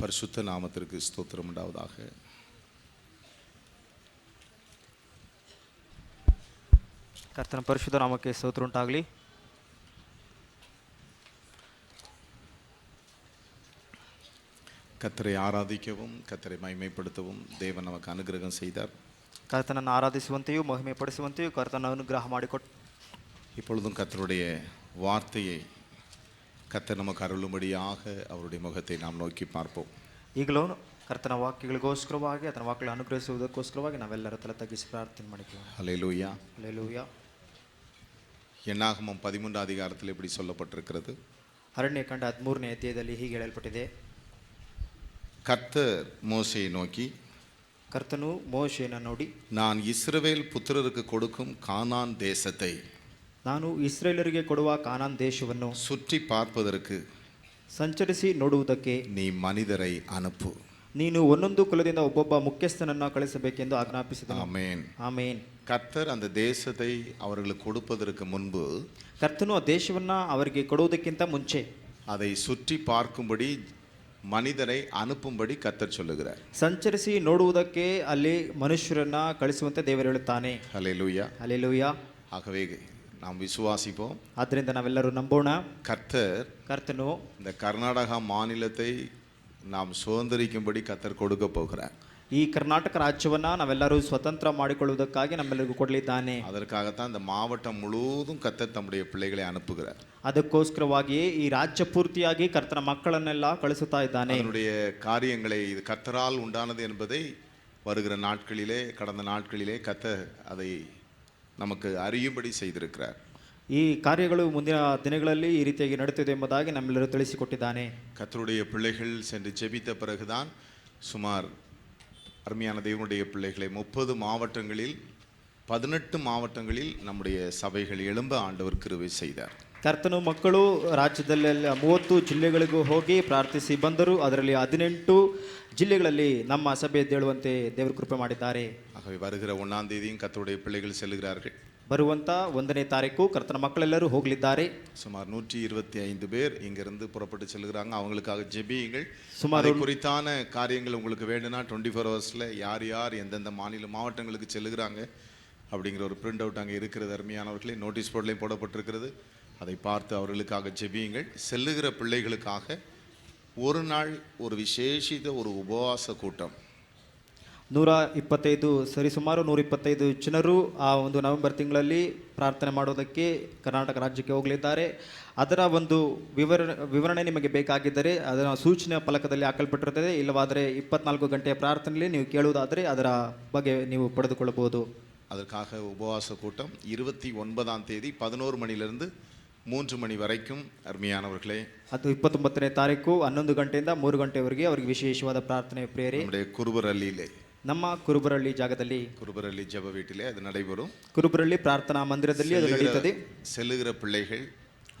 பரிசுத்த நாமத்திற்கு ஸ்தோத்திரம் உண்டாவதாக. ಕರ್ತನ ಪರಿಶುದ್ಧ ನಾಮಕ್ಕೆ ಸ್ತೋತ್ರ ಉಂಟಾಗಲಿ. கர்த்தரை ஆராதிக்கவும் கர்த்தரை மகிமைப்படுத்தவும் தேவன் நமக்கு அனுகிரகம் செய்தார். ಕರ್ತನನ್ನು ಆರಾಧಿಸುವಂತೆಯೂ ಮಹಿಮೆ ಪಡಿಸುವಂತೆಯೂ ಕರ್ತನ ಅನುಗ್ರಹ ಮಾಡಿಕೊಟ್ಟು இப்பொழுதும் கர்த்தருடைய வார்த்தையை கர்த்தர் நமக்கு அருளும்படியாக அவருடைய முகத்தை நாம் நோக்கி பார்ப்போம். ಈಗಲೂ ಕರ್ತನ ವಾಕ್ಯಗಳಿಗೋಸ್ಕರವಾಗಿ ಆತನ ವಾಕ್ಯಗಳನ್ನು ಅನುಗ್ರಹಿಸುವುದಕ್ಕೋಸ್ಕರವಾಗಿ ನಾವೆಲ್ಲರೂ ತಲೆ ತಗ್ಗಿಸಿ ಪ್ರಾರ್ಥನೆ ಮಾಡಿಕೊಳ್ಳೋಣ. ஹல்லேலூயா. ಹಲ್ಲೆಲೂಯಾ. என்னாகமம் 13 அதிகாரத்தில் இப்படி சொல்லப்பட்டிருக்கிறது. ಅರಣ್ಯಕಾಂಡ 13ನೇ ಅಧ್ಯಾಯದಲ್ಲಿ ಹೀಗೆ ಹೇಳಲ್ಪಟ್ಟಿದೆ. கர்த்தர் மோசேயை நோக்கி, ಕರ್ತನು ಮೋಶೆಯನ್ನು ನೋಡಿ, நான் இஸ்ரவேல் புத்திரருக்கு கொடுக்கும் கானான் தேசத்தை ನಾನು ಇಸ್ರೇಲರಿಗೆ ಕೊಡುವ ಕಾನಾನ್ ದೇಶವನ್ನು சுற்றி பார்ப்பதற்கு ಸಂಚರಿಸಿ ನೋಡುವುದಕ್ಕೆ நீ மனிதரை அனுப்பு. ನೀನು ಒಂದೊಂದು ಕುಲದಿಂದ ಒಬ್ಬೊಬ್ಬ ಮುಖ್ಯಸ್ಥನನ್ನು ಕಳಿಸಬೇಕೆಂದು ಆಜ್ಞಾಪಿಸಿದನು. ஆமென். ಆಮೇನ್. கர்த்தர் அந்த தேசத்தை அவர்களுக்கு கொடுப்பதற்கு முன்பு ಕರ್ತನು ಆ ದೇಶವನ್ನು ಅವರಿಗೆ ಕೊಡುವುದಕ್ಕಿಂತ ಮುಂಚೆ அதை சுற்றி பார்க்கும்படி மனிதரை அனுப்பும்படி கர்த்தர் சொல்லுகிறார். ಸಂಚರಿಸಿ ನೋಡುವುದಕ್ಕೆ ಅಲ್ಲಿ ಮನುಷ್ಯರನ್ನ ಕಳಿಸುವಂತೆ ದೇವರು ಹೇಳುತ್ತಾನೆ. ஹல்லேலூயா. ಹಲ್ಲೆಲೂಯಾ. ஆகவே நாம் விசுவாசிப்போம். ಆದ್ದರಿಂದ ನಾವೆಲ್ಲರೂ ನಂಬೋಣ. ಕರ್ತನು இந்த கர்நாடகா மாநிலத்தை நாம் சுதந்திரிக்கும்படி கர்த்தர் கொடுக்க போகிறார். ಈ ಕರ್ನಾಟಕ ರಾಜ್ಯವನ್ನ ನಾವೆಲ್ಲರೂ ಸ್ವತಂತ್ರ ಮಾಡಿಕೊಳ್ಳುವುದಕ್ಕಾಗಿ ನಮ್ಮೆಲ್ಲರಿಗೂ ಕೊಡಲಿದ್ದಾನೆ. அதற்காகத்தான் இந்த மாவட்டம் முழுவதும் கர்த்தர் தம்முடைய பிள்ளைகளை அனுப்புகிறார். ಅದಕ್ಕೋಸ್ಕರವಾಗಿ ಈ ರಾಜ್ಯ ಪೂರ್ತಿಯಾಗಿ ಕರ್ತನ ಮಕ್ಕಳನ್ನೆಲ್ಲ ಕಳಿಸುತ್ತಾ ಇದ್ದಾನೆ. அதனுடைய காரியங்களை இது கர்த்தரால் உண்டானது என்பதை வருகிற நாட்களிலே கடந்த நாட்களிலே கர்த்தர் அதை நமக்கு அறியும்படி செய்திருக்கிறார். ಈ ಕಾರ್ಯಗಳು ಮುಂದಿನ ದಿನಗಳಲ್ಲಿ ಈ ರೀತಿಯಾಗಿ ನಡೆಯುತ್ತದೆ ಎಂಬುದಾಗಿ ನಮ್ಮೆಲ್ಲರೂ ತಿಳಿಸಿಕೊಟ್ಟಿದ್ದಾನೆ. கர்த்தருடைய பிள்ளைகள் சென்று ஜெபித்த பிறகுதான் சுமார் அருமையான தேவனுடைய பிள்ளைகளை 30 மாவட்டங்களில் 18 மாவட்டங்களில் நம்முடைய சபைகள் எழும்ப ஆண்டவர் கிருபை செய்தார். ಕರ್ತನು ಮಕ್ಕಳು ರಾಜ್ಯದಲ್ಲೆಲ್ಲ 30 ಜಿಲ್ಲೆಗಳಿಗೂ ಹೋಗಿ ಪ್ರಾರ್ಥಿಸಿ ಬಂದರು. ಅದರಲ್ಲಿ 18 ಜಿಲ್ಲೆಗಳಲ್ಲಿ ನಮ್ಮ ಸಭೆ ಎದ್ದೇಳುವಂತೆ ದೇವರು ಕೃಪೆ ಮಾಡಿದ್ದಾರೆ. ஆகவே வருகிற 1ஆம் தேதியும் கர்த்தருடைய பிள்ளைகள் செல்கிறார்கள். ಬರುವಂತ 1ನೇ ತಾರೀಕು ಕರ್ತನ ಮಕ್ಕಳೆಲ್ಲರೂ ಹೋಗಲಿದ್ದಾರೆ. சுமார் 125 பேர் இங்கிருந்து புறப்பட்டு செல்கிறாங்க. அவங்களுக்காக ஜெபியுங்கள். சுமார் குறித்தான காரியங்கள் உங்களுக்கு வேண்டும்னா 24 ஹவர்ஸில் யார் யார் எந்தெந்த மாவட்டங்களுக்கு செல்லுகிறாங்க அப்படிங்கிற ஒரு பிரிண்ட் அவுட் அங்கே இருக்கிறது. அருமையானவர்களே, நோட்டீஸ் போர்ட்லேயும் போடப்பட்டிருக்கிறது. அதை பார்த்து அவர்களுக்காக ஜெபியுங்கள். செல்லுகிற பிள்ளைகளுக்காக ஒரு நாள் ஒரு விசேஷித்த ஒரு உபவாச கூட்டம் 125 ಸರಿಸುಮಾರು 125 ಜನರು ಆ ಒಂದು ನವೆಂಬರ್ ತಿಂಗಳಲ್ಲಿ ಪ್ರಾರ್ಥನೆ ಮಾಡೋದಕ್ಕೆ ಕರ್ನಾಟಕ ರಾಜ್ಯಕ್ಕೆ ಹೋಗಲಿದ್ದಾರೆ. ಅದರ ಒಂದು ವಿವರಣೆ ನಿಮಗೆ ಬೇಕಾಗಿದ್ದರೆ ಅದರ ಸೂಚನೆ ಫಲಕದಲ್ಲಿ ಹಾಕಲ್ಪಟ್ಟಿರುತ್ತದೆ. ಇಲ್ಲವಾದರೆ 24 ಗಂಟೆಯ ಪ್ರಾರ್ಥನೆಯಲ್ಲಿ ನೀವು ಕೇಳುವುದಾದರೆ ಅದರ ಬಗ್ಗೆ ನೀವು ಪಡೆದುಕೊಳ್ಳಬಹುದು. அதற்காக உபவாச கூட்டம் 29ஆம் தேதி 11 மணிலிருந்து 3 மணி வரைக்கும். அருமையானவர்களே, ಅದು 29ನೇ ತಾರೀಕು 11 ಗಂಟೆಯಿಂದ 3 ಗಂಟೆವರೆಗೆ ಅವರಿಗೆ ವಿಶೇಷವಾದ ಪ್ರಾರ್ಥನೆ ಪ್ರೇರೆ நம்முடைய குருபரல்லியிலே ನಮ್ಮ ಕುರುಬರಳ್ಳಿ ಜಾಗದಲ್ಲಿ குருபரல்லி ஜெப வீட்டிலே அது நடைபெறும். ಕುರುಬರಳ್ಳಿ ಪ್ರಾರ್ಥನಾ ಮಂದಿರದಲ್ಲಿ ಅದು ನಡೆಯುತ್ತದೆ. செல்லுகிற பிள்ளைகள்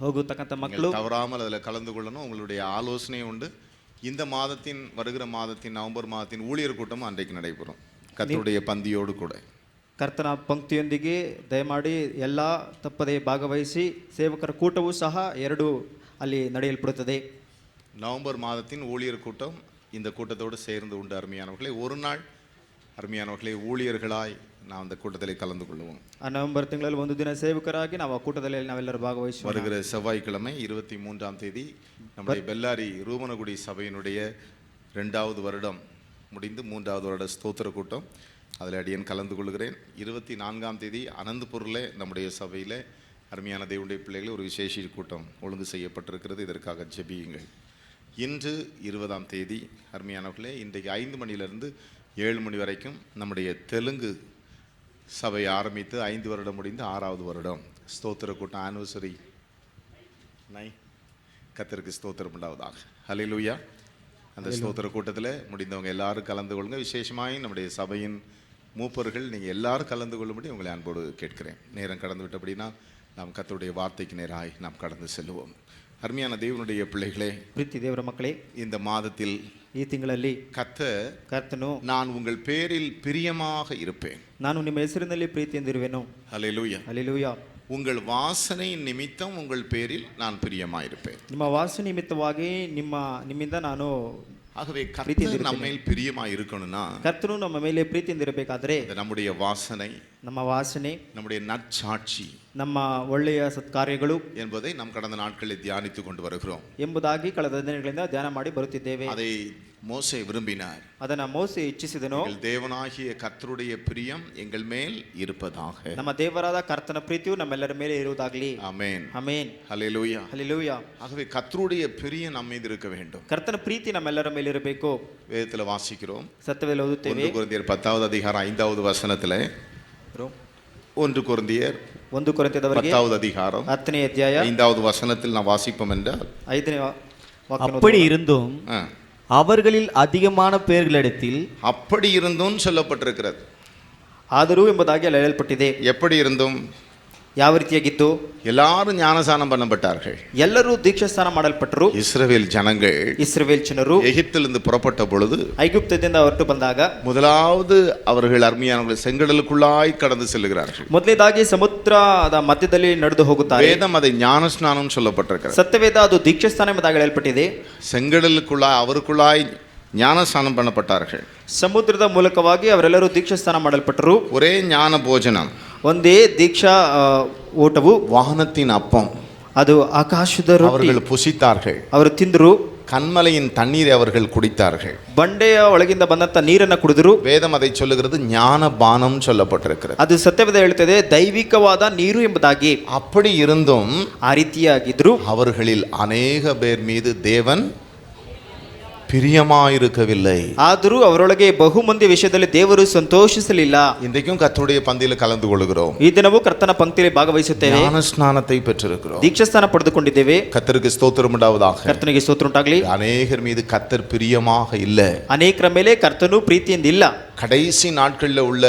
ಹೋಗುತ್ತಕ್ಕಂಥ ಮಕ್ಕಳು தவறாமல் அதில் கலந்து கொள்ளணும். உங்களுடைய ஆலோசனை உண்டு. இந்த மாதத்தின் வருகிற மாதத்தின் நவம்பர் மாதத்தின் ஊழியர் கூட்டம் அன்றைக்கு நடைபெறும் கர்த்தருடைய பந்தியோடு கூட. ಕರ್ತನ ಪಂಕ್ತಿಯೊಂದಿಗೆ ದಯಮಾಡಿ ಎಲ್ಲ ತಪ್ಪದೆ ಭಾಗವಹಿಸಿ. ಸೇವಕರ ಕೂಟವೂ ಸಹ 2 ಅಲ್ಲಿ ನಡೆಯಲ್ಪಡುತ್ತದೆ. நவம்பர் மாதத்தின் ஊழியர் கூட்டம் இந்த கூட்டத்தோடு சேர்ந்து உண்டு. அருமையானவர்களே, ஒரு நாள் அருமையானவர்களே ஊழியர்களாய் நாம் அந்த கூட்டத்தில் கலந்து கொள்வோம். ಆ ನವೆಂಬರ್ ತಿಂಗಳಲ್ಲಿ ಒಂದು ದಿನ ಸೇವಕರಾಗಿ ನಾವು ಆ ಕೂಟದಲ್ಲಿ ನಾವೆಲ್ಲರೂ ಭಾಗವಹಿಸುವ. வருகிற செவ்வாய்க்கிழமை 23ஆம் தேதி நம்முடைய பெல்லாரி ரூமனகுடி சபையினுடைய 2வது வருடம் முடிந்து 3வது வருட ஸ்தோத்திர கூட்டம் அதில் அடியேன் கலந்து கொள்கிறேன். 24ஆம் தேதி அனந்தபுரில் நம்முடைய சபையில் அருமையான தேவனுடைய பிள்ளைகள் ஒரு விசேஷ கூட்டம் ஒழுங்கு செய்யப்பட்டிருக்கிறது. இதற்காக ஜெபியுங்கள். இன்று 20ஆம் தேதி அருமையானவர்களே, இன்றைக்கு 5 மணியிலிருந்து 7 மணி வரைக்கும் நம்முடைய தெலுங்கு சபை ஆரம்பித்து 5 வருடம் முடிந்து 6வது வருடம் ஸ்தோத்திர கூட்டம் ஆனிவர்சரி. கர்த்தருக்கு ஸ்தோத்திரம் உண்டாவதாக. ஹல்லேலூயா. அந்த ஸ்தோத்திர கூட்டத்தில் முடிந்தவங்க எல்லாரும் கலந்து கொள்ளுங்க. விசேஷமாய் நம்முடைய சபையின் மூப்பர்கள் நீங்கள் எல்லாரும் கலந்து கொள்ளும்படி உங்களை அன்போடு கேட்கிறேன். நேரம் கடந்து விட்டபடினா நாம் கர்த்தருடைய வார்த்தைக்கு நேராய் நாம் கடந்து செல்லுவோம். அருமையான தேவனுடைய பிள்ளைகளே, ಪ್ರೀತಿ ದೇವರ ಮಕ್ಕಳೇ, இந்த மாதத்தில் ಈ ತಿಂಗಳಲ್ಲಿ கர்த்தನು நான் உங்கள் பேரில் பிரியமாக இருப்பேன். ನಾನು ನಿಮ್ಮ ಹೆಸರಿನಲ್ಲಿ ಪ್ರೀತಿಯಿಂದಿರುವೆನು. ஹல்லேலூயா. ಹಲ್ಲೆಲೂಯಾ. உங்கள் வாசனை நிமித்தம் உங்கள் பேரில் நான் பிரியமாக இருப்பேன். ನಿಮ್ಮ ವಾಸನೆ ನಿಮಿತ್ತವಾಗಿ ನಿಮ್ಮಿಂದ ನಾನು ஆகவே கர்த்தர் நம்மேல் பிரியமாய் இருக்கணும்னா ಕರ್ತನು ನಮ್ಮ ಮೇಲೆ ಪ್ರೀತಿಯಿಂದ ಇರಬೇಕಾದ್ರೆ அது நம்முடைய வாசனை, ನಮ್ಮ ವಾಸನೆ, நம்முடைய நற்சாட்சி ನಮ್ಮ ಒಳ್ಳೆಯ ಸತ್ಕಾರ್ಯಗಳು என்பதை நாம் கடந்த நாட்களில் தியானித்து கொண்டு வருகிறோம். ಎಂಬುದಾಗಿ ಕಳೆದ ದಿನಗಳಿಂದ ಧ್ಯಾನ ಮಾಡಿ ಬರುತ್ತಿದ್ದೇವೆ. அதை மோசே விரும்பினார். ಅದನ್ನ ಮೋಸೆ ಇಚ್ಛಿಸಿದನು. எங்கள் தேவனாகிய கர்த்தருடைய பிரியம் எங்கள் மேல் இருப்பதாக. ನಮ್ಮ ದೇವರಾದ ಕರ್ತನ ಪ್ರೀತಿಯು ನಮ್ಮೆಲ್ಲರ ಮೇಲೆ ಇರುವುದಾಗಲಿ. ஆமென். ಆಮೆನ್. ஹல்லேலூயா. ಹಲ್ಲೆಲೂಯಾ. ஆகவே கர்த்தருடைய பிரியம் நம்ம மீது இருக்க வேண்டும். ಕರ್ತನ ಪ್ರೀತಿ ನಮ್ಮೆಲ್ಲರ ಮೇಲೆ ಇರಬೇಕು. வேதத்தில் வாசிக்கிறோம். ಸತ್ಯವೇದ ಓದುತ್ತೇವೆ. 1 கொரிந்தியர் 10வது அதிகாரம் 5வது வசனத்திலே 1 கொரிந்தியர் 1 ಕೊರಿಂಥದವರಿಗೆ 10வது அதிகாரம் 10ನೇ ಅಧ್ಯಾಯ 5வது வசனத்தில் நாம் வாசிப்போம் என்றால் 5ನೇ ವಾಕ್ಯ. அப்படி இருந்தும் அவர்களில் அதிகமான பேர்களிடத்தில் அப்படி இருந்தும் சொல்லப்பட்டிருக்கிறது. ಆದರೂ ಎಂಬುದಾಗಿ ಅಲ್ಲಿ ಹೇಳಲ್ಪಟ್ಟಿದೆ. எப்படி இருந்தும் ಯಾವ ರೀತಿಯಾಗಿತ್ತು? எல்லாரும் ஞானசானம் பண்ணப்பட்டார்கள். ಎಲ್ಲರೂ ದೀಕ್ಷಾಸ್ನಾನ ಮಾಡಲ್ಪಟ್ಟರು. இஸ்ரவேல் ஜனங்கள் ಇಸ್ರಾಯೇಲ್ ಜನರು எகிப்திலிருந்து புறப்பட்ட பொழுது ಐಗುಪ್ತದಿಂದ ಹೊರಟು ಬಂದಾಗ முதலாவது அவர்கள் அருமையானவர்கள் செங்கடலுக்குள்ளாய் கடந்து செல்லுகிறார்கள். ಮೊದಲನೇದಾಗಿ ಸಮುದ್ರದ ಮಧ್ಯದಲ್ಲಿ ನಡೆದು ಹೋಗುತ್ತಾರೆ. வேதம் அதை ஞானஸ்நானம் சொல்லப்பட்டிருக்கிறது. ಸತ್ಯವೇದ ಅದು ದೀಕ್ಷಾಸ್ನಾನ ಎಂಬುದಾಗಿ ಹೇಳಲ್ಪಟ್ಟಿದೆ. செங்கடலுக்குள்ளாய் அவருக்குள்ளாய் ஞானஸ்நானம் பண்ணப்பட்டார்கள். ಸಮುದ್ರದ ಮೂಲಕವಾಗಿ ಅವರೆಲ್ಲರೂ ದೀಕ್ಷಾಸ್ನಾನ ಮಾಡಲ್ಪಟ್ಟರು. ஒரே ஞான போஜனம், ಒಂದೇ ದೀಕ್ಷಾ ಊಟವು வானத்தின் அப்பம், ಅದು ಆಕಾಶದ ರೊಟ್ಟಿ. அவர்கள் புசித்தார்கள். ಅವರು ತಿಂದರು. கண்மலையின் தண்ணீரை அவர்கள் குடித்தார்கள். ಬಂಡೆಯ ಒಳಗಿಂದ ಬಂದಂತ ನೀರನ್ನ ಕುಡಿದರು. வேதம் அதை சொல்லுகிறது ஞான பானம் சொல்லப்பட்டிருக்கிறது. ಅದು ಸತ್ಯವೇದ ಹೇಳ್ತದೆ ದೈವಿಕವಾದ ನೀರು ಎಂಬುದಾಗಿ. அப்படி இருந்தும் ಆ ರೀತಿಯಾಗಿದ್ರು அவர்களில் அநேக பேர் மீது தேவன் பிரியமாயிருக்கவில்லை. ಆದರೂ ಅವರೊಳಗೆ ಬಹುಮಂದಿ ವಿಷಯದಲ್ಲಿ ದೇವರು ಸಂತೋಷಿಸಲಿಲ್ಲ. இன்றைக்கும் கர்த்தருடைய பந்தியில் கலந்து கொள்கிறோம். ಈ ದಿನವೂ ಕರ್ತನ ಪಂಕ್ತಿಯಲ್ಲಿ ಭಾಗವಹಿಸುತ್ತೇವೆ. ஞானஸ்நானத்தை பெற்றிருக்கிறோம். ದೀಕ್ಷಾಸ್ನಾನ ಪಡೆದುಕೊಂಡಿದ್ದೇವೆ. கர்த்தருக்கு ஸ்தோத்திரம் உண்டாவதாக. ಕರ್ತನಿಗೆ ಸ್ತೋತ್ರ ಉಂಟಾಗಲಿ. அநேகர் மீது கர்த்தர் பிரியமாக இல்லை. ಅನೇಕರ ಮೇಲೆ ಕರ್ತನು ಪ್ರೀತಿಯಿಂದ ಇಲ್ಲ. கடைசி நாட்களில் உள்ள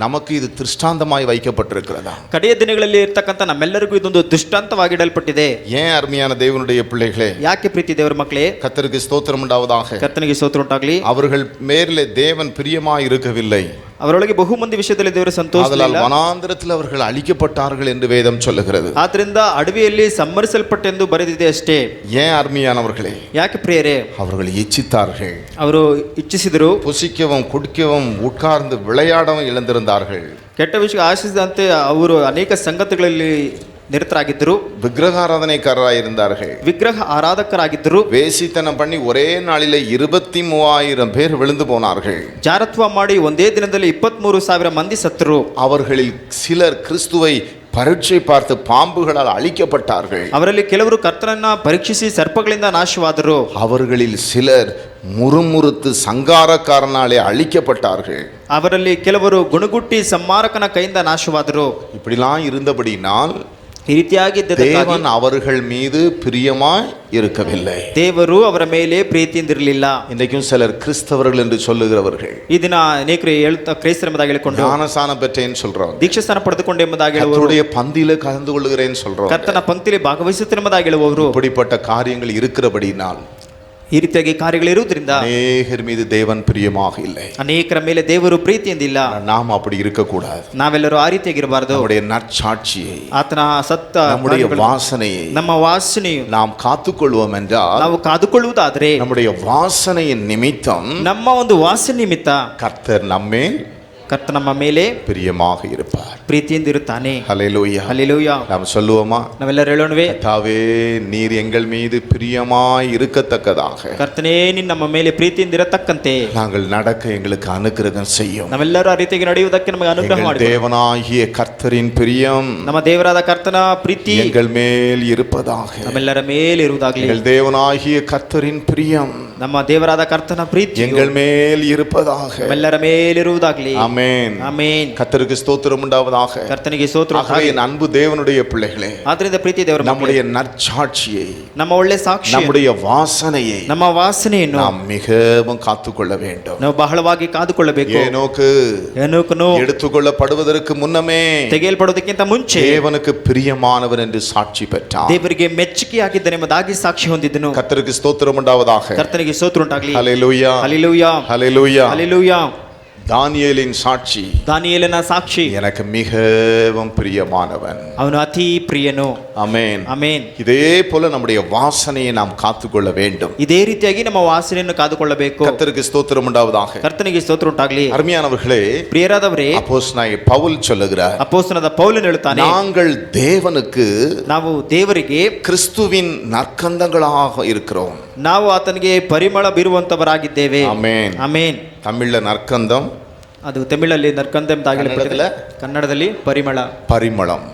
நமக்கு இது திருஷ்டாந்தமாய் வைக்கப்பட்டிருக்கிறதா? ಕಡೆಯ ದಿನಗಳಲ್ಲಿ ಇರ್ತಕ್ಕಂಥ ನಮ್ಮೆಲ್ಲರಿಗೂ ಇದೊಂದು ದೃಷ್ಟಾಂತವಾಗಿಡಲ್ಪಟ್ಟಿದೆ. ஏன் அருமையான தேவனுடைய பிள்ளைகளே, ಯಾಕೆ ಪ್ರೀತಿ ದೇವರ ಮಕ್ಕಳೇ? கர்த்தருக்கு ஸ்தோத்திரம் உண்டாவதாக. ಕರ್ತನಿಗೆ ಸ್ತೋತ್ರ ಉಂಟಾಗಲಿ. அவர்கள் மேலே தேவன் பிரியமாய் இருக்கவில்லை. ಅವರೊಳಗೆ ಬಹುಮಂದಿ ವಿಷಯದಲ್ಲಿ ದೇವರ ಸಂತೋಷ ஆதலால் வனாந்திரத்தில் அவர்கள் அழிக்கப்பட்டார்கள் என்று வேதம் சொல்லுகிறது. ಆದ್ರಿಂದ ಅಡವಿಯಲ್ಲಿ ಸಂಹರಿಸಲ್ಪಟ್ಟೆಂದು ಬರೆದಿದೆ ಅಷ್ಟೇ. ஏன் அருமையானவர்களே? ಯಾಕೆ ಪ್ರಿಯರೇ? அவர்கள் இச்சித்தார்கள். ಅವರು ಇಚ್ಛಿಸಿದರು. புசிக்கவும் குடிக்கவும் உட்கார்ந்து விளையாடவும் இழந்திருந்தார்கள். ಕೆಟ್ಟ ವಿಷಯ ಆಶಿಸಿದಂತೆ ಅವರು ಅನೇಕ ಸಂಗತಿಗಳಲ್ಲಿ ನಿರತರಾಗಿದ್ದರು. விக்கிரகாராதனைக்காரராயிருந்தார்கள். ವಿಗ್ರಹ ಆರಾಧಕರಾಗಿದ್ದರು. வேசித்தனம் பண்ணி ஒரே நாளிலே 23,000 பேர் விழுந்து போனார்கள். ಜಾರತ್ವ ಮಾಡಿ ಒಂದೇ ದಿನದಲ್ಲಿ 23,000 ಮಂದಿ ಸತ್ತರು. அவர்களில் சிலர் கிறிஸ்துவை பரீட்சை பார்த்து பாம்புகளால் அழிக்கப்பட்டார்கள். ಅವರಲ್ಲಿ ಕೆಲವರು ಕರ್ತನನ್ನ ಪರೀಕ್ಷಿಸಿ ಸರ್ಪಗಳಿಂದ ನಾಶವಾದರು. அவர்களில் சிலர் முறுமுறுத்து சங்காரக்காரனாலே அழிக்கப்பட்டார்கள். ಅವರಲ್ಲಿ ಕೆಲವರು ಗುಣಗುಟ್ಟಿ ಸಂಮಾರಕನ ಕೈಯಿಂದ ನಾಶವಾದರು. இப்படிலாம் இருந்தபடினால் ಈ ರೀತಿಯಾಗಿ தேவன் அவர்கள் மீது பிரியமாய் இருக்கவில்லை. ದೇವರು ಅವರ ಮೇಲೆ ಪ್ರೀತಿಯಿಂದಿರಲಿಲ್ಲ. இன்றைக்கும் சிலர் கிறிஸ்தவர்கள் என்று சொல்லுகிறவர்கள் ಈ ದಿನ ಅನೇಕರು ಕ್ರೈಸ್ತರ ಎಂಬುದಾಗಿ ಹೇಳಿಕೊಂಡು ஞானசானம் பெற்றேன்னு சொல்றோம். ದೀಕ್ಷಾಸ್ನಾನ ಪಡೆದುಕೊಂಡೆ ಎಂಬುದಾಗಿ ಹೇಳುವರು. கர்த்தருடைய பந்தியில கலந்து கொள்ளுகிறேன்னு சொல்றோம். ಕರ್ತನ ಪಂಕ್ತಿಯಲ್ಲಿ ಭಾಗವಹಿಸುತ್ತೇನೆ ಎಂಬುದಾಗಿ ಹೇಳುವವರು. இப்படிப்பட்ட காரியங்கள் இருக்கிறபடினால் ಈ ರೀತಿಯಾಗಿ ಕಾರ್ಯಗಳಿರುವುದರಿಂದ அநேகர் மீது தேவன் பிரியமாக இல்லை. ಅನೇಕರ ಮೇಲೆ ದೇವರು ಪ್ರೀತಿಯಿಂದಿಲ್ಲ. நாம் அப்படி இருக்கக்கூடாது. ನಾವೆಲ್ಲರೂ ಆ ರೀತಿಯಾಗಿರಬಾರದು. நம்முடைய நற்சாட்சியை, ಆತನ ಸತ್ತ நம்முடைய வாசனையை ನಮ್ಮ ವಾಸನೆಯು நாம் காத்துக்கொள்வோம் என்றால், ನಾವು ಕಾದುಕೊಳ್ಳುವುದಾದರೆ நம்முடைய வாசனையின் நிமித்தம் ನಮ್ಮ ಒಂದು ವಾಸನೆ ನಿಮಿತ್ತ கர்த்தர் நம்மேல் ಕರ್ತ ನಮ್ಮ ಮೇಲೆ பிரியமாக இருப்பார். ಪ್ರೀತಿಯಿಂದ ಇರುತ್ತಾನೆ. ஹல்லேலூயா. ಹಲ್ಲೆಲೂಯಾ. நாம் சொல்லுவோமா? ನಾವೆಲ್ಲರೂ ಹೇಳೋಣವೇ? கர்த்தாவே, நீர் எங்கள் மீது பிரியமாய் இருக்கத்தக்கதாக ಕರ್ತನೇ ನೀನು ನಮ್ಮ ಮೇಲೆ ಪ್ರೀತಿಯಿಂದ ಇರತಕ್ಕಂತೆ நாங்கள் நடக்க எங்களுக்கு அனுக்கிரகம் செய்யும். ನಾವೆಲ್ಲರೂ ಆ ರೀತಿಯಾಗಿ ನಡೆಯುವುದಕ್ಕೆ ನಮಗೆ ಅನುಗ್ರಹ எங்கள் ಮಾಡಿ. தேவனாகிய கர்த்தரின் பிரியம் ನಮ್ಮ ದೇವರಾದ ಕರ್ತನ ಪ್ರೀತಿ எங்கள் மேல் இருப்பதாக. ನಮ್ಮೆಲ್ಲರ ಮೇಲೆ ಇರುವುದಾಗಲಿ. எங்கள் தேவனாகிய கர்த்தரின் பிரியம் ನಮ್ಮ ದೇವರಾದ ಕರ್ತನ ಪ್ರೀತಿ எங்கள் மேல் இருப்பதாக. ನಮ್ಮೆಲ್ಲರ ಮೇಲಿರುವುದಾಗಲಿ. ஆமென். ಆಮೆನ್. கர்த்தருக்கு ஸ்தோத்திரம் உண்டாவதாக. ಕರ್ತನಿಗೆ ಸ್ತೋತ್ರ. ஆகவே என் அன்பு தேவனுடைய பிள்ளைகளே, ಆದ್ರಿಂದ ಪ್ರೀತಿ ದೇವರ ಮಕ್ಕಳೇ, நம்முடைய நற்சாட்சியை, ನಮ್ಮ ಒಳ್ಳೆ ಸಾಕ್ಷಿ, நம்முடைய வாசனையை ನಮ್ಮ ವಾಸನೆಯನ್ನು நாம் மிகவும் காத்துக்கொள்ள வேண்டும். ನಾವು ಬಹಳವಾಗಿ ಕಾದುಕೊಳ್ಳಬೇಕು. ஏனோக்கு எடுத்துக்கொள்ளப்படுவதற்கு முன்னமே ತೆಗೆಯಲ್ಪಡುವುದಕ್ಕಿಂತ ಮುಂಚೆ தேவனுக்கு பிரியமானவன் என்று சாட்சி பெற்றான். ದೇವರಿಗೆ ಮೆಚ್ಚುಗೆಯಾಗಿದ್ದನೆಂಬುದಾಗಿ ಸಾಕ್ಷಿ ಹೊಂದಿದ್ದನು. கர்த்தருக்கு ஸ்தோத்திரம் உண்டாவதாக. ಕರ್ತನಿಗೆ ಸ್ತೋತ್ರ ಉಂಟಾಗಲಿ. ஹல்லேலூயா. ಹಲ್ಲೆಲೂಯಾ. ஹல்லேலூயா. ಹಲ್ಲೆಲೂಯಾ. தானியேலின் சாட்சி ದಾನಿಯೇಲನ ಸಾಕ್ಷಿ எனக்கு மிகவும் பிரியமானவன். ಅವನು ಅತಿ ಪ್ರಿಯನು. ஆமென். ಆಮೆನ್. இதே போல நம்முடைய வாசனையை நாம் காத்துக்கொள்ள வேண்டும். ಇದೇ ರೀತಿಯಾಗಿ ನಮ್ಮ ವಾಸನೆಯನ್ನು ಕಾದುಕೊಳ್ಳಬೇಕು. கர்த்தருக்கு ஸ்தோத்திரம் உண்டாவதாக. ಕರ್ತನಿಗೆ ಸ್ತೋತ್ರ ಉಂಟಾಗಲಿ. அருமையானவர்களே, ಪ್ರಿಯರಾದವರೇ, அப்போஸ்தலனாகிய பவுல் சொல்லுகிறார், ಅಪೊಸ್ತಲನಾದ ಪೌಲನು ಹೇಳುತ್ತಾನೆ, நாங்கள் தேவனுக்கு ನಾವು ದೇವರಿಗೆ கிறிஸ்துவின் நற்கந்தங்களாக இருக்கிறோம். ನಾವು ಆತನಿಗೆ ಪರಿಮಳ ಬೀರುವಂತವರಾಗಿದ್ದೇವೆ. ஆமென். ಆಮೆನ್. தமிழ்ல நற்கந்தம், ಅದು ತಮಿಳಲ್ಲಿ ನರ್ಕಂದ ಅಂತ ಕನ್ನಡದಲ್ಲಿ? ಕನ್ನಡದಲ್ಲಿ ಪರಿಮಳ. பரிமளம்.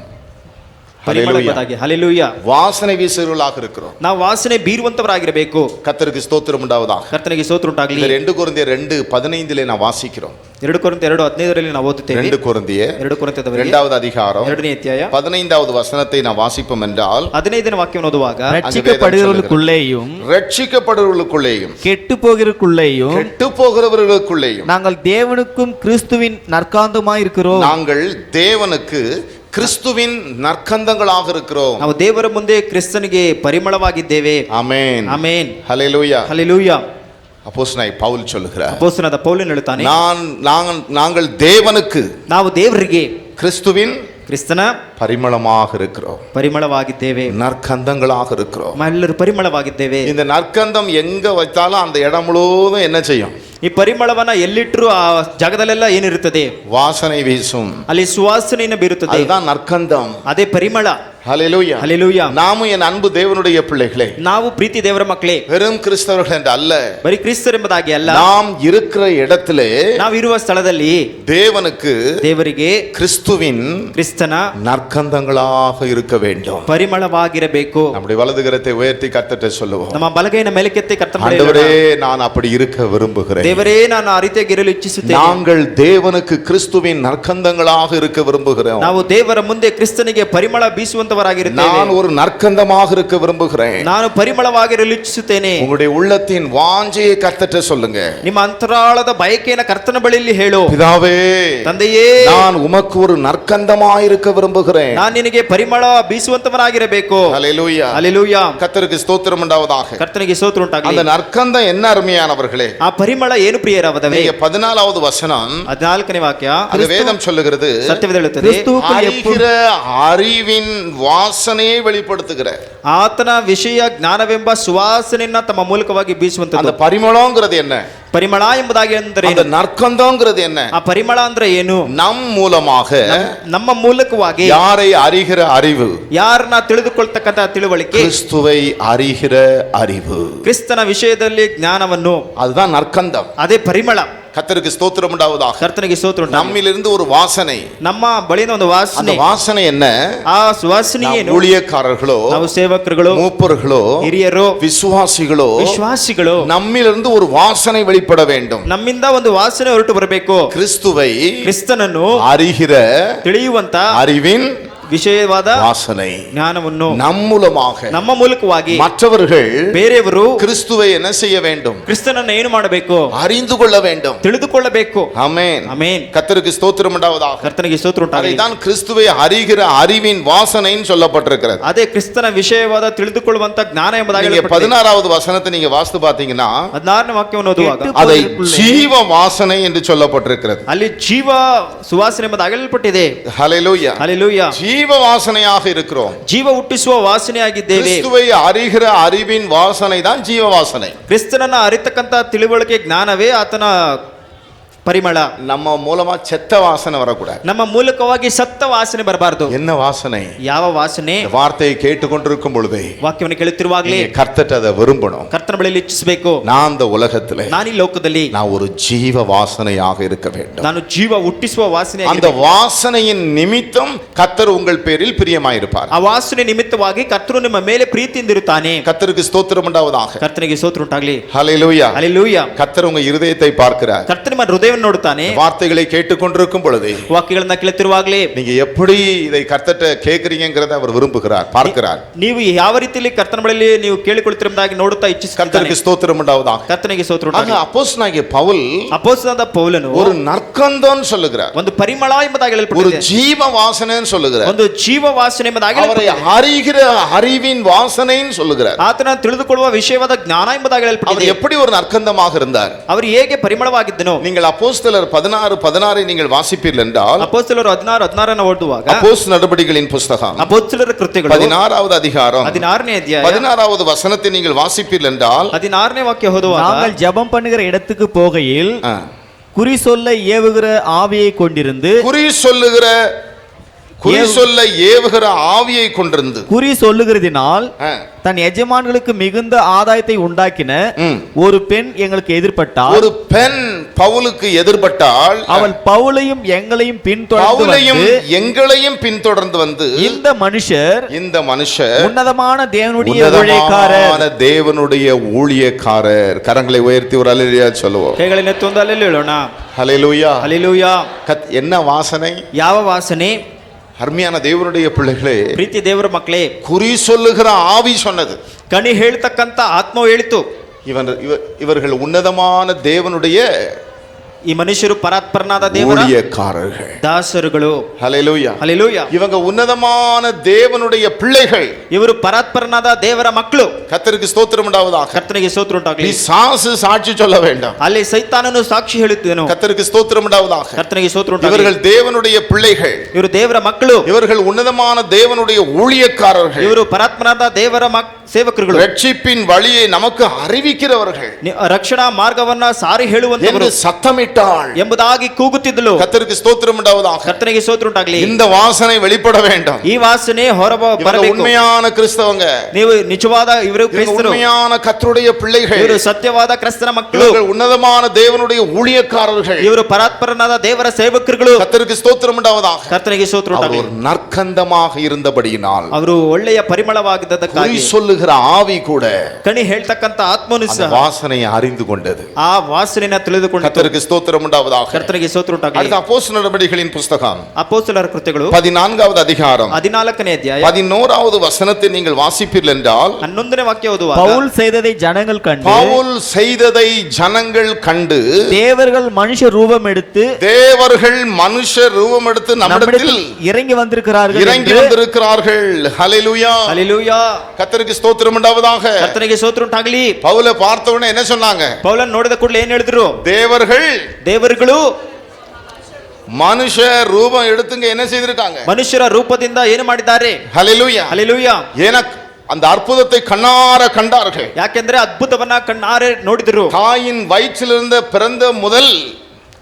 ಪರಿಮಳ ஹல்லேலூயா. ಎಂಬುದಾಗಿ. ಹಲ್ಲೆಲೂಯಾ. வாசனை வீசுகிறவர்களாக இருக்கிறோம். ನಾವು ವಾಸನೆ ಬೀರುವಂತವರಾಗಿರಬೇಕು. கர்த்தருக்கு ஸ்தோத்திரம் உண்டாவதாக. ಕರ್ತನಿಗೆ ಸ್ತೋತ್ರ ಉಂಟಾಗಲಿ. 2 கொரிந்தியர் 2:15 நாம் வாசிக்கிறோம். 2 ಕೊರಿಂಥಿಯರು 2:15 ನಾವು ಓದುತ್ತೇವೆ. 2 கொரிந்தியர் 2 ಕೊರಿಂಥದವರಿಗೆ 2வது அதிகாரம் 2ನೇ ಅಧ್ಯಾಯ 15வது வசனத்தை நாம் வாசிப்போம் என்றால், 15ನೇ ವಾಕ್ಯವನ್ನು ಓದುವಾಗ, ரட்சிக்கப்படுகிறவர்களுக்குள்ளேயும் ரட்சிக்கப்படுவர்களுக்குள்ளேயும் கெட்டு போகிறவர்களுக்குள்ளேயும் கெட்டு போகிறவர்களுக்குள்ளேயும் நாங்கள் தேவனுக்கும் கிறிஸ்துவின் நற்காந்தமாயிருக்கிறோம். நாங்கள் தேவனுக்கு கிறிஸ்துவின் நற்கந்தங்களாக இருக்கிறோம். ನಾವು ದೇವರ ಮುಂದೆ ಕ್ರಿಸ್ತನಿಗೆ ಪರಿಮಳವಾಗಿದ್ದೇವೆ. ஆமென். ಆಮೆನ್. ஹல்லேலூயா. ಹಲ್ಲೆಲೂಯಾ. அப்போஸ்தலனாகிய பவுல் சொல்லுகிறார், ಅಪೊಸ್ತಲನಾದ ಪೌಲನು ಹೇಳುತ್ತಾನೆ, நாங்கள் தேவனுக்கு ನಾವು ದೇವರಿಗೆ கிறிஸ்துவின் ಕ್ರಿಸ್ತನ பரிமளமாக இருக்கிறோம். ಪರಿಮಳವಾಗಿದ್ದೇವೆ. நற்கந்தங்களாக இருக்கிறோம். ಎಲ್ಲರೂ ಪರಿಮಳವಾಗಿದ್ದೇವೆ. இந்த நற்கந்தம் எங்க வைத்தாலும் அந்த இடம் முழுவதும் என்ன செய்யும்? ಈ ಪರಿಮಳವನ್ನ ಎಲ್ಲಿಟ್ಟರೂ ಆ ಜಾಗದಲ್ಲೆಲ್ಲ ಏನಿರುತ್ತದೆ? வாசனை வீசும். ಅಲ್ಲಿ ಸುವಾಸನೆಯನ್ನು ಬೀರುತ್ತದೆ. அதுதான் நற்கந்தம். ಅದೇ ಪರಿಮಳ. ஹல்லேலூயா. ಹಲ್ಲೆಲೂಯಾ. நாமும் என் அன்பு தேவனுடைய பிள்ளைகளே, ನಾವು ಪ್ರೀತಿ ದೇವರ ಮಕ್ಕಳೇ, வெறும் கிறிஸ்தவர்கள் என்று அல்ல, ಬರೀ ಕ್ರಿಸ್ತರೆಂಬುದಾಗಿ ಅಲ್ಲ, நாம் இருக்கிற இடத்திலே ನಾವಿರುವ ಸ್ಥಳದಲ್ಲಿ தேவனுக்கு ದೇವರಿಗೆ கிறிஸ்துவின் ಕ್ರಿಸ್ತನ நற்கந்தங்களாக இருக்க வேண்டும். ಪರಿಮಳವಾಗಿರಬೇಕು. நம்முடைய வலது கரத்தை உயர்த்தி கர்த்தர்ட்ட சொல்லுவோம், ನಮ್ಮ ಬಲಗೈನ ಮೇಲಕ್ಕೆತ್ತಿ ಕರ್ತನ ಬಳಿ ஆண்டவரே, நான் அப்படி இருக்க விரும்புகிறேன். ದೇವರೇ, ನಾನು ಆ ರೀತಿಯಾಗಿ ಇರಲು ಇಚ್ಛಿಸುತ್ತೇನೆ. நாங்கள் தேவனுக்கு கிறிஸ்துவின் நற்கந்தங்களாக இருக்க விரும்புகிறோம். ನಾವು ದೇವರ ಮುಂದೆ ಕ್ರಿಸ್ತನಿಗೆ ಪರಿಮಳ ಬೀಸುವಂತವರಾಗಿರುತ್ತೇವೆ. நான் ஒரு நற்கந்தமாக இருக்க விரும்புகிறேன். ನಾನು ಪರಿಮಳವಾಗಿರಲು ಇಚ್ಛಿಸುತ್ತೇನೆ. உங்களுடைய உள்ளத்தின் வாஞ்சையை கர்த்தர்ட்ட சொல்லுங்க. ನಿಮ್ಮ ಅಂತರಾಳದ ಬಯಕೆಯನ್ನು ಕರ್ತನ ಬಳಿಯಲ್ಲಿ ಹೇಳು. பிதாவே, ತಂದೆಯೇ, நான் உமக்கு ஒரு நற்கந்தமாக இருக்க விரும்புகிறேன். ನಾನು ನಿನಗೆ ಪರಿಮಳ ಬೀಸುವಂತವನಾಗಿರಬೇಕು. ஹல்லேலூயா. ಹಲ್ಲೆಲೂಯಾ. கர்த்தருக்கு ஸ்தோத்திரம் உண்டாவதாக. ಕರ್ತನಿಗೆ ಸ್ತೋತ್ರ ಉಂಟಾಗಲಿ. அந்த நற்கந்தம் என்ன அருமையானவர்களே, ಆ ಪರಿಮಳ ಏನು ಪ್ರಿಯರಾದವೇ? நீங்க 14வது வசனம், 14ನೇ ವಾಕ್ಯ, அந்த வேதம் சொல்லுகிறது, ಸತ್ಯವೇದ ಹೇಳುತ್ತದೆ, கிறிஸ்துவுக்குள் அறிகிற அறிவின் வாசனையை வெளிப்படுத்துகிற ಆತನ ವಿಷಯ ಜ್ಞಾನವೆಂಬ ಸುವಾಸನೆಯನ್ನ ತಮ್ಮ ಮೂಲಕವಾಗಿ அந்த ಬೀಸುವಂತದ್ದು. பரிமளங்கிறது என்ன? ಪರಿಮಳ ಎಂಬುದಾಗಿ ಅಂದರೆ அந்த நற்கந்தங்கிறது என்ன? ಆ ಪರಿಮಳ ಅಂದ್ರೆ ಏನು? நம் மூலமாக ನಮ್ಮ ಮೂಲಕವಾಗಿ யாரை அறிகிற அறிவு? ಯಾರನ್ನ ತಿಳಿದುಕೊಳ್ತಕ್ಕಂತ ತಿಳುವಳಿಕೆ, கிறிஸ்துவை அறிகிற அறிவு. ಕ್ರಿಸ್ತನ ವಿಷಯದಲ್ಲಿ ಜ್ಞಾನವನ್ನು, அதுதான் நற்கந்தம். ಅದೇ ಪರಿಮಳ. கர்த்தருக்கு ஸ்தோத்திரம் உண்டாவதாக. ಕರ್ತನಿಗೆ ಸ್ತೋತ್ರ ಉಂಟಾಗಲಿ. நம்மிலிருந்து ஒரு வாசனை, ನಮ್ಮ ಬಳಿನ ಒಂದು அந்த ವಾಸನೆ, வாசனை என்ன? ಆ ಸುವಾಸನೆ ಏನು? ஊழியக்காரர்களோ, ನಾವು ಸೇವಕರುಗಳು, மூப்பர்களோ, ಹಿರಿಯರು, விசுவாசிகளோ, ವಿಶ್ವಾಸಿಗಳು, நம்மிலிருந்து ஒரு வாசனை வெளிப்பட வேண்டும். ನಮ್ಮಿಂದ ಒಂದು ವಾಸನೆ ಹೊರಟು ಬರಬೇಕು. கிறிஸ்துவை ಕ್ರಿಸ್ತನನ್ನು அறிகிற ತಿಳಿಯುವಂತ அறிவின் ವಿಷಯವಾದ வாசனை ಜ್ಞಾನವನ್ನು நம் மூலமாக ನಮ್ಮ ಮೂಲಕವಾಗಿ மற்றவர்கள் ಬೇರೆಯವರು கிறிஸ்துவை என்ன செய்ய வேண்டும்? ಕ್ರಿಸ್ತನನ್ನು ಏನು ಮಾಡಬೇಕು? அறிந்து கொள்ள வேண்டும். ತಿಳಿದುಕೊಳ್ಳಬೇಕು. ஆமென். ಆಮೆನ್. கர்த்தருக்கு ஸ்தோத்திரம் உண்டாவதாக. ಕರ್ತನಿಗೆ ಸ್ತೋತ್ರ ಉಂಟಾಗಲಿ. அதைதான் கிறிஸ்துவை அறிகிற அறிவின் வாசனைன்னு சொல்லப்பட்டிருக்கிறது. ಅದೇ ಕ್ರಿಸ್ತನ ವಿಷಯವಾದ ತಿಳಿದುಕೊಳ್ಳುವಂತ ಜ್ಞಾನ ಎಂಬುದಾಗಿ நீங்க 16வது வசனத்தை நீங்க வாசித்து பாத்தீங்கன்னா 16ನೇ ವಾಕ್ಯವನ್ನು ಓದುವಾಗ அதை ஜீவ வாசனை என்று சொல்லப்பட்டிருக்கிறது. ಅಲ್ಲಿ ಜೀವ ಸುವಾಸನೆ ಎಂಬುದಾಗಿ ಹೇಳಲ್ಪಟ್ಟಿದೆ. ஹல்லேலூயா. ಹಲ್ಲೆಲೂಯಾ. ஜீவ வாசனையாக இருக்கிறோம். ಜೀವ ಹುಟ್ಟಿಸುವ ವಾಸನೆಯಾಗಿದ್ದೇವೆ. கிறிஸ்துவை அறிகிற அறிவின் வாசனை தான் ஜீவ வாசனை. ಕ್ರಿಸ್ತನನ್ನ ಅರಿತಕ್ಕಂತ ತಿಳುವಳಿಕೆ ಜ್ಞಾನವೇ ಆತನ ಪರಿಮಳ. நம்ம மூலமா செத்த வாசனை வரக்கூடாது. ನಮ್ಮ ಮೂಲಕವಾಗಿ ಸತ್ತ ವಾಸನೆ ಬರಬಾರದು. என்ன வாசனை? ಯಾವ ವಾಸನೆ? இந்த வார்த்தையை கேட்டுக்கொண்டிருக்கும் பொழுதே ವಾಕ್ಯವನ್ನು ಕೇಳುತ್ತಿರುವಾಗಲೇ கர்த்தர் அதை விரும்பணும். ಕರ್ತನ ಬಳಿಯಲ್ಲಿ ಇಚ್ಛಿಸಬೇಕು. நான் இந்த உலகத்திலே, ನಾನು ಈ ಲೋಕದಲ್ಲಿ நான் ஒரு ஜீவ வாசனையாக இருக்க வேண்டும். ನಾನು ಜೀವ ಹುಟ್ಟಿಸುವ ವಾಸನೆ. அந்த வாசனையின் நிமித்தம் கர்த்தர் உங்கள் பேரில் பிரியமாயிருப்பார். ಆ ವಾಸನೆ ನಿಮಿತ್ತವಾಗಿ ಕರ್ತನು ನಿಮ್ಮ ಮೇಲೆ ಪ್ರೀತಿಯಿಂದಿರುತ್ತಾನೆ. கர்த்தருக்கு ஸ்தோத்திரம் உண்டாவதாக. ಕರ್ತನಿಗೆ ಸ್ತೋತ್ರ ಉಂಟಾಗಲಿ. ஹல்லேலூயா. ಹಲ್ಲೆಲೂಯಾ. கர்த்தர் உங்க இருதயத்தை பார்க்கிறார். ಕರ್ತನ ನಿಮ್ಮ ಹೃದಯವನ್ನು ನೋಡುತ್ತಾನೆ. வார்த்தைகளை கேட்டுக்கொண்டிருக்கும் பொழுதே ವಾಕ್ಯಗಳನ್ನ ಕೇಳುತ್ತಿರುವಾಗಲೇ நீங்க எப்படி இதை கர்த்தர்ட்ட கேட்கறீங்கங்கறத அவர் விரும்புகிறார், பார்க்கிறார். ನೀವು ಯಾವ ರೀತಿಯಲ್ಲಿ ಕರ್ತನ ಬಳಿಯಲ್ಲಿ ನೀವು ಕೇಳಿಕೊಳ್ಳುತ್ತಿರುವುದಾಗಿ ನೋಡುತ್ತಾ ಇಚ್ಛಿಸುತ್ತೀರಿ. ಆಲೋಚಿಸುತ್ತಿದ್ದಾನೆ. ஸ்தோத்திரம் உண்டாவதாக. ಕರ್ತನಿಗೆ ಸ್ತೋತ್ರ ஆக ಉಂಟಾಗಲಿ. அப்போஸ்தலனாகிய பவுல் ಅಪೊಸ್ತಲನಾದ ಪೌಲನು ஒரு நற்கந்தம் சொல்லுகிறார், ಒಂದು ಪರಿಮಳ ಎಂಬುದಾಗಿ ஒரு ಹೇಳಲ್ಪಟ್ಟಿದೆ. ஜீவ வாசனைன்னு சொல்லுகிறார், ಒಂದು ಜೀವ ವಾಸನೆ ಎಂಬುದಾಗಿ அவரை ಹೇಳಲ್ಪಟ್ಟಿದೆ. அறிகிற அறிவின் வாசனைன்னு சொல்லுகிறார். ಆತನ ತಿಳಿದುಕೊಳ್ಳುವ ವಿಷಯವಾದ ಜ್ಞಾನ ಎಂಬುದಾಗಿ அவர் ಹೇಳಲ್ಪಟ್ಟಿದೆ. எப்படி ஒரு நற்கந்தமாக இருந்தார்? ಅವರು ಹೇಗೆ ಪರಿಮಳವಾಗಿದ್ದನು? நீங்கள் அப்போஸ்தலர் 16:16 நீங்கள் வாசிப்பீர்கள் என்றால், ಅಪೊಸ್ತಲರು 16:16 ಓದುವಾಗ அப்போஸ்தலர் நடபடிகளின் புஸ்தகம் ಅಪೊಸ್ತಲರ ಕೃತ್ಯಗಳು 16வது அதிகாரம் 16ನೇ ಅಧ್ಯಾಯ 16வது வசனத்தை நீங்கள் வாசிப்பீர்கள் என்றால், 16ನೇ ವಾಕ್ಯ ಓದುವಾಗ நாங்கள் ஜெபம் பண்ணுகிற இடத்துக்கு போகையில் ஆ, குறி சொல்ல ஏவுகிற ஆவியை கொண்டிருந்து குறி சொல்ல ஏவுகிற ஆவியை கொண்டிருந்து, குறி சொல்லுகிறதினால் ஆ, தன் எஜமான்களுக்கு மிகுந்த ஆதாயத்தை உண்டாக்கின ம், ஒரு பெண் எங்களுக்கு எதிர்பட்டாள். ஒரு பெண் பவுலுக்கு எதிர்பட்டால், அவள் பவுலையும் எங்களையும் பின்தொடர்ந்து பவுலையும் வந்து, எங்களையும் பின்தொடர்ந்து வந்து, இந்த மனுஷர் இந்த மனுஷர் உன்னதமான தேவனுடைய ஊழியக்காரர். உன்னதமான தேவனுடைய ஊழியக்காரர். கரங்களை உயர்த்தி ஒரு அல்லேலூயா சொல்லுவோம். ಕೈಗಳನ್ನೆತ್ತು ಒಂದು ಅಲ್ಲೆಲ್ಲಿ ಹೇಳೋಣ. ஹல்லேலூயா. ಹಲ್ಲೆಲೂಯಾ. என்ன வாசனை? ಯಾವ ವಾಸನೆ? அருமையான தேவனுடைய பிள்ளைகளே, ಪ್ರೀತಿ ದೇವರ ಮಕ್ಕಳೇ, குறி சொல்லுகிற ஆவி சொன்னது. ಕಣಿ ಹೇಳ್ತಕ್ಕಂತ ಆತ್ಮವು ಹೇಳಿತು, இவர்கள் உன்னதமான தேவனுடைய ಈ ಮನುಷ್ಯರು ಪರಾತ್ಪರನಾದ ದೇವರ ஊழியக்காரர்கள். ದಾಸರುಗಳು. ஹல்லேலூயா. ಹಲ್ಲೆಲೂಯಾ. இவங்க உன்னதமான தேவனுடைய பிள்ளைகள். ಇವರು ಪರಾತ್ಪರನಾದ ದೇವರ ಮಕ್ಕಳು. கர்த்தருக்கு ஸ்தோத்திரம் உண்டாவதாக. ಕರ್ತನಿಗೆ ಸ್ತೋತ್ರ ಉಂಟಾಗಲಿ. பிசாசு சாட்சி சொல்ல வேண்டாம். ಅಲ್ಲಿ ಸೈತಾನನು ಸಾಕ್ಷಿ ಹೇಳುತ್ತೇನು. கர்த்தருக்கு ஸ்தோத்திரம் உண்டாவதாக. ಕರ್ತನಿಗೆ ಸ್ತೋತ್ರ ಉಂಟಾಗಲಿ. இவர்கள் தேவனுடைய பிள்ளைகள். ಇವರು ದೇವರ ಮಕ್ಕಳು. இவர்கள் உன்னதமான தேவனுடைய ஊழியக்காரர்கள். ಇವರು ಪರಾತ್ಮನಾದ ದೇವರ ಸೇವಕರುಗಳು. ரட்சிப்பின் வழியை நமக்கு அறிவிக்கிறவர்கள் ರಕ್ಷಣಾ ಮಾರ್ಗವನ್ನ ಸಾರಿ ಹೇಳುವಂತವರು என்று சத்தமிட்டாள் ಎಂಬುದಾಗಿ ಕೂಗುತ್ತಿದ್ದಳು. கர்த்தருக்கு ஸ்தோத்திரம் உண்டாவதாக. ಕರ್ತನಿಗೆ ಸ್ತೋತ್ರ ಉಂಟಾಗಲಿ. இந்த வாசனை வெளிப்பட வேண்டும். ಈ ವಾಸನೆ இவங்க ಹೊರಬರಬೇಕು. உண்மையான கிறிஸ்தவங்க, ನೀವು ನಿಜವಾದ ಇವರು இவங்க ಕ್ರೈಸ್ತರು, உண்மையான கர்த்தருடைய பிள்ளைகள், ಇವರು ಸತ್ಯವಾದ ಕ್ರಿಸ್ತನ ಮಕ್ಕಳು, இவர்கள் உன்னதமான தேவனுடைய ஊழியக்காரர்கள். ಇವರು ಪರಾತ್ಪರನಾದ ದೇವರ ಸೇವಕರುಗಳು. கர்த்தருக்கு ஸ்தோத்திரம் உண்டாவதாக. ಕರ್ತನಿಗೆ ಸ್ತೋತ್ರ அவர் ಉಂಟಾಗಲಿ. ஒரு நற்கந்தமாக இருந்தபடியினால் ಅವರು ಒಳ್ಳೆಯ ಪರಿಮಳವಾಗಿದ್ದಕ್ಕಾಗಿ குறி சொல்லுகிற ஆவி கூட ಕಣಿ ಹೇಳ್ತಕ್ಕಂತ ಆತ್ಮನು அந்த ಸಹ வாசனையை அறிந்து கொண்டது. ಆ ವಾಸನೆನ ತಿಳಿದುಕೊಂಡು கர்த்தருக்கு ஸ்தோத்திரம் உண்டாவதாக. ಕರ್ತನಿಗೆ ಸ್ತೋತ್ರ ಉಂಟಾಗಲಿ. அடுத்த அப்போஸ்தலர் நடபடிகளின் புஸ்தகம் ಅಪೊಸ್ತಲರ ಕೃತ್ಯಗಳು 14வது அதிகாரம் 14ನೇ ಅಧ್ಯಾಯ 11வது வசனத்தை நீங்கள் வாசிப்பீர்கள் என்றால், 11ನೇ ವಾಕ್ಯ ಓದುವಾಗ பவுல் செய்ததை ஜனங்கள் கண்டு பவுல் செய்ததை ஜனங்கள் கண்டு தேவர்கள் மனுஷ ரூபம் எடுத்து தேவர்கள் மனுஷ ரூபம் எடுத்து நம்மிடத்தில் இறங்கி வந்திருக்கிறார்கள் இறங்கி என்று வந்திருக்கிறார்கள். ஹல்லேலூயா. ಹಲ್ಲೆಲೂಯಾ. கர்த்தருக்கு ஸ்தோத்திரம் உண்டாவதாக. ಕರ್ತನಿಗೆ ಸ್ತೋತ್ರ ಉಂಟಾಗಲಿ. பவுலை பார்த்த உடனே என்ன சொன்னாங்க? ಪೌಲನ್ ನೋಡಿದ ಕೂಡಲೇ ಏನ್ ಹೇಳಿದ್ರು? தேவர்கள் ದೇವರುಗಳು மனுஷ ரூபம் எடுத்துங்க என்ன செய்திருக்காங்க? ಮನುಷ್ಯರ ರೂಪದಿಂದ ಏನು ಮಾಡಿದ್ದಾರೆ? ஹல்லேலூயா. ಹಲ್ಲೆಲೂಯಾ. எனக்கு அந்த அற்புதத்தை கண்ணார கண்டார்கள். ಯಾಕೆಂದ್ರೆ ಅದ್ಭುತವನ್ನ ಕಣ್ಣಾರೆ ನೋಡಿದ್ರು. தாயின் வயிற்றிலிருந்து பிறந்த முதல்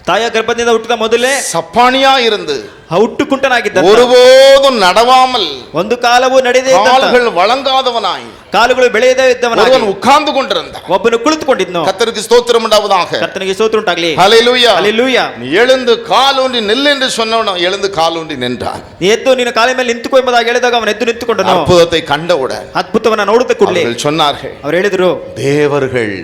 ತಾಯಿಯ ಗರ್ಭದಿಂದ ಹುಟ್ಟಿದ ಮೊದಲೇ சப்பானியா இருந்து ಹುಟ್ಟುಕುಂಟನಾಗಿದ್ದ, ஒருபோதும் நடவாமல் ಒಂದು ಕಾಲವೂ ನಡೆಯದೇ ಇದ್ದಂತ, கால்கள் வழங்காதவனாய் ಕಾಲುಗಳು ಬೆಳೆಯದೇ ಇದ್ದವನಾಗಿ ஒருவன் உட்கார்ந்து கொண்டிருந்தான். ಒಬ್ಬನು ಕುಳಿತುಕೊಂಡಿದ್ನು. கர்த்தருக்கு ஸ்தோத்திரம் உண்டாவதாக. ಕರ್ತನಿಗೆ ಸ್ತೋತ್ರ ಉಂಟಾಗಲಿ. ஹல்லேலூயா. ಹಲ್ಲೆಲೂಯಾ. நீ எழுந்து காலூன்றி நில் என்று சொன்னவன் எழுந்து காலூன்றி நின்றான். ನೀ ಎದ್ದು ನಿನ್ನ ಕಾಲಿನ ಮೇಲೆ ನಿಂತುಕೋ ಎಂಬುದಾಗಿ ಹೇಳಿದಾಗ ಅವನು ಎದ್ದು ನಿಂತುಕೊಂಡನು. அற்புதத்தை கண்டவுடன் ಅದ್ಭುತವನ್ನ ನೋಡಿದ ಕೂಡಲೇ அவர்கள் சொன்னார்கள், ಅವ್ರು ಹೇಳಿದ್ರು, தேவர்கள்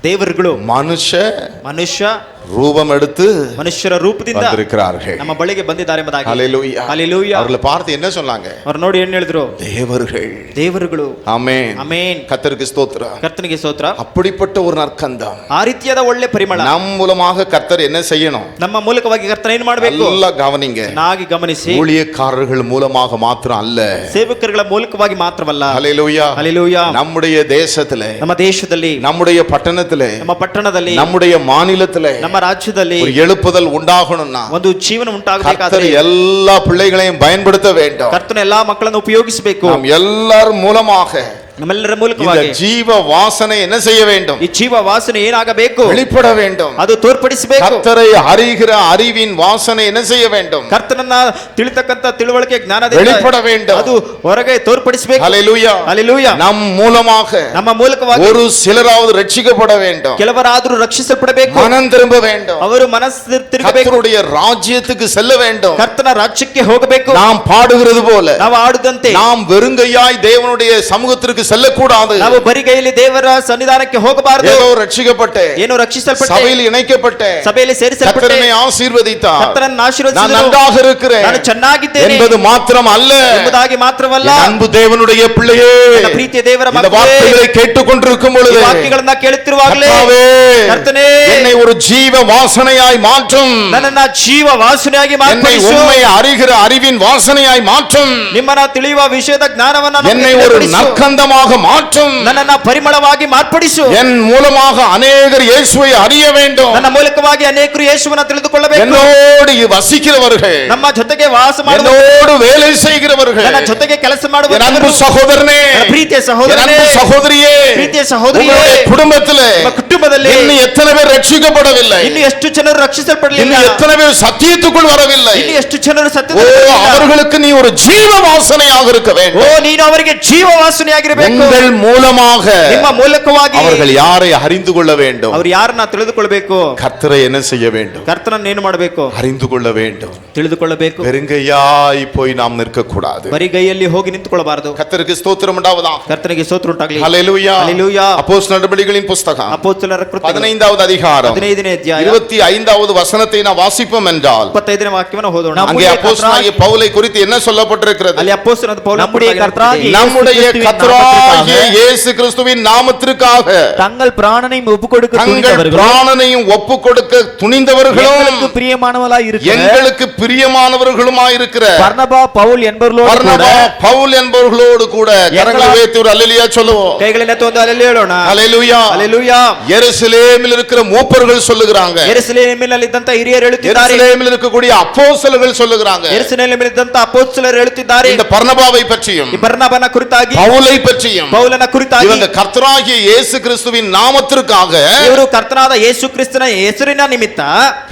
ದೇವರುಗಳು ಮನುಷ್ಯ ரூபம் எடுத்து ಮನುಷ್ಯರ ರೂಪದಿಂದ வந்திருக்கிறார்கள். ನಮ್ಮ ಬಳಿಗೆ ಬಂದಿದ್ದಾರೆ ಎಂಬುದಾಗಿ. ஹல்லேலூயா. ಹಲ್ಲೆಲೂಯಾ. அவர்களை பார்த்து என்ன சொன்னாங்க? ಅವ್ರು ನೋಡಿ ಏನ್ ಹೇಳಿದ್ರು? தேவர்கள். ದೇವರುಗಳು. ஆமென். ಆಮೆನ್. கர்த்தருக்கு ஸ்தோத்திரம். ಕರ್ತನಿಗೆ ಸ್ತೋತ್ರ. அப்படிப்பட்ட ஒரு நற்கந்தம் ಆ ರೀತಿಯಾದ ಒಳ್ಳೆ ಪರಿಮಳ நம் மூலமாக கர்த்தர் என்ன செய்யணும்? ನಮ್ಮ ಮೂಲಕವಾಗಿ ಕರ್ತನ ಏನ್ ಮಾಡಬೇಕು? நல்லா கவனிங்க. ನಾಗಿ ಗಮನಿಸಿ. ஊழியக்காரர்கள் மூலமாக மாத்திரம் அல்ல, ಸೇವಕರುಗಳ ಮೂಲಕವಾಗಿ ಮಾತ್ರವಲ್ಲ. ஹல்லேலூயா. ಹಲ್ಲೆಲೂಯಾ. நம்முடைய தேசத்திலே, ನಮ್ಮ ದೇಶದಲ್ಲಿ, நம்முடைய பட்டணத்திலே, ನಮ್ಮ ಪಟ್ಟಣದಲ್ಲಿ, நம்முடைய மாநிலத்திலே ನಮ್ಮ ರಾಜ್ಯದಲ್ಲಿ ஒரு எழுப்புதல் உண்டாகணும்னா ಒಂದು ಜೀವನ ಉಂಟಾಗಬೇಕಾದ್ರೆ கர்த்தர் எல்லா பிள்ளைகளையும் பயன்படுத்த வேண்டும். ಕರ್ತನ ಎಲ್ಲಾ ಮಕ್ಕಳನ್ನು ಉಪಯೋಗಿಸಬೇಕು. நாம் எல்லார் மூலமாக ನಮ್ಮೆಲ್ಲರ இந்த ಮೂಲಕವಾಗಿ ஜீவ வாசனை என்ன செய்ய வேண்டும்? ಈ ಜೀವ ವಾಸನೆ ಏನಾಗಬೇಕು? வெளிப்பட வேண்டும். ಅದು ತೋರ್ಪಡಿಸಬೇಕು. கர்த்தரை அறிகிற அறிவின் வாசனை என்ன செய்ய வேண்டும்? ಕರ್ತನನ್ನ ತಿಳಿತಕ್ಕಂತ ತಿಳುವಳಿಕೆ ಜ್ಞಾನದಿಂದ வெளிப்பட வேண்டும். ಅದು ಹೊರಗೆ ತೋರ್ಪಡಿಸಬೇಕು. ஹல்லேலூயா. ಹಲ್ಲೆಲೂಯಾ. நம் மூலமாக ನಮ್ಮ ಮೂಲಕವಾಗಿ ஒரு சிலராவது ரட்சிக்கப்பட வேண்டும். ಕೆಲವರಾದರೂ ರಕ್ಷಿಸಲ್ಪಡಬೇಕು. மனம் திரும்ப வேண்டும். ಅವರು ಮನಸ್ಸು ತಿರುಗಬೇಕು. கர்த்தருடைய ராஜ்யத்துக்கு செல்ல வேண்டும். ಕರ್ತನ ರಾಜ್ಯಕ್ಕೆ ಹೋಗಬೇಕು. நாம் பாடுகிறது போல, ನಾವು ಆಡುದಂತೆ, நாம் வெறுங்கையாய் தேவனுடைய சமூகத்திற்கு செல்லக்கூடாது. ನಾವು ಬರಿಗೈಯಲ್ಲಿ ದೇವರ ಸನ್ನಿಧಾನಕ್ಕೆ ಹೋಗಬಾರದು. ஏதோ ரட்சிக்கப்பட்ட ಏನೋ ರಕ್ಷಿಸಲ್ಪಟ್ಟ சபையில் இணைக்கப்பட்ட ಸಭೆಯಲ್ಲಿ ಸೇರಿಸಲ್ಪಟ್ಟ கர்த்தரை ஆசீர்வதித்தார். ಕರ್ತನನ್ನು நான் ಆಶೀರ್ವದಿಸಿದರು. நன்றாக இருக்கிறேன் ನಾನು ಚೆನ್ನಾಗಿದ್ದೇನೆ என்பது மாத்திரம் அல்ல, ಎಂಬುದಾಗಿ ಮಾತ್ರವಲ್ಲ, என் அன்பு தேவனுடைய பிள்ளையே, ನನ್ನ ಪ್ರೀತಿಯ ದೇವರ இந்த ಮಕ್ಕಳೇ, வார்த்தைகளை கேட்டுக்கொண்டிருக்கும் ಈ பொழுது ವಾಕ್ಯಗಳನ್ನ ಕೇಳುತ್ತಿರುವಾಗಲೇ கர்த்தாவே, ಕರ್ತನೇ என்னை ஒரு ஜீவ வாசனையாய் மாற்றும், ನನ್ನನ್ನ ಜೀವ ವಾಸನೆಯಾಗಿ என்னை ಮಾರ್ಪಡಿಸು, உண்மை அறிகிற அறிவின் வாசனையாய் மாற்றும், ನಿಮ್ಮನ್ನ ತಿಳಿಯುವ ವಿಷಯದ ಜ್ಞಾನವನ್ನ ನಮಗೆ என்னை ஒரு ತಿಳಿಪಡಿಸು, நற்கந்தமாக மாற்றும், ನನ್ನನ್ನ ಪರಿಮಳವಾಗಿ ಮಾರ್ಪಡಿಸು, என் மூலமாக அநேகர் இயேசுவை அறிய வேண்டும், ನನ್ನ ಮೂಲಕವಾಗಿ ಅನೇಕರು ಯೇಸುವನ್ನ ತಿಳಿದುಕೊಳ್ಳಬೇಕು, என்னோடு வசிக்கிறவர்கள், ನಮ್ಮ ಜೊತೆಗೆ ವಾಸ ಮಾಡುವ, என்னோடு வேலை செய்கிறவர்கள், ನನ್ನ ಜೊತೆಗೆ ಕೆಲಸ ಮಾಡುವ என் அன்பு சகோதரனே, ನನ್ನ ಪ್ರೀತಿಯ என் ಸಹೋದರನೇ, அன்பு சகோதரியே, ಪ್ರೀತಿಯ ಸಹೋದರಿಯೇ, உங்களுடைய குடும்பத்திலே ನಿಮ್ಮ ಕುಟುಂಬದಲ್ಲಿ இன்னும் எத்தனை பேர் ரட்சிக்கப்படவில்லை, ಇನ್ನು ಎಷ್ಟು ಜನರು ರಕ್ಷಿಸಲ್ಪಡಲಿಲ್ಲ, இன்னும் எத்தனை பேர் சத்தியத்துக்குள் வரவில்லை, ಇನ್ನು ಎಷ್ಟು ಜನರು ஓ ಸತ್ಯದಲ್ಲಿ அவர்களுக்கு நீ ஒரு ஜீவ வாசனையாக இருக்க ಓ வேண்டும், ನೀನು ಅವರಿಗೆ ಜೀವ ವಾಸನೆಯಾಗಿರಬೇಕು, உங்கள் மூலமாக ನಿಮ್ಮ ಮೂಲಕವಾಗಿ அவர்கள் யாரை அறிந்து கொள்ள வேண்டும், ಅವರು ಯಾರನ್ನ ತಿಳಿದುಕೊಳ್ಳಬೇಕು, கர்த்தரை என்ன செய்ய வேண்டும், ಕರ್ತನನ್ನು ಏನು ಮಾಡಬೇಕು, அறிந்து கொள்ள வேண்டும். ತಿಳಿದುಕೊಳ್ಳಬೇಕು, வெறுங்கையாய் போய் நாம் நிற்க கூடாது. ಬರಿಗೈಯಲ್ಲಿ ಹೋಗಿ ನಿಂತುಕೊಳ್ಳಬಾರದು. கர்த்தருக்கு ஸ்தோத்திரம் உண்டாவதாக. ಕರ್ತನಿಗೆ ಸ್ತೋತ್ರ ಉಂಟಾಗಲಿ. ஹல்லேலூயா. ஹல்லேலூயா. அப்போஸ்தலர் நடபடிகளின் புஸ்தகம் ಅಪೊಸ್ತಲರ ಕೃತ್ಯಗಳು 15வது அதிகாரம் 15ನೇ ಅಧ್ಯಾಯ 25வது வசனத்தை நான் வாசிப்போம் என்றால் 25ನೇ ವಾಕ್ಯವನ್ನು ಓದೋಣ. அங்கே அப்போஸ்தலனாகிய பவுலை குறித்து என்ன சொல்லப்பட்டிருக்கிறது? ಅಲ್ಲಿ ಅಪೊಸ್ತಲನಾದ ಪೌಲನ நம்முடைய கர்த்தராகிய நம்முடைய கர்த்தராகிய இயேசு கிறிஸ்துவின் நாமத்திற்காக தங்கள் பிராணனையும் ஒப்புக்கொடுக்க தங்கள் துணிந்தவர்களும் பிராணனையும் ஒப்புக்கொடுக்க துணிந்தவர்களும் எங்களுக்கு பிரியமானவர்களாய் இருக்கிற எங்களுக்கு பிரியமானவர்களுமாய் இருக்கிற பர்னபா பவுல் என்பவர்களோடு கூட பர்னபா பவுல் என்பவர்களோடு கூட கரங்களை உயர்த்தி ஒரு அல்லேலூயா சொல்லுவோம். ಕೈಗಳನ್ನೆತ್ತಿ ಒಂದು ಹಲ್ಲೆಲೂಯಾ ಹೇಳೋಣ. அல்லேலூயா. ಹಲ್ಲೆಲೂಯಾ. எருசலேமில் இருக்கிற மூப்பர்கள் சொல்லுகிறாங்க, ಯೆರೂಸಲೇಮಿನಲ್ಲಿದ್ದಂತ ಹಿರಿಯರು ಹೇಳುತ್ತಿದ್ದಾರೆ, எருசலேமில் இருக்கக்கூடிய அப்போஸ்தலர்கள் சொல்லுகிறாங்க, ಯೆರೂಸಲೇಮಿನಲ್ಲಿದ್ದಂತ ಅಪೊಸ್ತಲರು ಹೇಳುತ್ತಿದ್ದಾರೆ, இந்த பர்னபாவை பற்றியும் ಈ ಬರ್ನಬನ ಕುರಿತಾಗಿ, பவுலை பற்றியும் ಪೌಲನ ಕುರಿತಾಗಿ, இவங்க கர்த்தராகிய இயேசு கிறிஸ்துவின் நாமத்திற்காக ಇವರು ಕರ್ತನಾದ ಯೇಸು ಕ್ರಿಸ್ತನ ಹೆಸರಿನ ನಿಮಿತ್ತ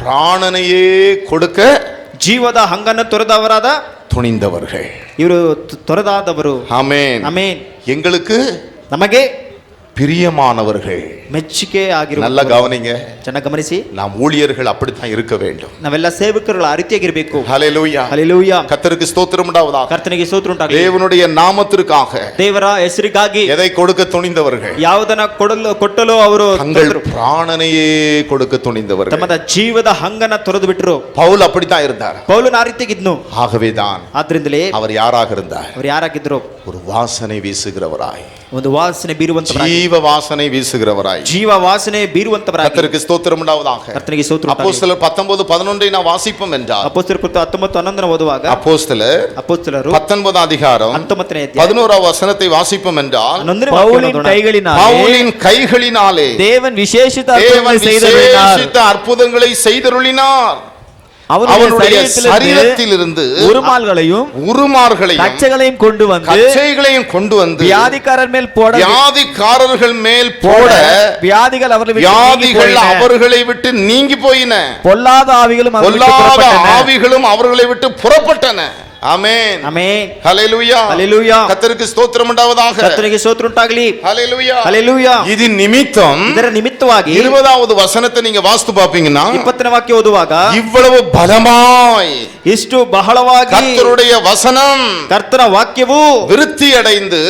பிராணனையே கொடுக்க ಜೀವದ ಹಂಗನ್ನು ತೊರೆದವರಾದ துணிந்தவர்கள். ಇವರು ತೊರೆದಾದವರು. ஆமென். ಆಮೆನ್. எங்களுக்கு ನಮಗೆ பிரியமானவர்கள். ಮೆಚ್ಚುಗೆ ಆಗಿರುವ, நல்ல கவனிங்க, ಚೆನ್ನಾಗಿ ಗಮನಿಸಿ, நாம் ஊழியர்கள் அப்படித்தான் இருக்க வேண்டும். ನಾವೆಲ್ಲ ಸೇವಕರು ಆ ರೀತಿಯಾಗಿರಬೇಕು. ஹல்லேலூயா. ಹಲ್ಲೆಲೂಯಾ. கர்த்தருக்கு ஸ்தோத்திரம் உண்டாவதாக. ಕರ್ತನಿಗೆ ಸ್ತೋತ್ರ ಉಂಟಾಗಲಿ. தேவனுடைய நாமத்திற்காக ದೇವರ ಹೆಸರಿಗಾಗಿ எதை கொடுக்க துணிந்தவர்கள்? ಯಾವುದನ್ನ ಕೊಟ್ಟಲು ಅವರು தங்கள் பிராணனையே கொடுக்க துணிந்தவர்கள். ತಮ್ಮದ ಜೀವದ ಹಂಗನ್ನ ತೊರೆದು ಬಿಟ್ಟರು. பவுல் அப்படித்தான் இருந்தார். ಪೌಲನ ಆ ರೀತಿಯಾಗಿದ್ನು. ஆகவேதான் ಆದ್ರಿಂದಲೇ அவர் யாராக இருந்தார்? ಅವ್ರು ಯಾರಾಗಿದ್ರು? ஒரு வாசனை வீசுகிறவராய், ಒಂದು ವಾಸನೆ ಬೀರುವಂತವರಾಗಿ, ஜீவ வாசனை வீசுகிறவராய். ಜೀವ ವಾಸನೆ ಬೀರುವಂತವರಾಗಿ. கர்த்தருக்கு ஸ்தோத்திரம் உண்டாவதாக. ಕರ್ತನಿಗೆ ಸ್ತೋತ್ರ ಉಂಟಾಗಲಿ. அப்போஸ்தலர் 19:11 நாம் வாசிப்போம் என்றால் ಅಪೊಸ್ತಲರ ಕುರಿತು 19:11 ಓದುವಾಗ, அப்போஸ்தலர் ಅಪೊಸ್ತಲರು 19 அதிகாரம் 19ನೇ ಅಧ್ಯಾಯ 11வது வசனத்தை வாசிப்போம் என்றால் 11ನೇ பவுலின் ವಾಕ್ಯವನ್ನು கைகளினாலே பவுலின் கைகளினாலே தேவன் விசேஷித்த தேவன் அற்புதங்களை செய்தருளினார். விசேஷித்த அற்புதங்களை செய்தருளினார். அவருடைய அவனுடைய சரீரத்திலிருந்து சரீரத்திலிருந்து உருமால்களையும் உருமார்களையும் கச்சைகளையும் கொண்டு வந்து கச்சைகளையும் கொண்டு வந்து வியாதிக்காரர் மேல் போட வியாதிக்காரர்கள் மேல் போட வியாதிகள் அவர்களை விட்டு நீங்கி வியாதிகள் போயின. அவர்களை விட்டு நீங்கி போயின, பொல்லாத ஆவிகளும் அவர்களை விட்டு பொல்லாத புறப்பட்டன. ஆவிகளும் அவர்களை விட்டு புறப்பட்டன. ஆமென். ಆಮೆನ್. ஹல்லேலூயா. ಹಲ್ಲೆಲೂಯಾ. கர்த்தருக்கு ஸ்தோத்திரம் உண்டாவதாக. ಕರ್ತನಿಗೆ ಸ್ತೋತ್ರ ಉಂಟಾಗಲಿ. ஹல்லேலூயா. ಹಲ್ಲೆಲೂಯಾ. இது நிமித்தம் ಇದರ ನಿಮಿತ್ತವಾಗಿ 20வது வசனத்தை நீங்க வாஸ்து பாப்பீங்கன்னா 20ನೇ ವಾಕ್ಯ ಓದುವಾಗ, இவ்வளவு பலமாய் ಇಷ್ಟು ಬಹಳವಾಗಿ கர்த்தருடைய வசனம் ಕರ್ತನ ವಾಕ್ಯವು விருத்தி அடைந்து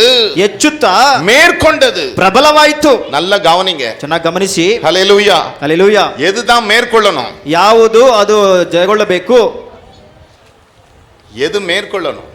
ಹೆಚ್ಚುತ್ತಾ மேற்கொண்டது. ಪ್ರಬಲವಾಯಿತು. நல்ல கவனிங்க. ಚೆನ್ನಾಗಿ ಗಮನಿಸಿ. ஹல்லேலூயா. ಹಲ್ಲೆಲೂಯಾ. எதுதான் மேற்கொள்ளணும்? ಯಾವುದು ಅದು ಜಯಗೊಳ್ಳಬೇಕು? எது மேற்கொள்ளணும்?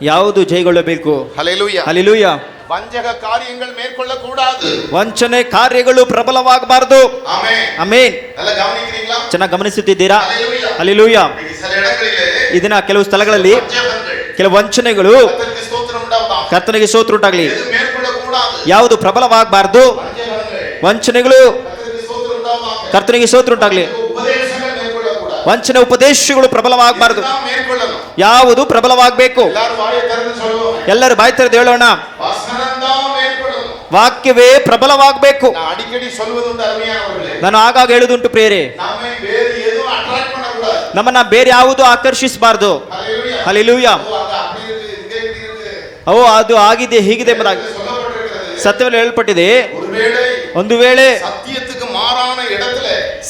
ಯಾವುದು ಜಯಗೊಳ್ಳಬೇಕು? ஹல்லேலூயா. ಹಲ್ಲೆಲೂಯಾ. வஞ்சக காரியங்கள் மேற்கொள்ள கூடாது. ವಂಚನೆ ಕಾರ್ಯಗಳು ಪ್ರಬಲವಾಗಬಾರದು. ஆமென். ಆಮೆನ್. நல்ல கவனிக்கிறீங்களா? ಚೆನ್ನಾಗಿ ಗಮನಿಸುತ್ತಿದ್ದೀರಾ? ஹல்லேலூயா. ಹಲ್ಲೆಲೂಯಾ. சில இடங்களிலே ಇದನ್ನ ಕೆಲವು ಸ್ಥಳಗಳಲ್ಲಿ வஞ்சகங்கள், ಕೆಲವು ವಂಚನೆಗಳು, கர்த்தருக்கு ஸ்தோத்திரம் உண்டாவதாக. ಕರ್ತನಿಗೆ ಸ್ತೋತ್ರ ಉಂಟಾಗಲಿ, எது மேற்கொள்ள கூடாது? ಯಾವುದು ಪ್ರಬಲವಾಗಬಾರದು? வஞ்சகங்கள், ವಂಚನೆಗಳು, கர்த்தருக்கு ஸ்தோத்திரம் உண்டாவதாக. ಕರ್ತನಿಗೆ ಸ್ತೋತ್ರ ಉಂಟಾಗಲಿ. உபதேசங்கள் மேற்கொள்ள கூடாது. ವಂಚನೆ ಉಪದೇಶಗಳು ಪ್ರಬಲವಾಗಬಾರದು. இதுதான் மேற்கொள்ளணும். ಯಾವುದು ಪ್ರಬಲವಾಗಬೇಕು? எல்லாரும் வாயை திறந்து சொல்லுவோம். ಎಲ್ಲರೂ ಬಾಯಿ ತೆರೆದು ಹೇಳೋಣ, வசனம்தான் மேற்கொள்ளணும். ವಾಕ್ಯವೇ ಪ್ರಬಲವಾಗಬೇಕು. நான் அடிக்கடி சொல்வதுண்டு அருமையானவர்களே, ನಾನು ಆಗಾಗ ಹೇಳುದುಂಟು ಪ್ರೇರೆ, நம்மை வேறு எதுவும் அட்ராக்ட் பண்ணக்கூடாது. ನಮ್ಮನ್ನ ಬೇರೆ ಯಾವುದು ಆಕರ್ಷಿಸಬಾರದು. ஹல்லேலூயா. ಹಲ್ಲೆಲೂಯಾ. ஓ, அது அப்படி இருக்கு, இங்கே இப்படி இருக்கு. ಓ ಅದು ಆಗಿದೆ ಹೀಗಿದೆ ಎಂಬುದಾಗಿ சொல்லப்பட்டிருக்கிறது. ಸತ್ಯದಲ್ಲಿ ಹೇಳಲ್ಪಟ್ಟಿದೆ. ஒருவேளை ಒಂದು ವೇಳೆ சத்தியத்துக்கு மாறான இடத்துல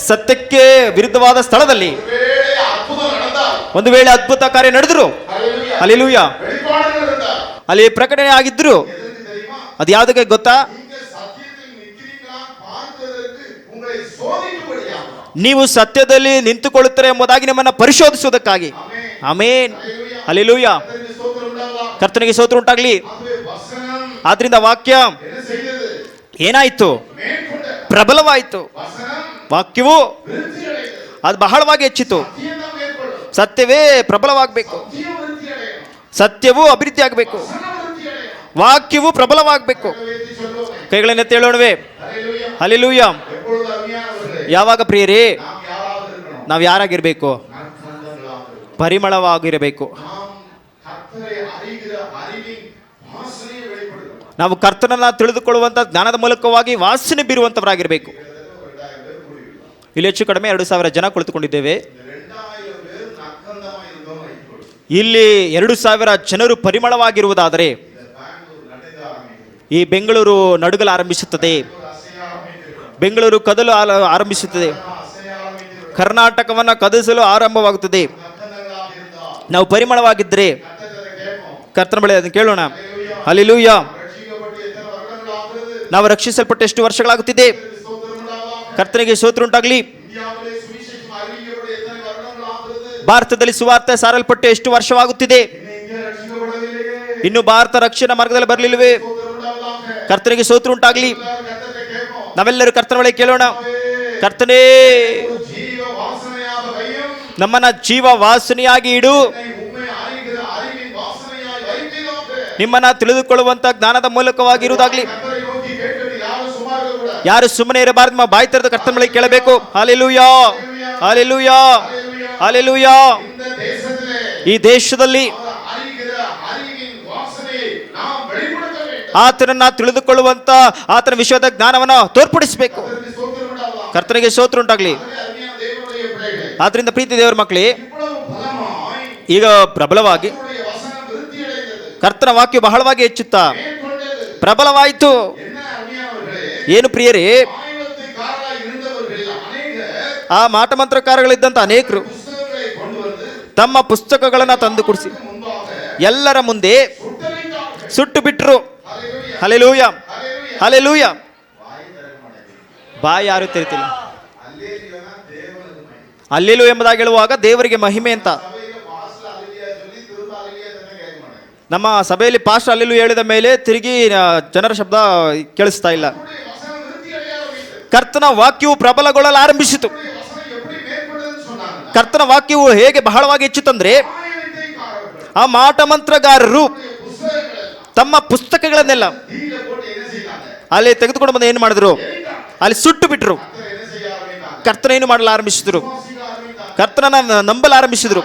ಸತ್ಯಕ್ಕೆ ವಿರುದ್ಧವಾದ ಸ್ಥಳದಲ್ಲಿ ஒருவேளை அற்புதம் நடந்தால், ಒಂದು ವೇಳೆ ಅದ್ಭುತ ಕಾರ್ಯ ನಡೆದ್ರು, ஹல்லேலூயா, ಹಲ್ಲೆಲೂಯಾ, வெளிப்பாடுகள் இருந்தால், ಅಲ್ಲಿ ಪ್ರಕಟಣೆ ಆಗಿದ್ರು, எதுக்கு தெரியுமா? ಅದು ಯಾವುದಕ್ಕೆ ಗೊತ್ತಾ? நீங்கள் சத்தியத்தில் நிற்கிறீர்களா பார்ப்பதற்கு உங்களை சோதிக்கும்படியாக. ನೀವು ಸತ್ಯದಲ್ಲಿ ನಿಂತುಕೊಳ್ಳುತ್ತಾರೆ ಎಂಬುದಾಗಿ ನಿಮ್ಮನ್ನು ಪರಿಶೋಧಿಸುವುದಕ್ಕಾಗಿ. ಆಮೆನ್. ಹಲ್ಲೆಲೂಯಾ. கர்த்தருக்கு ஸ்தோத்திரம் உண்டாவதாக. ಕರ್ತನಿಗೆ ಸ್ತೋತ್ರ ಉಂಟಾಗಲಿ. ஆகவே வசனம் ಆದ್ರಿಂದ ವಾಕ್ಯ என்ன செய்தது? ಏನಾಯ್ತು? மேற்கொண்ட ಪ್ರಬಲವಾಯಿತು. வசனம் ವಾಕ್ಯವು விருத்தி அடைந்தது. ಅದು ಬಹಳವಾಗಿ ಹೆಚ್ಚಿತು. சத்தியம் தான் மேற்கொள்ளும். ಸತ್ಯವೇ ಪ್ರಬಲವಾಗಬೇಕು. சத்தியம் விருத்தி அடையணும். ಸತ್ಯವೂ ಅಭಿವೃದ್ಧಿ ಆಗಬೇಕು. வசனம் விருத்தி அடையணும். ವಾಕ್ಯವು ಪ್ರಬಲವಾಗಬೇಕು. வேதி சொல்லுவோமே. ಕೈಗಳನ್ನ ತೇಳೋಣವೇ. ஹalleluya. ಹಲ್ಲೆಲೂಯಾ. எப்பொழுது அருமையானவர்களே, ಯಾವಾಗ ಪ್ರಿಯರೇ நாம் யாராவது இருக்கணும். ನಾವು ಯಾರಾಗಿರ್ಬೇಕು? நற்கந்தங்களாக இருக்கணும். ಪರಿಮಳವಾಗಿರಬೇಕು. நாம் கர்த்தரை அறிகிற அறிவின் வாசனையை வெளிப்படுத்தணும். ನಾವು ಕರ್ತನನ್ನ ತಿಳಿದುಕೊಳ್ಳುವಂತ ಜ್ಞಾನದ ಮೂಲಕವಾಗಿ ವಾಸನೆ ಬೀರುವಂತವರಾಗಿರ್ಬೇಕು. கிட்டத்தட்ட ஒரு 2000 பேர் கூடியிருக்கலாம். ಇಲ್ಲಿ ಹೆಚ್ಚು ಕಡಿಮೆ 2000 ಜನ ಕುಳಿತುಕೊಂಡಿದ್ದೇವೆ. இந்த 2000 பேர் நற்கந்தமா இருந்தோம் வைத்துக்கொள்ளும். ಇಲ್ಲಿ 2000 ಜನರು ಪರಿಮಳವಾಗಿರುವುದಾದರೆ இந்த பெங்களூர் நடுங்க ஆரம்பிக்கும். ಈ ಬೆಂಗಳೂರು ನಡುಗಲು ಆರಂಭಿಸುತ್ತದೆ. அசைய ஆரம்பிக்கும். ಬೆಂಗಳೂರು ಕದಲು ಆರಂಭಿಸುತ್ತದೆ. அசைய ஆரம்பிக்கும். ಕರ್ನಾಟಕವನ್ನ ಕದಲಿಸಲು ಆರಂಭವಾಗುತ್ತದೆ. நற்கந்தங்களாக இருந்தால் ನಾವು ಪರಿಮಳವಾಗಿದ್ದರೆ கர்த்தரை கேட்போம். ಕರ್ತನ ಬಳಿ ಅದನ್ನು ಕೇಳೋಣ. ಹಲ್ಲೆಲೂಯಾ. ரட்சிக்கப்பட்டு எத்தனை வருடங்கள் ஆகிறது? ನಾವು ರಕ್ಷಿಸಲ್ಪಟ್ಟು ಎಷ್ಟು ವರ್ಷಗಳಾಗುತ್ತಿದೆ? ஸ்தோத்திரம் உண்டாவதாக. ಕರ್ತನಿಗೆ ಸ್ತೋತ್ರ ಉಂಟಾಗಲಿ. இந்தியாவிலே சுவிசேஷம் அறிவிக்கப்பட்டு எத்தனை வருடங்கள் ஆகிறது? ಭಾರತದಲ್ಲಿ ಸುವಾರ್ತೆ ಸಾರಲ್ಪಟ್ಟು ಎಷ್ಟು ವರ್ಷವಾಗುತ್ತಿದೆ? இன்னும் இந்தியா ரட்சிக்கப்படவில்லையே. ಇನ್ನು ಭಾರತ ರಕ್ಷಣಾ ಮಾರ್ಗದಲ್ಲಿ ಬರಲಿಲ್ಲವೇ? ஸ்தோத்திரம் உண்டாவதாக. ಕರ್ತನಿಗೆ ಸ್ತೋತ್ರ ಉಂಟಾಗಲಿ. எல்லாரும் கர்த்தரை கேட்போம். ನಾವೆಲ್ಲರೂ ಕರ್ತನ ಬಳಿ ಕೇಳೋಣ. ಕರ್ತನೇ, ஒரு ஜீவ வாசனையாக வையும். ನಮ್ಮನ್ನ ಜೀವ ವಾಸನೆಯಾಗಿ ಇಡು. என்னை உம்மை அறிகிற அறிவின் வாசனையாய் வைப்பீராக. ನಿಮ್ಮನ್ನ ತಿಳಿದುಕೊಳ್ಳುವಂತ ಜ್ಞಾನದ ಮೂಲಕವಾಗಿ ಇರುವುದಾಗ್ಲಿ. கர்த்தரை நோக்கி கேட்கிறது யாரும் சும்மா இருக்கக்கூடாது. ಯಾರು ಸುಮ್ಮನೆ ಇರಬಾರ್ದು. ನಮ್ಮ ಬಾಯಿ ತೆರೆದು ಕರ್ತನ ಬಳಿ ಕೇಳಬೇಕು. Hallelujah, hallelujah, hallelujah. இந்த தேசத்திலே ಈ ದೇಶದಲ್ಲಿ அவர் அறிகிற அறிவின் வாசனையை நாம் வெளிப்படுத்த வேண்டும். ಆತನನ್ನ ತಿಳಿದುಕೊಳ್ಳುವಂತ ಆತನ ವಿಷಯದ ಜ್ಞಾನವನ್ನು ತೋರ್ಪಡಿಸಬೇಕು. கர்த்தருக்கு ஸ்தோத்திரம் உண்டாவதாக. ಕರ್ತನಿಗೆ ಸ್ತೋತ್ರ ಉಂಟಾಗ್ಲಿ. அருமையான தேவனுடைய பிள்ளைகளே, ಆದ್ರಿಂದ ಪ್ರೀತಿ ದೇವರ ಮಕ್ಕಳೇ, இவ்வளவு பலமாய் ಈಗ ಪ್ರಬಲವಾಗಿ கர்த்தருடைய வசனம் விருத்தி அடைந்தது. ಕರ್ತನ ವಾಕ್ಯ ಬಹಳವಾಗಿ ಹೆಚ್ಚುತ್ತಾ மேற்கொண்டது. ಪ್ರಬಲವಾಯಿತು. என்ன அருமையானவர்களே, ಏನು ಪ್ರಿಯರೇ, ஆயிரத்துக்காரராய் இருந்தவர்கள் அநேகர் ಆ ಮಾಟಮಂತ್ರಕಾರಗಳಿದ್ದಂತ ಅನೇಕರು புஸ்தகங்களை கொண்டு வந்து ತಮ್ಮ ಪುಸ್ತಕಗಳನ್ನ ತಂದು ಕೊಡಿಸಿ முன்பாக ಎಲ್ಲರ ಮುಂದೆ சுட்டரித்தார்கள். ಸುಟ್ಟು ಬಿಟ್ರು. ஹல்லேலூயா. ಹಲ್ಲೆಲೂಯಾ, ஹல்லேலூயா. ಹಲ್ಲೆಲೂಯಾ. வாய் திறக்க மாட்டேங்குது. ಬಾಯಿ ಯಾರು ತೆರಿತಿಲ್ಲ. அல்லேலூயானா தேவனுக்கு மகிமை. ಅಲ್ಲೆಲು ಎಂಬುದಾಗಿ ಹೇಳುವಾಗ ದೇವರಿಗೆ ಮಹಿಮೆ ಅಂತ. சபையில பாஸ்டர் அல்லேலூயா சொல்லி திரும்ப அல்லேலூயா தானே கேட்க மாட்டாங்க. ನಮ್ಮ ಸಭೆಯಲ್ಲಿ ಪಾಸ್ಟ್ ಅಲ್ಲೆಲು ಹೇಳಿದ ಮೇಲೆ ತಿರುಗಿ ಜನರ ಶಬ್ದ ಕೇಳಿಸ್ತಾ ಇಲ್ಲ. அவருடைய வசனம் விருத்தி அடைய ஆரம்பித்தது. ಕರ್ತನ ವಾಕ್ಯವು ಪ್ರಬಲಗೊಳ್ಳಲು ಆರಂಭಿಸಿತು. அவருடைய வசனம் எப்படி மேற்பட்டதுன்னு சொன்னாங்க. ಕರ್ತನ ವಾಕ್ಯವು ಹೇಗೆ ಬಹಳವಾಗಿ ಹೆಚ್ಚಿತಂದ್ರೆ ஆயிரத்தைக்காரர்கள் ಆ ಮಾಟಮಂತ್ರಗಾರರು புஸ்தகங்களை ತಮ್ಮ ಪುಸ್ತಕಗಳನ್ನೆಲ್ಲ தீயில போட்டு என்ன செய்தாங்க? ಅಲ್ಲಿ ತೆಗೆದುಕೊಂಡು ಬಂದು ಏನು ಮಾಡಿದ್ರು? ಅಲ್ಲಿ ಸುಟ್ಟು ಬಿಟ್ರು. கர்த்தர் என்ன செய்ய ஆரம்பித்தாங்க? ಕರ್ತನ ಏನು ಮಾಡಲು ಆರಂಭಿಸಿದ್ರು? வாசிக்க ஆரம்பித்தாங்க. ಕರ್ತನನ್ನ ನಂಬಲು ಆರಂಭಿಸಿದ್ರು.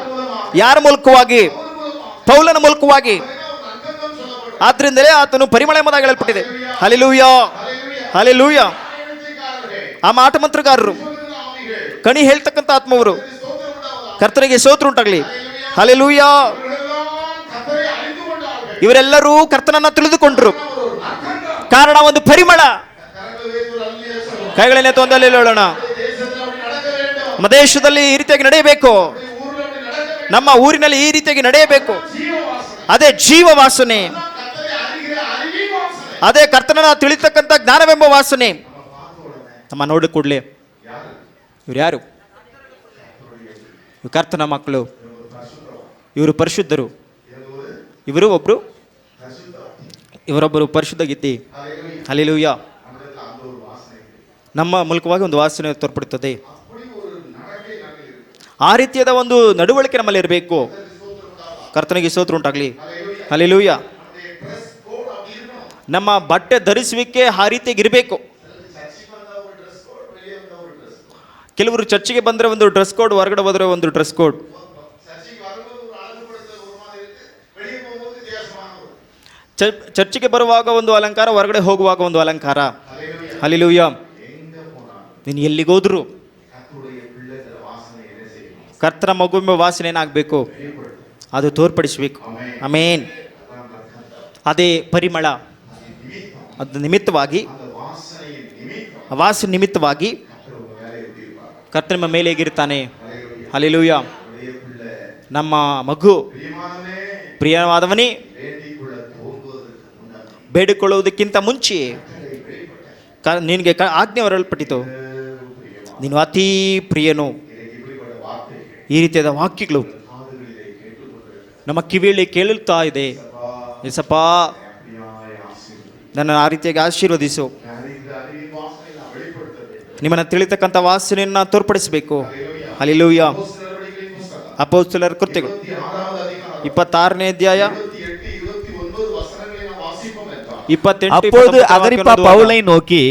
ಯಾರ ಮೂಲಕವಾಗಿ? ಪೌಲನ ಮೂಲಕವಾಗಿ. நற்கந்தம் சொல்லப்படும். ಆದ್ರಿಂದಲೇ ಆತನು ಪರಿಮಳ ಎಂಬುದಾಗಿ ಹೇಳಲ್ಪಟ್ಟಿದೆ. ಹಲ್ಲೆಲೂಯಾ, ஹல்லேலூயா. ಹಲ್ಲೆಲೂಯಾ. ஆயிரத்தைக்காரர்கள் ಆ ಮಾಟಮಂತ್ರಗಾರರು, சொல்லுகிற ஆவிகள் ಕಣಿ ಹೇಳ್ತಕ್ಕಂಥ ಆತ್ಮವರು, ஸ்தோத்திரம் உண்டாவதாக. ಕರ್ತನಿಗೆ ಸ್ತೋತ್ರ ಉಂಟಾಗಲಿ. ಹಲ್ಲೆಲೂಯಾ. இவர்களெல்லாம் கர்த்தரை அறிந்து கொண்டார்கள். ಇವರೆಲ್ಲರೂ ಕರ್ತನನ್ನ ತಿಳಿದುಕೊಂಡ್ರು. ஒரு நற்கந்தம். ಕಾರಣ ಒಂದು ಪರಿಮಳ. கரங்களை வைத்து ஒரு அல்லேலூயா சொல்லுவோம். ಕೈಗಳನ್ನೇ ತೊಂದಲ್ಲಿ ಹೇಳೋಣ. தேசத்துல அப்படி நடக்க வேண்டும். ನಮ್ಮ ದೇಶದಲ್ಲಿ ಈ ರೀತಿಯಾಗಿ ನಡೆಯಬೇಕು. ஊர்ல அப்படி நடக்க வேண்டும். ನಮ್ಮ ಊರಿನಲ್ಲಿ ಈ ರೀತಿಯಾಗಿ ನಡೆಯಬೇಕು. ஜீவ வாசனை. ಅದೇ ಜೀವ ವಾಸನೆ, கர்த்தரை அறிகிற அறிவின் வாசனை. ಅದೇ ಕರ್ತನನ್ನ ತಿಳಿತಕ್ಕಂಥ ಜ್ಞಾನವೆಂಬ ವಾಸನೆ. ನಮ್ಮ ನೋಡಿ ಕೂಡಲೇ ಇವ್ರು ಯಾರು? ಇವ್ರು ಕರ್ತನ ಮಕ್ಕಳು, ಇವರು ಪರಿಶುದ್ಧರು. ಇವರು ಒಬ್ರು, ಇವರೊಬ್ಬರು ಪರಿಶುದ್ಧ ಗೀತಿ. ಹಲ್ಲೆಲೂಯಾ. ನಮ್ಮ ಮೂಲಕವಾಗಿ ಒಂದು ವಾಸನೆ ತೋರ್ಪಡುತ್ತದೆ. ಆ ರೀತಿಯಾದ ಒಂದು ನಡವಳಿಕೆ ನಮ್ಮಲ್ಲಿ ಇರಬೇಕು. ಕರ್ತನಿಗೆ ಸ್ತೋತ್ರ ಉಂಟಾಗಲಿ. ಹಲ್ಲೆಲೂಯಾ. ನಮ್ಮ ಬಟ್ಟೆ ಧರಿಸುವಿಕೆ ಆ ರೀತಿಯಾಗಿ ಇರಬೇಕು. ಕೆಲವರು ಚರ್ಚಿಗೆ ಬಂದರೆ ಒಂದು ಡ್ರೆಸ್ ಕೋಡ್, ಹೊರಗಡೆ ಹೋದರೆ ಒಂದು ಡ್ರೆಸ್ ಕೋಡ್. சர்ச்சைக்கு வரும்போது ஒரு அழகுபடுத்துற ஒரு மாதிரி இருக்கு. வெளியே போகும்போது வித்தியாசமான ஒரு. ಚರ್ಚಿಗೆ ಬರುವಾಗ ಒಂದು ಅಲಂಕಾರ, ಹೊರಗಡೆ ಹೋಗುವಾಗ ಒಂದು ಅಲಂಕಾರ. ಹಲ್ಲೆಲೂಯಾ. ನೀನು ಎಲ್ಲಿಗೋದ್ರು கர்த்தருடைய பிள்ளைಗಳ வாசனை என்ன செய்யணும்? ಕರ್ತನ ಮಗುವಿನ ವಾಸನೆ ಏನಾಗಬೇಕು? ಅದು ತೋರ್ಪಡಿಸಬೇಕು. ಆಮೇನ್. ಅದೇ ಪರಿಮಳ. ಅದು ನಿಮಿತ್ತವಾಗಿ, அந்த வாசனையின் நிமித்தம் ಆ ವಾಸನೆ ನಿಮಿತ್ತವಾಗಿ கர்த்தர் உங்க மேலே எப்படி இருப்பார்? ಕರ್ತನ ನಮ್ಮ ಮೇಲೆ ಹೇಗಿರ್ತಾನೆ. ಹಲ್ಲೆಲೂಯಾ. உடைய பிள்ளை ನಮ್ಮ ಮಗು பிரியமானவனே, ಪ್ರಿಯವಾದವನೇ, வேண்டிக் கொள்ள தோன்றுவதற்கு முன்னாடி ಬೇಡಿಕೊಳ್ಳುವುದಕ್ಕಿಂತ ಮುಂಚೆ ನಿನಗೆ ಆಜ್ಞೆ ಹೊರಲ್ಪಟ್ಟಿತು. ನೀನು ಅತೀ ಪ್ರಿಯನು. ಈ ರೀತಿಯಾದ ವಾಕ್ಯಗಳು ನಮ್ಮ ಕಿವಿಯಲ್ಲಿ ಕೇಳುತ್ತಾ ಇದೆ. ಯೇಸಪ್ಪ, ನನ್ನ ಆ ರೀತಿಯಾಗಿ ಆಶೀರ್ವದಿಸು. ನಿಮ್ಮನ್ನು ತಿಳಿತಕ್ಕಂಥ ವಾಸನೆಯನ್ನು ತೋರ್ಪಡಿಸಬೇಕು. ಹಲ್ಲೆಲೂಯಾ. ಅಪೊಸ್ತಲರ ಕೃತ್ಯಗಳು 26ನೇ ಅಧ್ಯಾಯ 28. அப்பொழுது அகிரிப்பா பவுலை நோக்கி,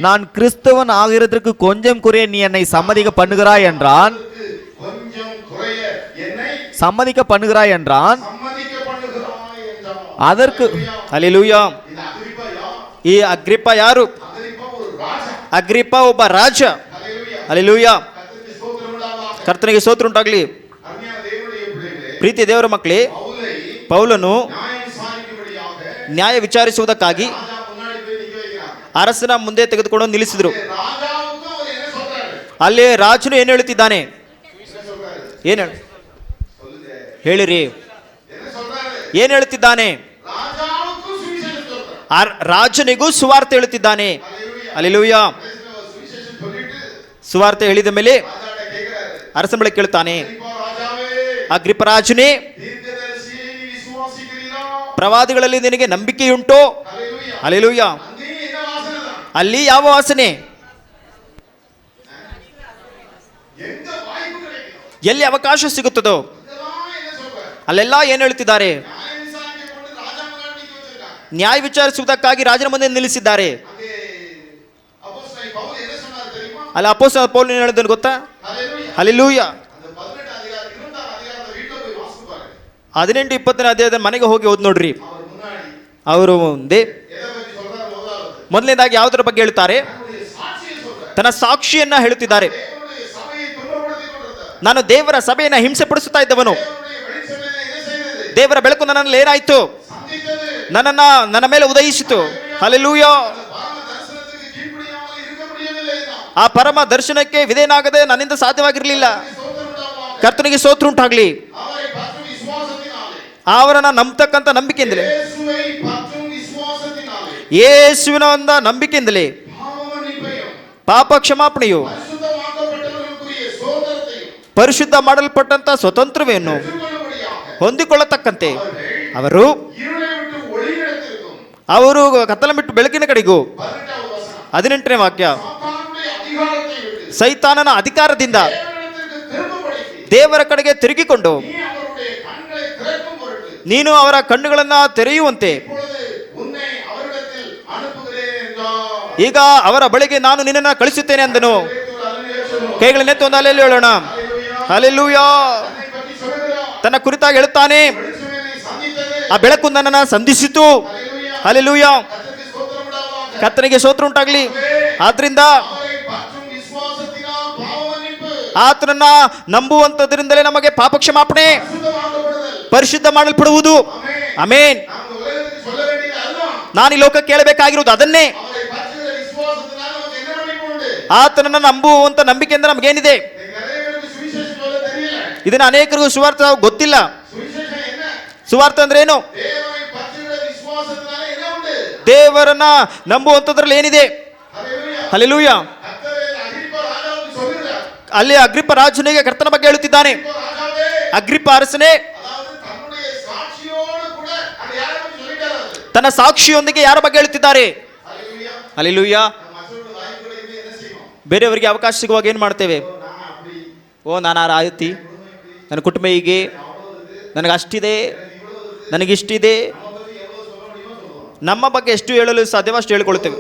நான் கிறிஸ்தவன் ஆகிறதற்கு கொஞ்சம் குறைய நீ என்னை சம்மதிக்க பண்ணுகிறாய் என்றான். சம்மதிக்க பண்ணுகிறாய் என்றான். அதற்கு ಹಲ್ಲೆಲೂಯಾ. ಈ ಅಗ್ರಿಪ್ಪ ಯಾರು? ಅಗ್ರಿಪ್ಪ ಒಬ್ಬ ರಾಜ. ಹಲ್ಲೆಲೂಯಾ. ಕರ್ತನಿಗೆ ಸ್ತೋತ್ರ ಉಂಟಾಗಲಿ. ಪ್ರೀತಿ ದೇವರ ಮಕ್ಕಳೇ, ಪೌಲನು ನ್ಯಾಯ ವಿಚಾರಿಸುವುದಕ್ಕಾಗಿ ಅರಸನ ಮುಂದೆ ತೆಗೆದುಕೊಂಡು ನಿಲ್ಲಿಸಿದ್ರು. ಅಲ್ಲಿ ರಾಜನು ಏನು ಹೇಳುತ್ತಿದ್ದಾನೆ? ಏನು ಹೇಳಿರಿ? ಏನು ಹೇಳುತ್ತಿದ್ದಾನೆ? ರಾಜನಿಗೂ ಸುವಾರ್ತೆ ಹೇಳುತ್ತಿದ್ದಾನೆ. ಹಲ್ಲೆಲೂಯಾ. ಸುವಾರ್ತೆ ಹೇಳಿದ ಮೇಲೆ ಅರಸನ ಬಳಿ ಕೇಳುತ್ತಾನೆ, ಅಗ್ರಿಪ್ಪ ರಾಜನೇ, ಪ್ರವಾದಿಗಳಲ್ಲಿ ನಿನಗೆ ನಂಬಿಕೆಯುಂಟೋ? ಹಲ್ಲೆಲೂಯಾ. ಅಲ್ಲಿ ಯಾವ ವಾಸನೆ? ಎಲ್ಲಿ ಅವಕಾಶ ಸಿಗುತ್ತದೋ ಅಲ್ಲೆಲ್ಲ ಏನು ಹೇಳ್ತಿದ್ದಾರೆ? ನ್ಯಾಯ ವಿಚಾರಿಸುವುದಕ್ಕಾಗಿ ರಾಜನ ಮುಂದೆ ನಿಲ್ಲಿಸಿದ್ದಾರೆ. ಅಲ್ಲ, ಅಪೊಸ್ತಲ ಪೌಲ್ ಏನು ಹೇಳಿದನು ಗೊತ್ತಾ? ಹಲ್ಲೆಲೂಯಾ. 18-20ನೇ ಅಧ್ಯಾಯದ ಮನೆಗೆ ಹೋಗಿ ಓದ್ ನೋಡ್ರಿ. ಅವರು ಮುಂದೆ ಮೊದಲನೇದಾಗಿ ಯಾವುದರ ಬಗ್ಗೆ ಹೇಳ್ತಾರೆ? ತನ್ನ ಸಾಕ್ಷಿಯನ್ನ ಹೇಳುತ್ತಿದ್ದಾರೆ. ನಾನು ದೇವರ ಸಭೆಯನ್ನು ಹಿಂಸೆ ಪಡಿಸುತ್ತಾ ಇದ್ದವನು. ದೇವರ ಬೆಳಕು ನನ್ನಲ್ಲಿ ಏನಾಯ್ತು? ನನ್ನ ಮೇಲೆ ಉದಯಿಸಿತು. ಹಲ್ಲೆಲೂಯಾ. ಆ ಪರಮ ದರ್ಶನಕ್ಕೆ ವಿಧೇಯನಾಗದೆ ನನ್ನಿಂದ ಸಾಧ್ಯವಾಗಿರಲಿಲ್ಲ. ಕರ್ತನಿಗೆ ಸ್ತೋತ್ರ ಉಂಟಾಗಲಿ. ಅವರನ್ನ ನಂಬತಕ್ಕಂಥ ನಂಬಿಕೆಯಿಂದಲೇ, ಯೇಸುವಿನ ಒಂದು ನಂಬಿಕೆಯಿಂದಲೇ ಪಾಪ ಕ್ಷಮಾಪಣೆಯು, ಪರಿಶುದ್ಧ ಮಾಡಲ್ಪಟ್ಟಂತ ಸ್ವತಂತ್ರವೇನು ಹೊಂದಿಕೊಳ್ಳತಕ್ಕಂತೆ ಅವರು ಕತ್ತಲ ಬಿಟ್ಟು ಬೆಳಕಿನ ಕಡೆಗೂ. 18ನೇ ವಾಕ್ಯ, ಸೈತಾನನ ಅಧಿಕಾರದಿಂದ ದೇವರ ಕಡೆಗೆ ತಿರುಗಿಕೊಂಡು ನೀನು ಅವರ ಕಣ್ಣುಗಳನ್ನು ತೆರೆಯುವಂತೆ ಈಗ ಅವರ ಬಳಿಗೆ ನಾನು ನಿನ್ನನ್ನು ಕಳಿಸುತ್ತೇನೆ ಅಂದನು. ಕೈಗಳನ್ನೆತ್ತು ಒಂದು ಅಲೆಯಲ್ಲಿ ಹೇಳೋಣ. ಹಲ್ಲೆಲೂಯಾ. ತನ್ನ ಕುರಿತಾಗಿ ಹೇಳುತ್ತಾನೆ, ಆ ಬೆಳಕು ನನ್ನನ್ನು ಸಂಧಿಸಿತು. ಹಲ್ಲೆಲೂಯಾ. ಕರ್ತನಿಗೆ ಸ್ತೋತ್ರ ಉಂಟಾಗಲಿ. ಆದ್ರಿಂದ ಆತನನ್ನ ನಂಬುವಂತದ್ರಿಂದಲೇ ನಮಗೆ ಪಾಪ ಕ್ಷಮಾಪಣೆ, ಪರಿಶುದ್ಧ ಮಾಡಲ್ಪಡುವುದು. ಆಮೇನ್. ನಾನು ಈ ಲೋಕಕ್ಕೆ ಕೇಳಬೇಕಾಗಿರುವುದು ಅದನ್ನೇ. ಆತನನ್ನ ನಂಬುವಂತ ನಂಬಿಕೆಯಿಂದ ನಮಗೇನಿದೆ? ಇದನ್ನ ಅನೇಕರಿಗೂ ಸುವಾರ್ಥ ಗೊತ್ತಿಲ್ಲ. ಸುವಾರ್ಥ ಅಂದ್ರೆ ಏನು? ದೇವರನ್ನ ನಂಬುವಂತದ್ರಲ್ಲಿ ಏನಿದೆ? ಹಲ್ಲೆಲೂಯಾ. ಅಲ್ಲಿ ಅಗ್ರಿಪ್ಪ ರಾಜನಿಗೆ ಕರ್ತನ ಬಗ್ಗೆ ಹೇಳುತ್ತಿದ್ದಾನೆ. ಅಗ್ರಿಪ್ಪ ಅರಸನೇ, ತನ್ನ ಸಾಕ್ಷಿಯೊಂದಿಗೆ ಯಾರ ಬಗ್ಗೆ ಹೇಳುತ್ತಿದ್ದಾರೆ? ಹಲ್ಲೆಲೂಯಾ. ಬೇರೆಯವರಿಗೆ ಅವಕಾಶ ಸಿಗುವಾಗ ಏನು ಮಾಡ್ತೇವೆ? ಓ, ನಾನು ಆ ಆಯ್ತಿ, ನನ್ನ ಕುಟುಂಬ ಹೀಗೆ, ನನಗೆ ಅಷ್ಟಿದೆ, ನನಗಿಷ್ಟಿದೆ. ನಮ್ಮ ಬಗ್ಗೆ ಎಷ್ಟು ಹೇಳಲು ಸಾಧ್ಯವೋ ಅಷ್ಟು ಹೇಳಿಕೊಳ್ತೇವೆ.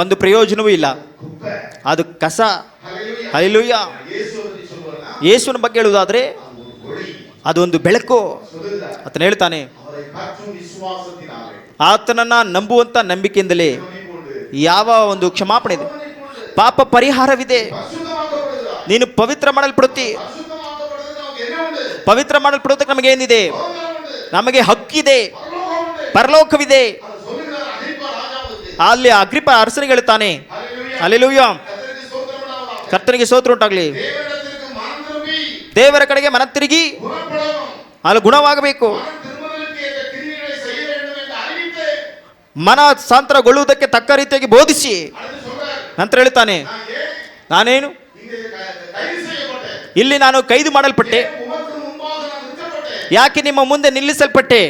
ಒಂದು ಪ್ರಯೋಜನವೂ ಇಲ್ಲ, ಅದು ಕಸ. ಹಲ್ಲೆಲೂಯಾ. ಯೇಸುವಿನ ಬಗ್ಗೆ ಹೇಳುವುದಾದ್ರೆ ಅದೊಂದು ಬೆಳಕು. ಆತನ ಹೇಳ್ತಾನೆ, ಆತನನ್ನ ನಂಬುವಂತ ನಂಬಿಕೆಯಿಂದಲೇ ಯಾವ ಒಂದು ಕ್ಷಮಾಪಣೆ ಇದೆ, ಪಾಪ ಪರಿಹಾರವಿದೆ. ನೀನು ಪವಿತ್ರ ಮಾಡಲ್ಪಡುತ್ತಿ. ಪವಿತ್ರ ಮಾಡಲ್ಪಡುವುದಕ್ಕೆ ನಮಗೇನಿದೆ? ನಮಗೆ ಹಕ್ಕಿದೆ, ಪರಲೋಕವಿದೆ. ಅಲ್ಲಿ ಅಗ್ರಿಪ್ಪ ಅರಸನಿಗೆ ಹೇಳ್ತಾನೆ. ಹಲ್ಲೆಲೂಯಾ. ಕರ್ತನಿಗೆ ಸ್ತೋತ್ರ ಉಂಟಾಗಲಿ. ದೇವರ ಕಡೆಗೆ ಮನ ತಿರುಗಿ ಅಲ್ಲಿ ಗುಣವಾಗಬೇಕು. ಮನಸಾಂತರಗೊಳ್ಳುವುದಕ್ಕೆ ತಕ್ಕ ರೀತಿಯಾಗಿ ಬೋಧಿಸಿ ನಂತರ ಹೇಳ್ತಾನೆ, ನಾನೇನು ಇಲ್ಲಿ ನಾನು ಕೈದು ಮಾಡಲ್ಪಟ್ಟೆ, ಯಾಕೆ ನಿಮ್ಮ ಮುಂದೆ ನಿಲ್ಲಿಸಲ್ಪಟ್ಟೆ.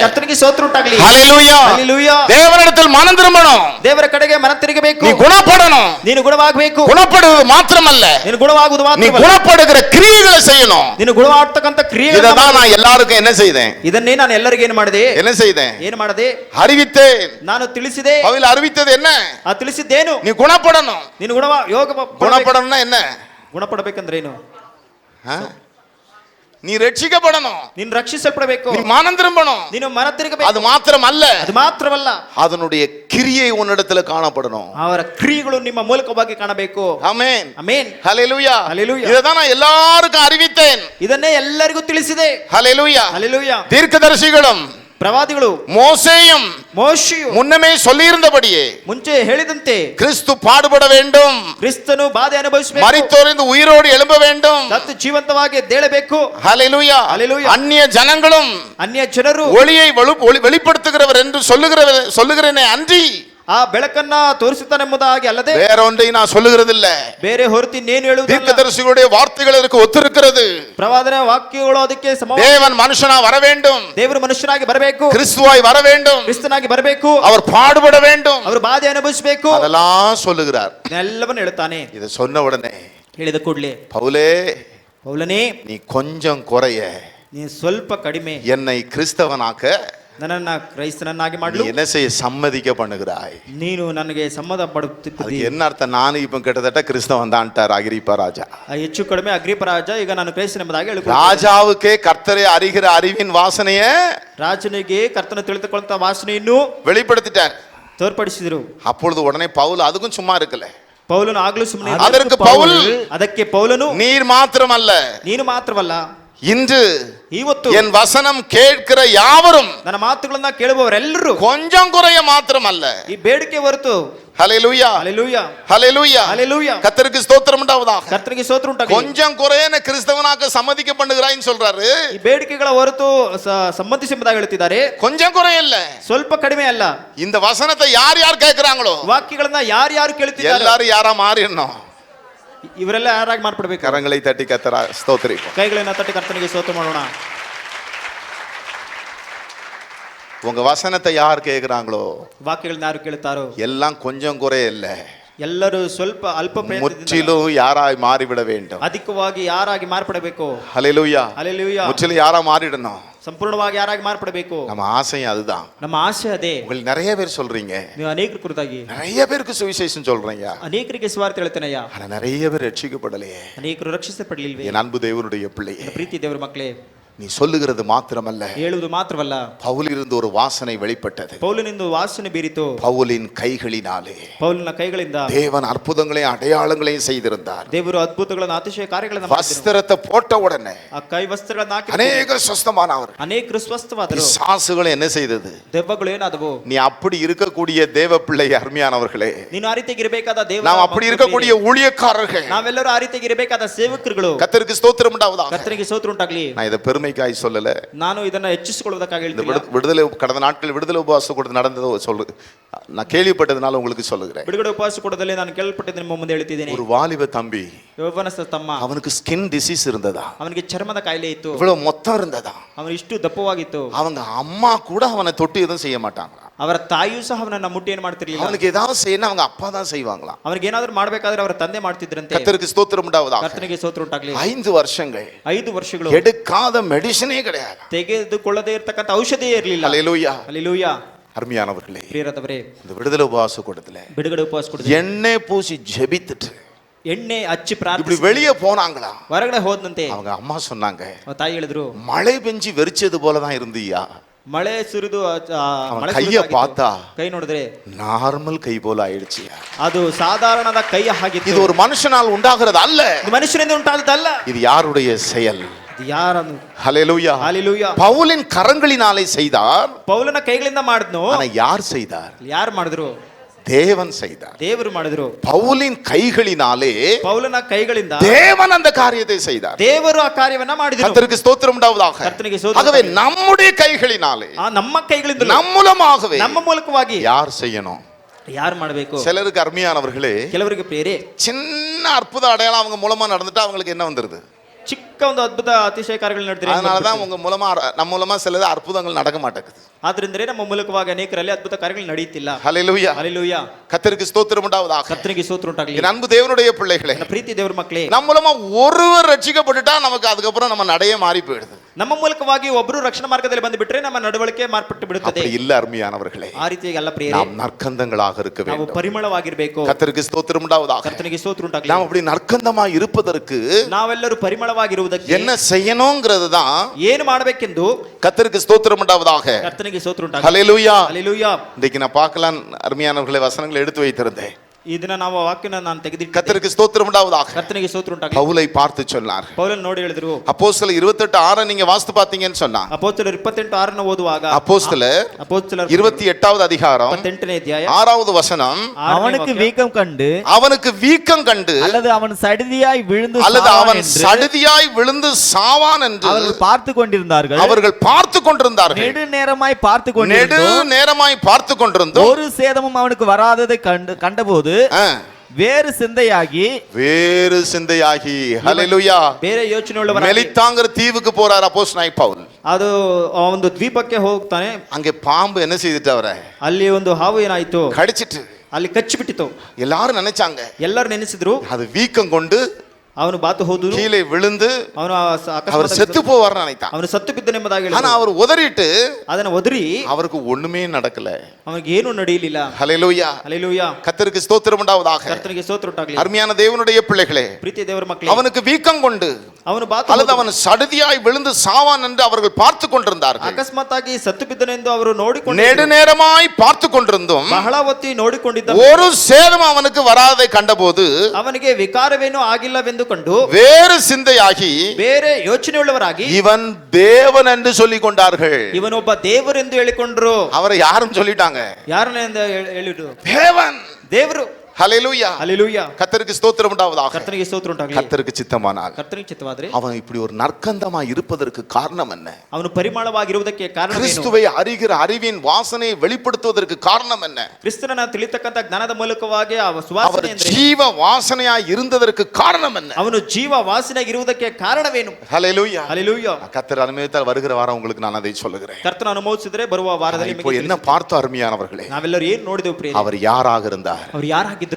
ಕರ್ತನಿಗೆ ಸ್ತೋತ್ರ ಉಂಟಾಗಲಿ. ஹல்லேலூயா. ಹಲ್ಲೆಲೂಯಾ. தேவனிடத்தில் மனம் திரும்பணும். ದೇವರ ಕಡೆಗೆ ಮನ ತಿರುಗಬೇಕು. நீ குணப்படணும். ನೀನು ಗುಣವಾಗಬೇಕು. குணப்படுவது மாத்திரமல்ல, ನೀನು ಗುಣವಾಗುವುದು நீ ಮಾತ್ರವಲ್ಲ, குணப்படுகிற கிரியைகளை செய்யணும். ನೀನು ಗುಣವಾಗ್ತಕ್ಕಂಥ ಕ್ರಿಯೆಗಳನ್ನು இததான் நான் எல்லாருக்கும் என்ன செய்தேன்? ಇದನ್ನೇ ನಾನು ಎಲ್ಲರಿಗೂ ಏನು ಮಾಡಿದೆ? என்ன செய்தேன்? ಏನು ಮಾಡದೆ? அறிவித்தேன். ನಾನು ತಿಳಿಸಿದೆ. பவுல் அறிவித்தது என்ன? ಆ ತಿಳಿಸಿದ್ದೇನು? நீ குணப்படணும். ನೀನು ಯೋಗ குணப்படணும்னா என்ன? ಗುಣಪಡಬೇಕಂದ್ರೆ ಏನು? ஆ? நீ ரட்சிக்கப்படணும். ನೀನು ರಕ್ಷಿಸಲ್ಪಡಬೇಕು. நீ மனம் திரும்பணும். ನೀನು ಮನ ತಿರುಗಬೇಕು. அது மாத்திரமல்ல, ಅದು ಮಾತ್ರವಲ್ಲ, அதனுடைய கிரியை உன்னிடத்துல காணப்படணும். ಅವರ ಕ್ರಿಯೆಗಳು ನಿಮ್ಮ ಮೂಲಕವಾಗಿ ಕಾಣಬೇಕು. ஆமென். ಆಮೆನ್. ஹல்லேலூயா. ஹல்லேலூயா. இததான் நான் எல்லாருக்கும் அறிவித்தேன். ಇದನ್ನೇ ಎಲ್ಲರಿಗೂ ತಿಳಿಸಿದೆ. ஹல்லேலூயா. ಹಲ್ಲೆಲೂಯಾ. தீர்க்கதரிசிகளும் ಪ್ರವಾದಿಗಳು மோசேயும் ಮೋಶೆಯು முன்னமே சொல்லியிருந்தபடியே ಮುಂಚೆ ಹೇಳಿದಂತೆ கிறிஸ்து பாடுபட வேண்டும், ಕ್ರಿಸ್ತನು ಬಾಧೆ ಅನುಭವಿಸಬೇಕು, மரித்தோரிந்து உயிரோடு எழும்ப வேண்டும். ಸತ್ತು ಜೀವಂತವಾಗಿ ಎದ್ದೇಳಬೇಕು. ஹல்லேலூயா. ஹல்லேலூயா. அந்நிய ஜனங்களும் ಅನ್ಯ ಜನರು ஒளியை வெளிப்படுத்துகிறவர் என்று சொல்லுகிறேனே அன்றி ಆ ಬೆಳಕನ್ನ ತೋರಿಸುತ್ತಾನೆಂಬುದಾಗಿ ಅಲ್ಲದೆ வேற ஒன்றை நான் சொல்லுகிறதில்ல. ಬೇರೆ ಹೊರತು ಇನ್ನೇನು ಹೇಳುವುದಿಲ್ಲ. தீர்க்கதரிசிகளுடைய வார்த்தைகள் இதற்கு ஒத்திருக்கிறது. ಪ್ರವಾದನ ವಾಕ್ಯಗಳು ಅದಕ್ಕೆ ಸಮ. தேவன் மனுஷனா வர வேண்டும், ದೇವರು ಮನುಷ್ಯನಾಗಿ ಬರಬೇಕು, கிறிஸ்துவாய் வர வேண்டும், ಕ್ರಿಸ್ತನಾಗಿ ಬರಬೇಕು, அவர் பாடுபட வேண்டும், ಅವರು ಬಾಧೆ ಅನುಭವಿಸಬೇಕು, அதெல்லாம் சொல்லுகிறார். ಎಲ್ಲವನ್ನೂ ಹೇಳುತ್ತಾನೆ. இதை சொன்ன உடனே ಹೇಳಿದ ಕೂಡಲೇ, பவுலே, ಪೌಲನೇ, நீ கொஞ்சம் குறைய, ನೀ ಸ್ವಲ್ಪ ಕಡಿಮೆ என்னை கிறிஸ்தவனாக்க ನನ್ನನ್ನ ಕ್ರೈಸ್ತನನ್ನಾಗಿ நீ ಮಾಡಲು என்ன செய்ய சம்மதிக்க பண்ணுகிறாய். ನೀನು ನನಗೆ ಸಮ್ಮತ அதுக்கு ಪಡುತ್ತಿದ್ದೀ. என்ன அர்த்தம்? நானும் இப்ப கிட்டத்தட்ட கிறிஸ்தவன் தான்ட்டார் அகிரிப்பா ராஜா. ಹೆಚ್ಚು ಕಡಿಮೆ ಅಗ್ರಿಪ ರಾಜ ಈಗ ನಾನು ಕ್ರೈಸ್ತನೆಂಬುದಾಗಿ ಹೇಳಿಕೊಳ್ಳುತ್ತೇನೆ. ராஜாவுக்கே கர்த்தரை அறிகிற அறிவின் வாசனைய ರಾಜನಿಗೆ ಕರ್ತನ ತಿಳಿದುಕೊಳ್ಳುವಂತ ವಾಸನೆಯನ್ನು வெளிப்படுத்திட்டார். ತೋರ್ಪಡಿಸಿದರು. அப்பொழுது உடனே பவுல் அதுக்கும் சும்மா இருக்கல. ಪೌಲನು ಆಗ್ಲೂ ಸುಮ್ಮನೆ அதற்கு பவுல், ಅದಕ್ಕೆ ಪೌಲನು, நீர் மாத்திரமல்ல, ನೀನು ಮಾತ್ರವಲ್ಲ, இன்று ಇವತ್ತು என் வசனம் கேட்கிற யாவரும் ನನ್ನ ಮಾತುಗಳನ್ನ ಕೇಳುವವರೆಲ್ಲರೂ கொஞ்சம் குறைய மாத்திரமல்ல. ಈ ಬೇಡಿಕೆ ಹೊರತು. ஹல்லேலூயா. ಹಲ್ಲೆಲೂಯಾ. ஹல்லேலூயா. ஹல்லேலூயா. கர்த்தருக்கு ஸ்தோத்திரம் உண்டாவதாக. ಕರ್ತನಿಗೆ ಸ್ತೋತ್ರ ಉಂಟಾಗಲಿ. கொஞ்சம் குறையன கிறிஸ்தவனாக்க சம்மதிக்க பண்ணுகிறாய்ன்னு சொல்றாரு. ಈ ಬೇಡಿಕೆಗಳ ಹೊರತು ಸಮ್ಮತಿಸೆಂಬುದಾಗಿ ಹೇಳ್ತಿದ್ದಾರೆ. கொஞ்சம் குறையல்ல, ಸ್ವಲ್ಪ ಕಡಿಮೆ ಅಲ್ಲ. இந்த வசனத்தை யார் யார் கேட்கிறாங்களோ ವಾಕ್ಯಗಳನ್ನ ಯಾರು ಕೇಳ್ತಿದ್ದಾರೆ, எல்லாரும் யாரா மாறிடணும். ಇವರೆಲ್ಲ ಯಾರಾಗಿ ಮಾರ್ಪಡಬೇಕು. கரங்களை தட்டி கத்தர ஸ்தோத்திரிப்போம். ಕೈಗಳನ್ನ ತಟ್ಟಿ ಕರ್ತನಿಗೆ ಸ್ತೋತ್ರ ಮಾಡೋಣ. உங்க வசனத்தை யார் கேட்கிறாங்களோ ವಾಕ್ಯಗಳನ್ನ ಯಾರು ಕೇಳುತ್ತಾರೋ எல்லாம் கொஞ்சம் குறைய இல்ல, ಎಲ್ಲರೂ ಸ್ವಲ್ಪ ಅಲ್ಪ ಪ್ರಯತ್ನದಿಂದ முற்றிலும் யாராய் மாறிவிட வேண்டும். ಅಧಿಕವಾಗಿ ಯಾರಾಗಿ ಮಾರ್ಪಡಬೇಕು. ஹல்லேலூயா. ಹಲ್ಲೆಲೂಯಾ. முற்றிலும் யாரா மாறிடணும். ಸಂಪೂರ್ಣವಾಗಿ ಯಾರಾಗಿ ಮಾರ್ಪಡಬೇಕು. நம்ம ஆசையும் அதுதான். ನಮ್ಮ ಆಸೆ ಅದೇ. உங்களுக்கு நிறைய பேர் சொல்றீங்க, ನೀವು ಅನೇಕರ ಕುರಿತಾಗಿ நிறைய பேருக்கு ಸುವಿಶೇஷம் சொல்றீங்க, ಅನೇಕರಿಗೆ ಸುವಾರ್ತೆ ಹೇಳ್ತೇನೆಯ್ಯ, ஆனா நிறைய பேர் ரட்சிக்கப்படலையே. ಅನೇಕರು ರಕ್ಷಿಸಲ್ಪಡಲಿಲ್ವೇ? என் அன்பு தேவனுடைய பிள்ளையே, ಪ್ರೀತಿ ದೇವರ ಮಕ್ಕಳೇ, நீ சொல்லுகிறது மாத்திரமல்ல, ಹೇಳುವುದು ಮಾತ್ರವಲ್ಲ, பவுலிருந்து ஒரு வாசனை வெளிப்பட்டது. ಪೌಲನಿಂದ ವಾಸನೆ ಬೀರಿತು. பவுலின் கைகளினாலே ಪೌಲನ ಕೈಗಳಿಂದ தேவன் அற்புதங்களையும் அடையாளங்களையும் செய்திருந்தார். ದೇವರು ಅದ್ಭುತಗಳನ್ನು ಅತಿಶಯ ಕಾರ್ಯಗಳನ್ನು ಮಾಡಿದರು. வஸ்திரத்தை போட்ட உடனே ಆ ಕೈ ವಸ್ತ್ರಗಳನ್ನು ಹಾಕಿ அநேக சொஸ்தமானவர். ಅನೇಕರು ಸ್ವಸ್ಥವಾದರು. பிசாசுகளை என்ன செய்தது? ದೆವ್ವಗಳು ಏನಾದವು? நீ அப்படி இருக்கக்கூடிய தேவ பிள்ளை அருமையானவர்களே, ನೀನು ಆ ರೀತಿಯಾಗಿ ಇರಬೇಕಾದ ದೇವ, நாம் அப்படி இருக்கக்கூடிய ஊழியக்காரர்கள், ನಾವೆಲ್ಲರೂ ಆ ರೀತಿಯಾಗಿ ಇರಬೇಕಾದ ಸೇವಕರುಗಳು. கர்த்தருக்கு ஸ்தோத்திரம் உண்டாவதாக. ಕರ್ತನಿಗೆ ಸ್ತೋತ್ರ ಉಂಟಾಗಲಿ. நான் இதை பெருமைக்காய் சொல்லல, ನಾನು ಇದನ್ನ ಹೆಚ್ಚಿಸಿಕೊಳ್ಳುವುದಕ್ಕಾಗಿ இந்த ಹೇಳ್ತೀನಿ. விடுதலை கடந்த நாட்கள் விடுதலை உபவாசம் கொடுத்து நடந்ததை சொல்லு, நான் கேள்விப்பட்டதுனால உங்களுக்கு சொல்லுகிறேன். ಬಿಡುಗಡೆ ಉಪವಾಸ ಕೊಡದಲ್ಲಿ ನಾನು ಕೇಳ್ಪಟ್ಟಿದ್ದೆ, ನಿಮ್ಮ ಮುಂದೆ ಹೇಳ್ತಿದ್ದೀನಿ. ஒரு வாலிப தம்பி, ಯೌವನಸ್ಥ ತಮ್ಮ, அவனுக்கு ஸ்கின் டிசீஸ் இருந்ததா, ಅವನಿಗೆ ಚರ್ಮದ ಕಾಯಿಲೆ ಇತ್ತು. இவ்வளவு மொத்தம் இருந்ததா, ಅವನು ಇಷ್ಟು ದಪ್ಪವಾಗಿತ್ತು. அவங்க அம்மா கூட அவனை தொட்டு எதுவும் செய்ய மாட்டாங்க. ಅವರ ತಾಯಿಯೂ ಸಹ ಅವನನ್ನ ಮುಟ್ಟಿ ಏನು ಮಾಡ್ತಿರ್ಲಿಲ್ಲ. அவனுக்கு ஏதாவது செய்யணும் அவங்க அப்பா தான் செய்வாங்களாம். ಅವನಿಗೆ ಏನಾದರೂ ಮಾಡಬೇಕಾದ್ರೆ ಅವರ ತಂದೆ ಮಾಡ್ತಿದ್ರಂತೆ. கர்த்தருக்கு ஸ்தோத்திரம் உண்டாவதாக. ಕರ್ತನಿಗೆ ಸ್ತೋತ್ರ ಉಂಟಾಗಲಿ. 5 வருஷங்கள் 5 ವರ್ಷಗಳು எடுக்காத மெடிசனே கிடையாது, ತೆಗೆದುಕೊಳ್ಳದೇ ಇರತಕ್ಕಂತ ಔಷಧಿಯೇ ಇರಲಿಲ್ಲ. ஹல்லேலூயா. ಹಲ್ಲೆಲೂಯಾ. அருமையானவர்களே, ಪ್ರಿಯರಾದವರೇ, இந்த விடுதலை உபவாச கூட்டத்துல ಬಿಡುಗಡೆ ಉಪವಾಸ ಕೊಡದೆ எண்ணெய் பூசி ஜெபித்துட்டு ಎಣ್ಣೆ ಹಚ್ಚಿ இப்படி ಪ್ರಾರ್ಥಿಸಿ வெளியே போனாங்களா. ಹೊರಗಡೆ ಹೋದಂತೆ அவங்க அம்மா சொன்னாங்க, ಅವ್ರ ತಾಯಿ ಹೇಳಿದ್ರು, மழை பெஞ்சு வெறிச்சது போலதான் இருந்தியா. ಮಳೆ ಸುರಿದು அவன் கைய பார்த்தா ಕೈ ನೋಡಿದ್ರೆ நார்மல் கை போல ஆயிடுச்சியா. ಅದು ಸಾಧಾರಣದ ಕೈ ಹಾಗಿತ್ತು. இது ஒரு மனுஷனால் உண்டாகிறது அல்ல, ಇದು ಮನುಷ್ಯನಿಂದ ಉಂಟಾದದ್ದಲ್ಲ. இது யாருடைய செயல்? ಇದು ಯಾರನ್ನು? ஹல்லேலூயா. ಹಲ್ಲೆಲೂಯಾ. பவுலின் கரங்களினாலே செய்தார், ಪೌಲನ ಕೈಗಳಿಂದ ಮಾಡಿದ್ನು. ஆனா யார் செய்தார்? ಯಾರು ಮಾಡಿದ್ರು? தேவன் செய்தார். ದೇವರು ಮಾಡಿದ್ರು. பவுலின் கைகளினாலே ಪೌಲನ ಕೈಗಳಿಂದ தேவன் அந்த காரியத்தை செய்தார். ದೇವರು ಆ ಕಾರ್ಯವನ್ನ ಮಾಡಿದರು. கர்த்தருக்கு ஸ்தோத்திரம் உண்டாவதாக. ಕರ್ತನಿಗೆ ಸ್ತೋತ್ರ. ஆகவே நம்முடைய கைகளினாலே ನಮ್ಮ ಕೈಗಳಿಂದ நம் மூலமாகவே ನಮ್ಮ ಮೂಲಕವಾಗಿ யார் செய்யணும்? ಯಾರು ಮಾಡಬೇಕು? சிலருக்கு அருமையானவர்களே, ಕೆಲವರಿಗೆ ಪ್ರಿಯರೇ, சின்ன அற்புத அடையாளம் அவங்க மூலமா நடந்துட்டா அவங்களுக்கு என்ன வந்துருது? ಚಿಕ್ಕ ಒಂದು ಅದ್ಭುತ ಅತಿಶಯ ಕಾರ್ಯಗಳು ನಡೆದ್ರೆ அதனாலதான் உங்க மூலமா நம்ம மூலமா சில அற்புதங்கள் நடக்க மாட்டேங்குது. ಆದ್ರಿಂದಲೇ ನಮ್ಮ ಮೂಲಕವಾಗಿ ಅನೇಕರಲ್ಲಿ ಅದ್ಭುತ ಕಾರ್ಯಗಳು ನಡೆಯುತ್ತಿಲ್ಲ. ஹல்லேலூயா. ಹಲ್ಲೆಲೂಯಾ. கர்த்தருக்கு ஸ்தோத்திரம் உண்டாவதாக. ಕರ್ತನಿಗೆ ಸ್ತೋತ್ರ ಉಂಟಾಗಲಿ. என் அன்பு தேவனுடைய பிள்ளைகளே, ನನ್ನ ಪ್ರೀತಿ ದೇವರ ಮಕ್ಕಳೇ, நம்ம மூலமா ஒருவர் ரட்சிக்கப்பட்டுட்டா நமக்கு அதுக்கப்புறம் நம்ம நடையே மாறி போயிடுது. ನಮ್ಮ ಮೂಲಕವಾಗಿ ಒಬ್ಬರು ರಕ್ಷಣಾ ಮಾರ್ಗದಲ್ಲಿ ಬಂದು ಬಿಟ್ರೆ ನಮ್ಮ ನಡವಳಿಕೆ ಮಾರ್ಪಟ್ಟು ಬಿಡುತ್ತದೆ. அப்படி இல்ல அருமையானவர்களே. ಆ ರೀತಿಯಾಗಿ ಅಲ್ಲ ಪ್ರಿಯರೇ, நாம் நற்கந்தங்களாக இருக்க ನಾವು வேண்டும். ಪರಿಮಳವಾಗಿರಬೇಕು. கர்த்தருக்கு ஸ்தோத்திரம் உண்டாவதாக. ಕರ್ತನಿಗೆ ಸ್ತೋತ್ರ ಉಂಟಾಗಲಿ. நாம் அப்படி நற்கந்தமாய் இருப்பதற்கு ನಾವೆಲ್ಲರೂ ಪರಿಮಳವಾಗಿರುವುದಕ್ಕೆ என்ன செய்யணும்ங்கிறது தான் ಏನು ಮಾಡಬೇಕೆಂದು கர்த்தருக்கு ஸ்தோத்திரம் உண்டாவதாக. ಕರ್ತನಿಗೆ ಸ್ತೋತ್ರ ಉಂಟಾಗಲಿ. ஹல்லேலூயா. ಹಲ್ಲೆಲೂಯಾ. இன்னைக்கு நான் பார்க்கலாம் அருமையானவர்களை வசனங்களை எடுத்து வைத்திருந்தேன். ಇದನ್ನ ನಾವು ವಾಕ್ಯನ ನಾನು ತೆಗೆದಿಟ್ಟೆ. கர்த்தருக்கு ஸ்தோத்திரம் உண்டாவதாக. ಕರ್ತನಿಗೆ ಸ್ತೋತ್ರ ಉಂಟಾಗಲಿ. பவுலை பார்த்து சொன்னார். ಪೌಲನ್ ನೋಡಿ ಹೇಳಿದ್ರು. அப்போஸ்தலர் 28:6 நீங்க வாசித்து பாத்தீங்கன்னு சொன்னா, ಅಪೊಸ್ತಲರು 28:6 ಓದುವಾಗ, அப்போஸ்தலர் ಅಪೊಸ್ತಲರು 28வது அதிகாரம் 28ನೇ ಅಧ್ಯಾಯ 6வது வசனம், அவனுக்கு வீக்கம் கண்டு அவனுக்கு வீக்கம் கண்டு அல்லது அவன் சடிதியாய் விழுந்து அல்லது சாவான் அவன் என்று சடுதியாய் விழுந்து சாவான் என்று அவர்கள் பார்த்து கொண்டிருந்தார்கள். அவர்கள் பார்த்து கொண்டிருந்தார்கள். நெடு நேரமாய் பார்த்து நெடு கொண்டிருந்தோம். நேரமாய் பார்த்து கொண்டிருந்தோம். ஒரு சேதமும் அவனுக்கு வராததை கண்டபோது வேறு சிந்தையாகி ஹல்லேலூயா, ಬೇರೆ ಯೋಚನೆ ಉಳ್ಳವರಾಗಿ மெலித்தாங்கிற தீவுக்கு போறார் அப்போஸ்தலனாய் பவுல். ಅದು ಆ ಒಂದು ದ್ವೀಪಕ್ಕೆ ಹೋಗ್ತಾನೆ. அங்கே பாம்பு என்ன செய்துட்டு அவரை ಅಲ್ಲಿ ಒಂದು ಹಾವು ಏನಾಯ್ತು, கடிச்சிட்டு ಅಲ್ಲಿ ಕಚ್ಚಿಬಿಟ್ಟಿತು. எல்லாரும் நினைச்சாங்க ಎಲ್ಲರೂ ನೆನೆಸಿದ್ರು அது வீக்கம் கொண்டு ಅವನು ಬಾತು ಹೋದನು, கீழே விழுந்து ಅವನು அவர் செத்து போவார்னு நினைத்தான். ಅವನು ಸತ್ತು ಬಿದ್ದನೆಂಬುದಾಗಿ ஆனா அவர் உதறிட்டு ಅದನ್ನ ಒದರಿ அவருக்கு ஒண்ணுமே நடக்கல. ಅವನಿಗೆ ಏನು ನಡೆಯಲಿಲ್ಲ. ஹல்லேலூயா. ಹಲ್ಲೆಲೂಯಾ. கர்த்தருக்கு ஸ்தோத்திரம் உண்டாவதாக. ಕರ್ತನಿಗೆ ಸ್ತೋತ್ರ ಉಂಟಾಗಲಿ. அருமையான தேவனுடைய பிள்ளைகளே, ಪ್ರೀತಿಯ ದೇವರ ಮಕ್ಕಳೇ, அவனுக்கு வீக்கம் கொண்டு ಅವನು ಬಾತು அல்லது அவன் சடுதியாய் விழுந்து சாவான் என்று அவர்கள் பார்த்து கொண்டிருந்தார்கள். ಅಕಸ್ಮಾತ್ ಆಗಿ ಸತ್ತು ಬಿದ್ದನೆಂದು ಅವರು ನೋಡಿಕೊಂಡು நெடுநேரமாய் பார்த்து கொண்டிருந்தும் ಬಹಳ ಹೊತ್ತಿ ನೋಡಿಕೊಂಡಿದ್ದ ஒரு சேதம் அவனுக்கு வராதை கண்டபோது ಅವನಿಗೆ ವಿಕಾರವೇನೂ ಆಗಿಲ್ಲವೆಂದು ಕಂಡು வேறு சிந்தையாகி ಬೇರೆ ಯೋಚನೆಯುಳ್ಳವರಾಗಿ இவன் தேவன் என்று சொல்லிக் கொண்டார்கள். ಇವನೊಬ್ಬ ದೇವರೆಂದು ಹೇಳಿಕೊಂಡ್ರು. அவரை யாரும் சொல்லிட்டாங்க, ಯಾರನ್ನ ಹೇಳಿದ್ರು? தேவன். ದೇವರು. ஹல்லேலூயா. ಹಲ್ಲೆಲೂಯಾ. கர்த்தருக்கு ஸ்தோத்திரம் உண்டாவதாக. ಕರ್ತನಿಗೆ ಸ್ತೋತ್ರ ಉಂಟಾಗಲಿ. கர்த்தருக்கு சித்தமானால் ಕರ್ತನಿಗೆ ಚಿತ್ತವಾದ್ರೆ அவன் இப்படி ஒரு நற்கந்தமாய் இருப்பதற்கு காரணம் என்ன? ಅವನು ಪರಿಮಳವಾಗಿರುವುದಕ್ಕೆ ಕಾರಣವೇನು? கிறிஸ்துவை அறிகிற அறிவின் வாசனையை வெளிப்படுத்துவதற்கு காரணம் என்ன? ಕ್ರಿಸ್ತನನ್ನ ತಿಳಿತಕ್ಕಂತ ಜ್ಞಾನದ ಮೂಲಕವಾಗಿ ಆ அவர் ಸುವಾಸನೆ ಅಂದ್ರೆ ஜீவ வாசனையாய் இருந்ததற்கு காரணம் என்ன? ಅವನು ಜೀವ ವಾಸನೆಯಾಗಿರುವುದಕ್ಕೆ ಕಾರಣವೇನು? ஹல்லேலூயா. ಹಲ್ಲೆಲೂಯಾ. கர்த்தர் அனுமதித்தால் வருகிற வாரம் உங்களுக்கு நான் அதை சொல்லுகிறேன். ಕರ್ತನ ಅನುಮೋದಿಸಿದ್ರೆ ಬರುವ ವಾರದಲ್ಲಿ இப்போ என்ன பார்த்த அருமையானவர்களே, ನಾವೆಲ್ಲರೂ ಏನ್ ನೋಡಿದೆವು ಪ್ರಿಯ? அவர் யாராக இருந்தார்? ಅವ್ರು ಯಾರಾಗಿದ್ರು?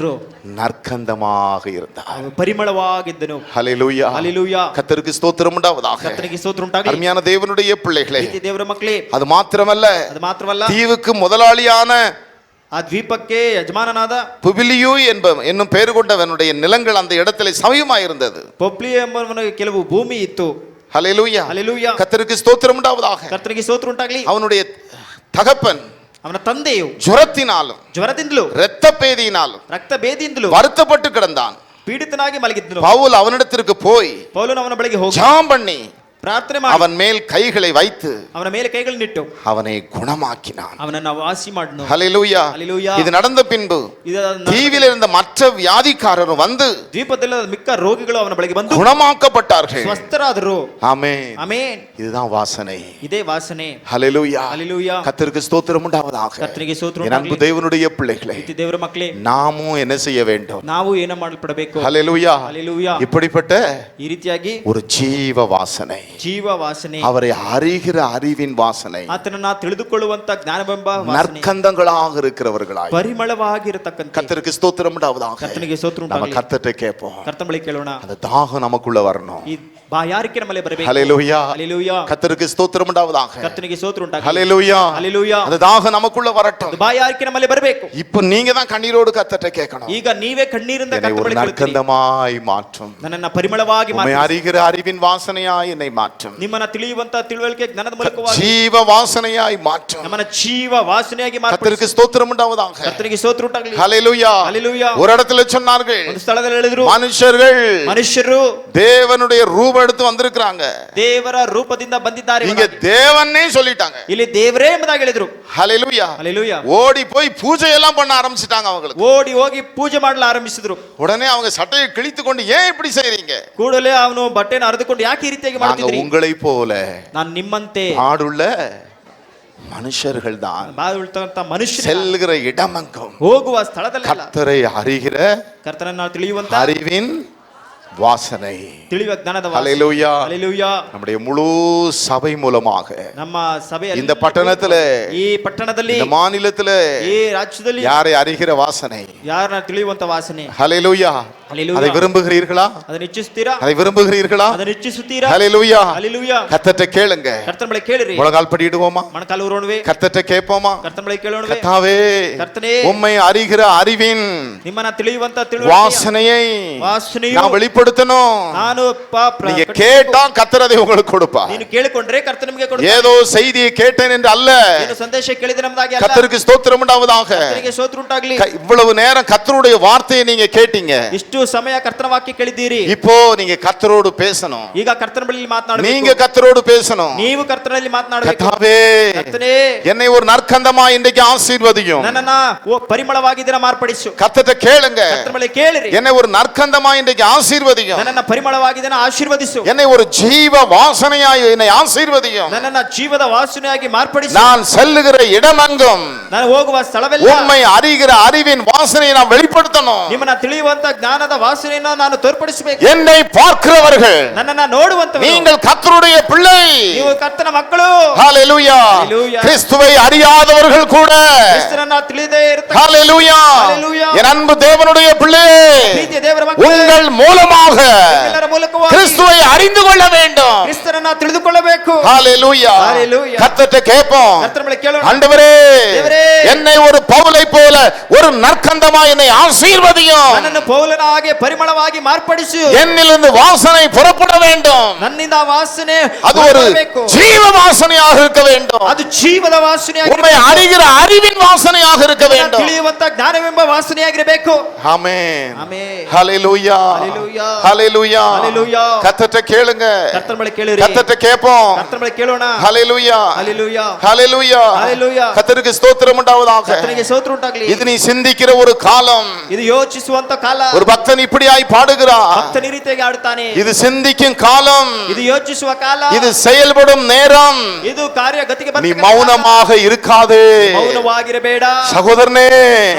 நற்கந்தமாக இருந்தார். ಅವನು ಪರಿಮಳವಾಗಿದ್ದನು. ஹல்லேலூயா. ಹಲ್ಲೆಲೂಯಾ. கர்த்தருக்கு ஸ்தோத்திரம் உண்டாவதாக. ಕರ್ತನಿಗೆ ಸ್ತೋತ್ರ ಉಂಟಾಗಲಿ. அருமையான தேவனுடைய பிள்ளைகளே, ಪ್ರೀತಿ ದೇವರ ಮಕ್ಕಳೇ, அது மாத்திரமல்ல, ಅದು ಮಾತ್ರವಲ್ಲ, தீவுக்கு முதலாளியான ಆ ದ್ವೀಪಕ್ಕೆ ಯಜಮಾನನಾದ புபிலியு என்னும் பெயர் கொண்டவனுடைய நிலங்கள் அந்த இடத்துல சமயமாயிருந்தது. ಪೊಪ್ಲಿ ಎಂಬವನಿಗೆ ಕೆಲವು ಭೂಮಿ ಇತ್ತು. ஹல்லேலூயா. ಹಲ್ಲೆಲೂಯಾ. கர்த்தருக்கு ஸ்தோத்திரம் உண்டாவதாக. ಕರ್ತನಿಗೆ ಸ್ತೋತ್ರ ಉಂಟಾಗಲಿ. அவனுடைய தகப்பன் ಅವನ ತಂದೆಯು ஜுரத்தினாலும் ಜ್ವರದಿಂದಲೂ இரத்த பேதியினாலும் ರಕ್ತ ಬೇದಿಯಿಂದಲೂ வருத்தப்பட்டு கிடந்தான். ಪೀಡಿತನಾಗಿ ಮಲಗಿದ್ದನು. பவுல் அவனிடத்திற்கு போய் ಪೌಲನು ಅವನ ಬಳಿಗೆ ಹೋಗಿ ஜெபம் பண்ணி ಪ್ರಾರ್ಥನೆ ಮಾಡಿ அவன் மேல் கைகளை வைத்து ಅವನ ಮೇಲೆ ಕೈಗಳನ್ನಿಟ್ಟು அவனை குணமாக்கினான். ಅವನನ್ನ ವಾಸಿ ಮಾಡಿದನು. ஹல்லேலூயா. ಹಲ್ಲೆಲೂಯಾ. இது நடந்த பின்பு தீவில் இருந்த மற்ற வியாதிக்காரரும் வந்து ದ್ವೀಪದಲ್ಲಿ ಮಿಕ್ಕ ರೋಗಿಗಳು ಅವನ ಬಳಿಗೆ ಬಂದು குணமாக்கப்பட்டார்கள். ಸ್ವಸ್ಥರಾದರು. ஆமென். ಆಮೆನ್. இதுதான் வாசனை. ಇದೇ ವಾಸನೆ. ஹல்லேலூயா. ಹಲ್ಲೆಲೂಯಾ. கர்த்தருக்கு ஸ்தோத்திரம் உண்டாவதாக. ಕರ್ತನಿಗೆ ಸ್ತೋತ್ರ என் அன்பு ಉಂಟಾಗಲಿ. தேவனுடைய பிள்ளைகளே, ಪ್ರೀತಿ ದೇವರ ಮಕ್ಕಳೇ, நாமும் என்ன செய்ய வேண்டும்? ನಾವು ಏನು ಮಾಡಲ್ಪಡಬೇಕು? ஹல்லேலூயா. ಹಲ್ಲೆಲೂಯಾ. இப்படிப்பட்ட ಈ ರೀತಿಯಾಗಿ ஒரு ஜீவ வாசனை, ಜೀವ ವಾಸನೆ, அவரை அறிகிற அறிவின் வாசனை, ಆತನನ್ನ ತಿಳಿದುಕೊಳ್ಳುವಂತ ಜ್ಞಾನವೆಂಬ ವಾಸನೆ, நற்கந்தங்களாக இருக்கிறவர்களாய் ಪರಿಮಳವಾಗಿರತಕ್ಕಂತ. கர்த்தருக்கு ஸ்தோத்திரம் உண்டாவதாக. ಕರ್ತನಿಗೆ ಸ್ತೋತ್ರ நம்ம ಉಂಟಾಗಲಿ. கர்த்தர்ட்ட கேட்போம். ಕರ್ತನ ಬಳಿಗೆ ಕೇಳೋಣ. அந்த தாகம் நமக்குள்ள வரணும். ಈ ಬಾಯಾರಿಕೆ ನಮ್ಮಲ್ಲಿ ಬರಬೇಕು. ஹல்லேலூயா. ಹಲ್ಲೆಲೂಯಾ. கர்த்தருக்கு ஸ்தோத்திரம் உண்டாவதாக. ಕರ್ತನಿಗೆ ಸ್ತೋತ್ರ ಉಂಟಾಗಲಿ. ஹல்லேலூயா. ಹಲ್ಲೆಲೂಯಾ. அந்த தாகம் நமக்குள்ள வரட்டும். ಅದು ಬಾಯಾರಿಕೆ ನಮ್ಮಲ್ಲಿ ಬರಬೇಕು. இப்போ நீங்க தான் கண்ணீரோடு கர்த்தர்ட்ட கேட்கணும். ಈಗ ನೀವೇ ಕಣ್ಣೀರಿಂದ என்னை ಕರ್ತನ ஒரு ಬಳಿಗೆ ಕೇಳುತ್ತೀರಿ. நற்கந்தமாய் மாற்றும். ನನ್ನನ್ನ ಪರಿಮಳವಾಗಿ உம்மை ಮಾಡಿ அறிகிற அறிவின் வாசனையாய் என்னை மாற்றும். ನಿಮ್ಮನ್ನ ತಿಳಿಯುವಂತ ತಿಳುವಳಿಕೆ ಜ್ಞಾನದ ಮೂಲಕವಾಗಿ ஜீவ வாசனையாய் மாற்றும். ನಮ್ಮನ್ನ ಜೀವ ವಾಸನೆಯಾಗಿ ಮಾರ್ಪಡಿಸಿ. கர்த்தருக்கு ஸ்தோத்திரம் உண்டாவதாக. ಕರ್ತನಿಗೆ ಸ್ತೋತ್ರ ಉಂಟಾಗಲಿ. ஹல்லேலூயா. ஹல்லேலூயா. ஒரு இடத்துல சொன்னார்கள், ಒಂದು ಸ್ಥಳದಲ್ಲಿ ಹೇಳಿದ್ರು, மனுஷர்கள் தேவனுடைய ரூபம் எடுத்து வந்திருக்காங்க. ದೇವರ ರೂಪದಿಂದ ಬಂದಿದ್ದಾರೆ. இங்க தேவனே சொல்லிட்டாங்க, ಇಲ್ಲಿ ದೇವರೇ ಎಂಬುದಾಗಿ ಹೇಳಿದ್ರು. ஹல்லேலூயா. ஹல்லேலூயா. ஓடி போய் பூஜை எல்லாம் பண்ண ஆரம்பிச்சிட்டாங்க. அவங்களுக்கு ಓಡಿ ಹೋಗಿ ಪೂಜೆ ಮಾಡಲು ಆರಂಭಿಸಿದ್ರು. உடனே அவங்க சட்டையை கிழித்துக்கொண்டு, ஏன் இப்படி செய்றீங்க? ಕೂಡಲೇ ಅವನು ಬಟ್ಟೆಯನ್ನು ಹರಿದುಕೊಂಡು, ಯಾಕೆ ಈ ರೀತಿಯಾಗಿ ಮಾಡ್ತಿದ್ರಿ? உங்களை போல ನಾನು ನಿಮ್ಮಂತೆ பாடுள்ள மனுஷர்கள் தான். ಬಾಳುವಂತ ಮನುಷ್ಯರು செல்கிற இடமெங்கும் ಹೋಗುವ ಸ್ಥಳದಲ್ಲಿ கர்த்தரை அறிகிற ಕರ್ತನನ್ನು ತಿಳಿಯುವಂತ அறிவின் வாசனை. ತಿಳಿಯುವ ಜ್ಞಾನದ ವಾಸನೆ. ஹல்லேலூயா. ஹல்லேலூயா. நம்முடைய முழு சபை மூலமாக ನಮ್ಮ ಸಭೆಯಲ್ಲಿ, இந்த பட்டணத்துல, ಈ ಪಟ್ಟಣದಲ್ಲಿ, இந்த மாநிலத்துல ಈ ರಾಜ್ಯದಲ್ಲಿ யாரை அறிகிற வாசனை? ಯಾರನ್ನ ತಿಳಿಯುವಂತ ವಾಸನೆ. ஹல்லேலூயா. ஹல்லேலூயா. அதை விரும்புகிறீர்களா? ಅದನ್ನು ಇಚ್ಛಿಸುತ್ತೀರಾ? அதை விரும்புகிறீர்களா? ಅದನ್ನು ಇಚ್ಛಿಸುತ್ತೀರಾ? ஹல்லேலூயா. ஹல்லேலூயா. கர்த்தர்ட்ட கேளுங்க. ಕರ್ತನ ಬಳಿ ಕೇಳಿರಿ. முழங்கால் படிடுவோமா? ಮೊಣಕಾಲು ಊರೋಣವೆ. கர்த்தர்ட்ட கேட்போமா? ಕರ್ತನ ಬಳಿ ಕೇಳೋಣವೆ. கர்த்தாவே, கர்த்தனே, உம்மை அறிகிற அறிவின் ನಿಮ್ಮನ್ನ ತಿಳಿಯುವಂತ ತಿಳುವಳಿಕೆ வாசனையை ವಾಸನೆಯು நான் வெளிப்படுத்தணும். ನಾನು நீங்க கேட்டா கர்த்தர் அதை உங்களுக்கு கொடுப்பார். ನೀನು ಕೇಳಿಕೊಂಡ್ರೆ ಕರ್ತನ ನಿಮಗೆ ಕೊಡುತ್ತಾನೆ. ஏதோ செய்தியை கேட்டேன் என்று அல்ல, ನೀನು ಸಂದೇಶ ಕೇಳಿದ ನಮ್ಮದಾಗಿ ಅಲ್ಲ. கர்த்தருக்கு ஸ்தோத்திரம் உண்டாவதாக. ಕರ್ತನಿಗೆ ಸ್ತೋತ್ರ ಉಂಟಾಗಲಿ. இவ்வளவு நேரம் கர்த்தருடைய வார்த்தையை நீங்க கேட்டீங்க. ಇಷ್ಟು ಸಮಯ ಕರ್ತನ ವಾಕ್ಯ ಕೇಳಿದ್ದೀರಿ. இப்போ நீங்க கர்த்தரோடு பேசணும். ಈಗ ಕರ್ತನ ಬಳಿ ಮಾತನಾಡಬೇಕು. நீங்க கர்த்தரோடு பேசணும். ನೀವು ಕರ್ತನಲ್ಲಿ ಮಾತನಾಡಬೇಕು. கர்த்தாவே, ಕರ್ತನೇ, என்னை ஒரு நற்கந்தமா இன்றைக்கு ஆசீர்வதியும். ನನ್ನನ್ನ ಪರಿಮಳವಾಗಿ ದಿನ ಮಾರ್ಪಡಿಸು. கர்த்தர்ட்ட கேளுங்க. ಕರ್ತನ ಬಳಿ ಕೇಳಿರಿ. என்னை ஒரு நற்கந்தமா இன்றைக்கு ஆசீர்வதியும். ನನ್ನನ್ನ ಪರಿಮಳವಾಗಿ ದಿನ ಆಶೀರ್ವದಿಸು. என்னை ஒரு ஜீவ வாசனையாய் என்னை ஆசீர்வதியும். ನನ್ನನ್ನ ಜೀವದ ವಾಸನೆಯಾಗಿ ಮಾರ್ಪಡಿಸು. நான் செல்லுகிற இடமெங்கும் ನಾನು ಹೋಗುವ ಸ್ಥಳವೆಲ್ಲ உம்மை அறிகிற அறிவின் வாசனையை நான் வெளிப்படுத்தணும். ನಿಮ್ಮನ್ನ ತಿಳಿಯುವಂತ ಜ್ಞಾನದ ವಾಸನೆಯನ್ನು ನಾನು ತೋರ್ಪಡಿಸಬೇಕು. என்னை பார்க்கிறவர்கள், ನನ್ನನ್ನ ನೋಡುವಂತವರು, நீங்கள் கர்த்தருடைய பிள்ளை. ನೀವು ಕರ್ತನ ಮಕ್ಕಳು. ஹல்லேலூயா. ஹல்லேலூயா. கிறிஸ்துவை அறியாதவர்கள் கூட, ಕ್ರಿಸ್ತನನ್ನ ತಿಳಿದೇ ಇರುತ್ತಾರೆ. ஹல்லேலூயா, ஹல்லேலூயா. என் அன்பு தேவனுடைய பிள்ளை, ಪ್ರೀತಿಯ ದೇವರ ಮಕ್ಕಳು, உங்கள் மூலமாக ಎಲ್ಲರ ಮೂಲಕವಾಗಿ கிறிஸ்துவை அறிந்து கொள்ள வேண்டும். ಕ್ರಿಸ್ತನನ್ನ ತಿಳಿದುಕೊಳ್ಳಬೇಕು. ஹல்லேலூயா. ஹல்லேலூயா. கர்த்தர்ட்ட கேட்போம், ಕರ್ತನ ಬಳಿ ಕೇಳೋಣ. ஆண்டவரே, தேவரே, என்னை ஒரு பவுலை போல ஒரு நற்கந்தமா என்னை ஆசீர்வதியும். ನನ್ನನ್ನು ಪೌಲನ ಹಾಗೆ ಪರಿಮಳವಾಗಿ ಮಾರ್ಪಡಿಸು. என்னிலிருந்து வாசனை புறப்பட வேண்டும். ನನ್ನಿಂದ ವಾಸನೆ அது ஒரு ಹೊರಬರಬೇಕು. ஜீவ வாசனையாக இருக்க வேண்டும். ಅದು ಜೀವದ ವಾಸನೆಯಾಗಿ உம்மை அறிகிற அறிவின் வாசனையாக இருக்க வேண்டும். ತಿಳಿಯುವಂತ ಜ್ಞಾನವೆಂಬ ವಾಸನೆಯಾಗಿರಬೇಕು. ஆமென். ಆಮೆನ್. ஹல்லேலூயா. ஹல்லேலூயா. ஹல்லேலூயா. ஹல்லேலூயா. கர்த்தர்ட்ட கேளுங்க. ಕರ್ತನ ಬಳಿ ಕೇಳಿರಿ. கர்த்தர்ட்ட கேட்போம். ಕರ್ತನ ಬಳಿ ಕೇಳೋಣ. ஹல்லேலூயா. ஹல்லேலூயா. ஹல்லேலூயா. ஹல்லேலூயா. கர்த்தருக்கு ஸ்தோத்திரம் உண்டாவதாக. ಕರ್ತನಿಗೆ ಸ್ತೋತ್ರ ಉಂಟಾಗಲಿ. இது நீ சிந்திக்கிற ஒரு காலம். ಇದು ಯೋಚಿಸುವಂತ ಕಾಲ. ஒரு பக்தன் இப்படியாய் பாடுகிறார். ಭಕ್ತನ ಈ ರೀತಿಯಾಗಿ ಆಡುತ್ತಾನೆ. இது சிந்திக்கும் காலம். ಇದು ಯೋಚಿಸುವ ಕಾಲ. இது செயல்படும் நேரம். ಇದು ಕಾರ್ಯ ಗತಿಗೆ நீ ಬರ್ತಕ್ಕಂಥ மௌனமாக இருக்காதே. ಮೌನವಾಗಿರಬೇಡ. சகோதரனே,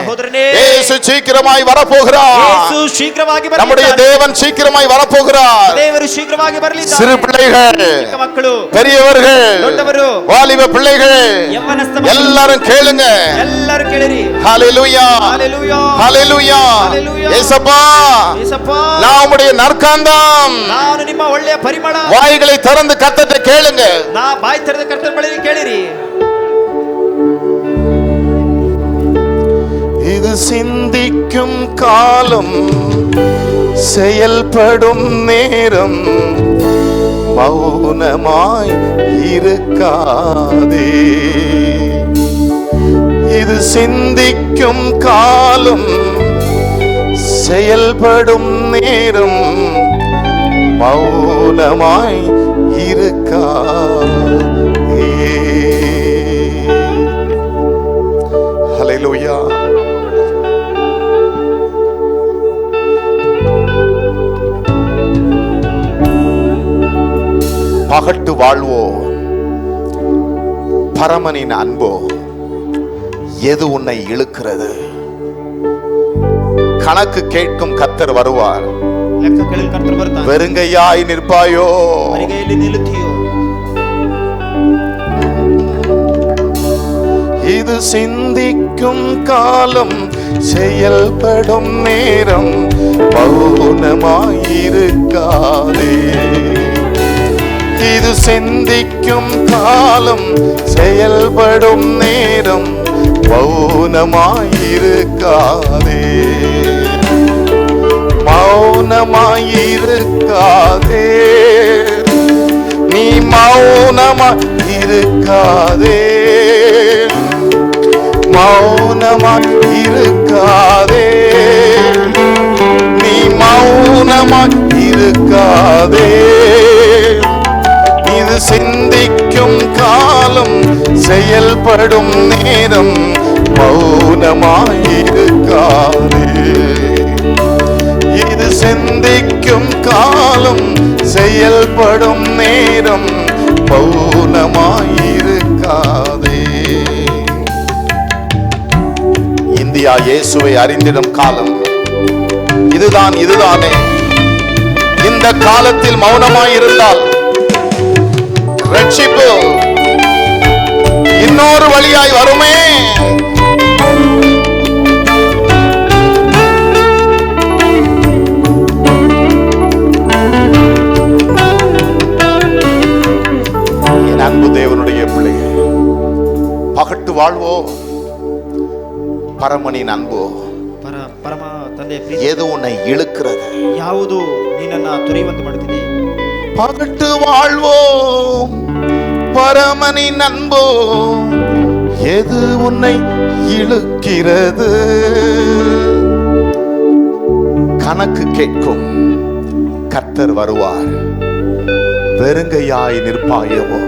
ಸಹೋದರನೇ, இயேசு சீக்கிரமாய் வரப்போகிறார். ಯೇಸು ಶೀಘ್ರವಾಗಿ நம்முடைய ಬರಲಿದ್ದಾನೆ. தேவன் சீக்கிரமாய் வரப்போகிறார். ದೇವರು ಶೀಘ್ರವಾಗಿ ಬರಲಿದ್ದಾನೆ. சிறு பிள்ளைகள், ಚಿಕ್ಕ ಮಕ್ಕಳು, பெரியவர்கள், ದೊಡ್ಡವರು, வாலிப பிள்ளைகள், ಯೌವನಸ್ಥ ಮಕ್ಕಳು, எல்லாரும் கேளுங்க. ಎಲ್ಲರೂ ಕೇಳಿರಿ. ஹல்லேலூயா. ஹல்லேலூயா. ஹல்லேலூயா. ஹல்லேலூயா. ஏசப்பா, ಯೇಸಪ್ಪ, நான் உம்முடைய நற்காந்தம். ನಾನು ನಿಮ್ಮ ಒಳ್ಳೆಯ ಪರಿಮಳ. வாய்களை திறந்து கர்த்தர்ட்ட கேளுங்க. ನಾ ಬಾಯಿ ತೆರೆದ ಕರ್ತನ ಬಳಿ ಕೇಳಿರಿ. இது சிந்திக்கும் காலம், செயல்படும் நேரம், மௌனமாய் இருக்காதே. இது சிந்திக்கும் காலம், செயல்படும் நேரம், மௌனமாய் இருக்காதே. ஹல்லேலூயா. பகட்டு வாழ்வோ, பரமனின் அன்போ, எது உன்னை இழுக்கிறது? கணக்கு கேட்கும் கர்த்தர் வருவார். ಲೆಕ್ಕ ಕೇಳಲು ಕರ್ತನು ಬರ್ತಾನೆ. வெறுங்கையாய் நிற்பாயோ? ಬರಿಗೈಯಲ್ಲಿ ನಿಲ್ಲುತ್ತೀಯೋ? இது சிந்திக்கும் காலம், செயல்படும் நேரம், மௌனமாயிருக்காதே. இது சிந்திக்கும் காலம், செயல்படும் நேரம், மௌனமாயிருக்காதே. மௌனமாயிருக்காதே. நீ மௌனமாய் இருக்காதே, மௌனமாய் இருக்காதே, நீ மௌனமாய் இருக்காதே. இது சிந்திக்கும் காலம், செயல்படும் நேரம், மௌனமாய் இருக்காதே. இது சிந்திக்கும் காலம், செயல்படும் நேரம், மௌனமாய் இருக்காதே. இந்தியா இயேசுவை அறிந்திடும் காலம் இதுதான், இதுதானே. இந்த காலத்தில் மௌனமாய் இருந்தால் ரட்சிப்பு இன்னொரு வழியாய் வருமே. என் அன்பு தேவனுடைய பிள்ளையே, பகட்டு வாழ்வோ பரமனின் அன்போ, ಪರಮ ತಂದೆಯ ಪ್ರೀತಿ எது உன்னை இழுக்கிறது? ಯಾವುದು ನಿನ್ನನ್ನು ತೊರೆಯುವಂತೆ ಮಾಡುತ್ತಿದೆ? பகட்டு வாழ்வோ பரமனின் அன்போ, எது உன்னை இழுக்கிறது? கணக்கு கேட்கும் கர்த்தர் வருவார், வெறுங்கையாய் நிற்பாயவோ.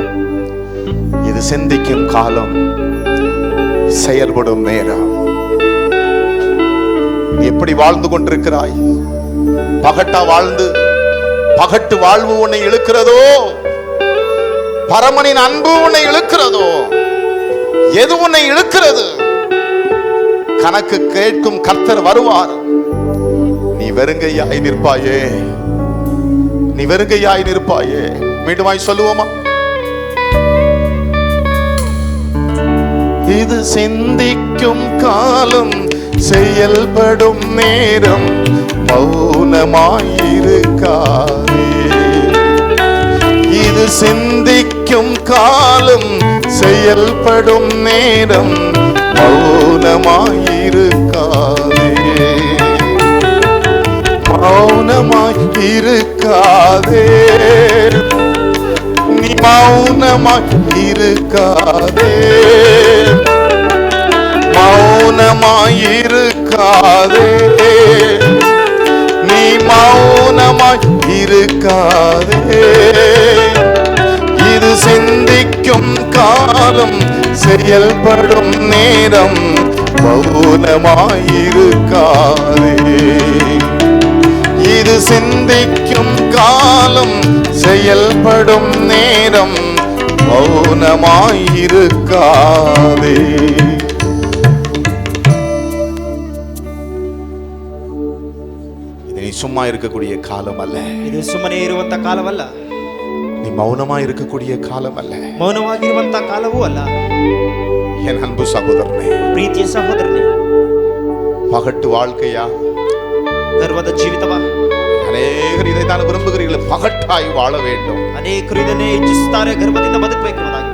இது சிந்திக்கும் காலம், செயல்படும் நேரம். எப்படி வாழ்ந்து கொண்டிருக்கிறாய்? பகட்டா வாழ்ந்து பகட்டு வாழ்வு உன்னை இழுக்கிறதோ, பரமனின் அன்பு உன்னை இழுக்கிறதோ? எது உன்னை இழுக்கிறது? கணக்கு கேட்கும் கர்த்தர் வருவார், நீ வெறுங்கையாய் நிற்பாயே, நீ வெறுங்கையாய் நிற்பாயே. மீண்டுமாய் சொல்லுவோமா? இது சிந்திக்கும் காலம், செயல்படும் நேரம், மௌனமாயிருக்காதே. இது சிந்திக்கும் காலம், செயல்படும் நேரம், மௌனமாயிருக்காதே. மௌனமாயிருக்காதே, நீ மௌனமாயிருக்காதே, மௌனமாயிருக்காதே, நீ மௌனமாயிருக்காதே. இது சிந்திக்கும் காலம், செயல்படும் நேரம், மௌனமாயிருக்காதே. இது சிந்திக்கும் காலம், செயல்படும் நேரம், மௌனமாயிருக்காதே. நீ சும்மா இருக்கக்கூடிய காலம் அல்ல, ಇದು ಸುಮ್ಮನೆ ಇರುವಂತ ಕಾಲವಲ್ಲ. நீ மௌனமா இருக்கக்கூடிய காலம் அல்ல. ಮೌನವಾಗಿರುವಂತ ಕಾಲವೂ ಅಲ್ಲ. என் அன்பு சகோதரனே, ಪ್ರೀತಿಯ ಸಹೋದರನೇ, பகட்டு வாழ்க்கையா, ಗರ್ವದ ಜೀವಿತವಾ? அநேகர் இதைத்தான் விரும்புகிறீர்கள், பகட்டாய் வாழ வேண்டும். ಅನೇಕರು ಇದನ್ನೇ ಇಚ್ಛಿಸುತ್ತಾರೆ, ಗರ್ವದಿಂದ ಬದುಕಬೇಕು ಎಂಬುದಾಗಿ.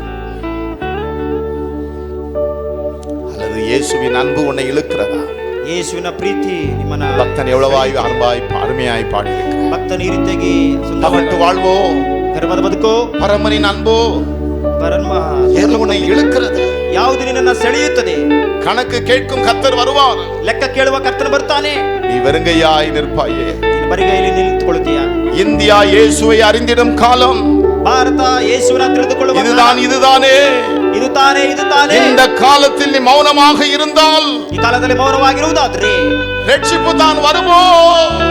அல்லது இயேசுவின் அன்பு உன்னை இழுக்கிறதா? ಯೇಸುವಿನ ಪ್ರೀತಿ ನಿಮ್ಮನ್ನ பக்தன் எவ்வளவாய் அன்பாய் அருமையாய் பாடியிருக்கிறார். ಭಕ್ತನ ಈ ರೀತಿಯಾಗಿ பகட்டு வாழ்வோ, ಗರ್ವದ ಬದುಕೋ, பரமனின் அன்போ, எது உன்னை இழுக்கிறது? ಯಾವುದು ನಿನ್ನನ್ನು ಸೆಳೆಯುತ್ತದೆ? கணக்கு கேட்கும் கர்த்தர் வருவார், ಲೆಕ್ಕ ಕೇಳುವ ಕರ್ತನು ಬರ್ತಾನೆ, நீ வெறுங்கையாய் நிற்பாயே. ನೀನು ಬರಿಗೈಯಲ್ಲಿ ನಿಂತುಕೊಳ್ಳುತ್ತೀಯ. இந்தியா இயேசுவை அறிந்திடும் காலம், ಭಾರತ ಯೇಸುವಿನ ತಿಳಿದುಕೊಳ್ಳುವ இதுதான், இதுதானே. ಇದು ತಾನೇ, ಇದು ತಾನೇ. இந்த காலத்தில் நீ மௌனமாக இருந்தால், ಈ ಕಾಲದಲ್ಲಿ ಮೌನವಾಗಿರುವುದಾದ್ರೆ ரட்சிப்பு தான் வருமோ?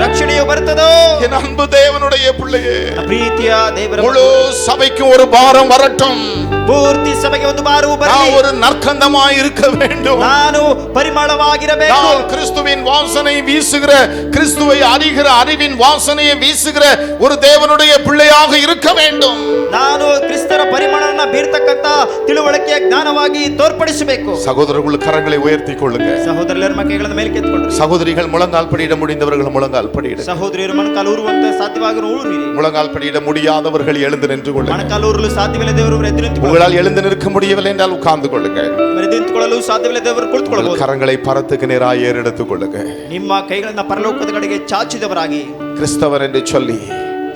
ರಕ್ಷಣೆಯು ಬರುತ್ತದೋ? என் அன்பு தேவனுடைய பிள்ளையே, ಪ್ರೀತಿಯ ದೇವರ முழு சபைக்கும் ஒரு பாரம் வரட்டும். ಪೂರ್ತಿ ಸಭೆಗೆ ಒಂದು ಭಾರವು நான் ಬರಲಿ. ஒரு நற்கந்தமாய் இருக்க வேண்டும். ನಾನು ಪರಿಮಳವಾಗಿರಬೇಕು. நான் கிறிஸ்துவின் வாசனை வீசுகிற, கிறிஸ்துவை அறிகிற அறிவின் வாசனையை வீசுகிற ஒரு தேவனுடைய பிள்ளையாக இருக்க வேண்டும். ನಾನು ಕ್ರಿಸ್ತನ ಪರಿಮಳವನ್ನು ಬೀರ್ತಕ್ಕಂತ ತಿಳುವಳಿಕೆಯ ಜ್ಞಾನವಾಗಿ ತೋರ್ಪಡಿಸಬೇಕು. சகோதரர்கள் கரங்களை உயர்த்தி கொள்ளுங்க. ಸಹೋದರರ ಮಕ್ಕಳನ್ನ ಮೇಲೆ ಕೆತ್ತುಕೊಳ್ಳ್ರಿ. சகோதரிகள் முழங்கால் படியிட முடிந்தவர்கள் முழங்கால் படியிட, ಸಹೋದರಿಯರು ಮೊಣಕಾಲು ಊರುವಂತೆ ಸಾಧ್ಯವಾಗಿರೋ ಊರಿರಿ. முழங்கால் படியிட முடியாதவர்கள் எழுந்து நின்று கொள்ளுங்க. ಮೊಣಕಾಲು ಊರಲು ಸಾಧ್ಯವಿಲ್ಲದವರು ಎದ್ದು ನಿಂತುಕೊಳ್ಳಿ. உங்களால் எழுந்து நிற்க முடியவில்லை என்றால் உட்கார்ந்து கொள்ளுங்க. ಎದ್ದು ನಿಂತುಕೊಳ್ಳಲು ಸಾಧ್ಯವಿಲ್ಲದವರು ಕುಳಿತುಕೊಳ್ಳಬಹುದು. கரங்களை பரத்துக்கு நேராக ஏறெடுத்துக் கொள்ளுங்க. ನಿಮ್ಮ ಕೈಗಳನ್ನ ಪರಲೋಕದ ಕಡೆಗೆ ಚಾಚಿದವರಾಗಿ, கிறிஸ்தவர் என்று சொல்லி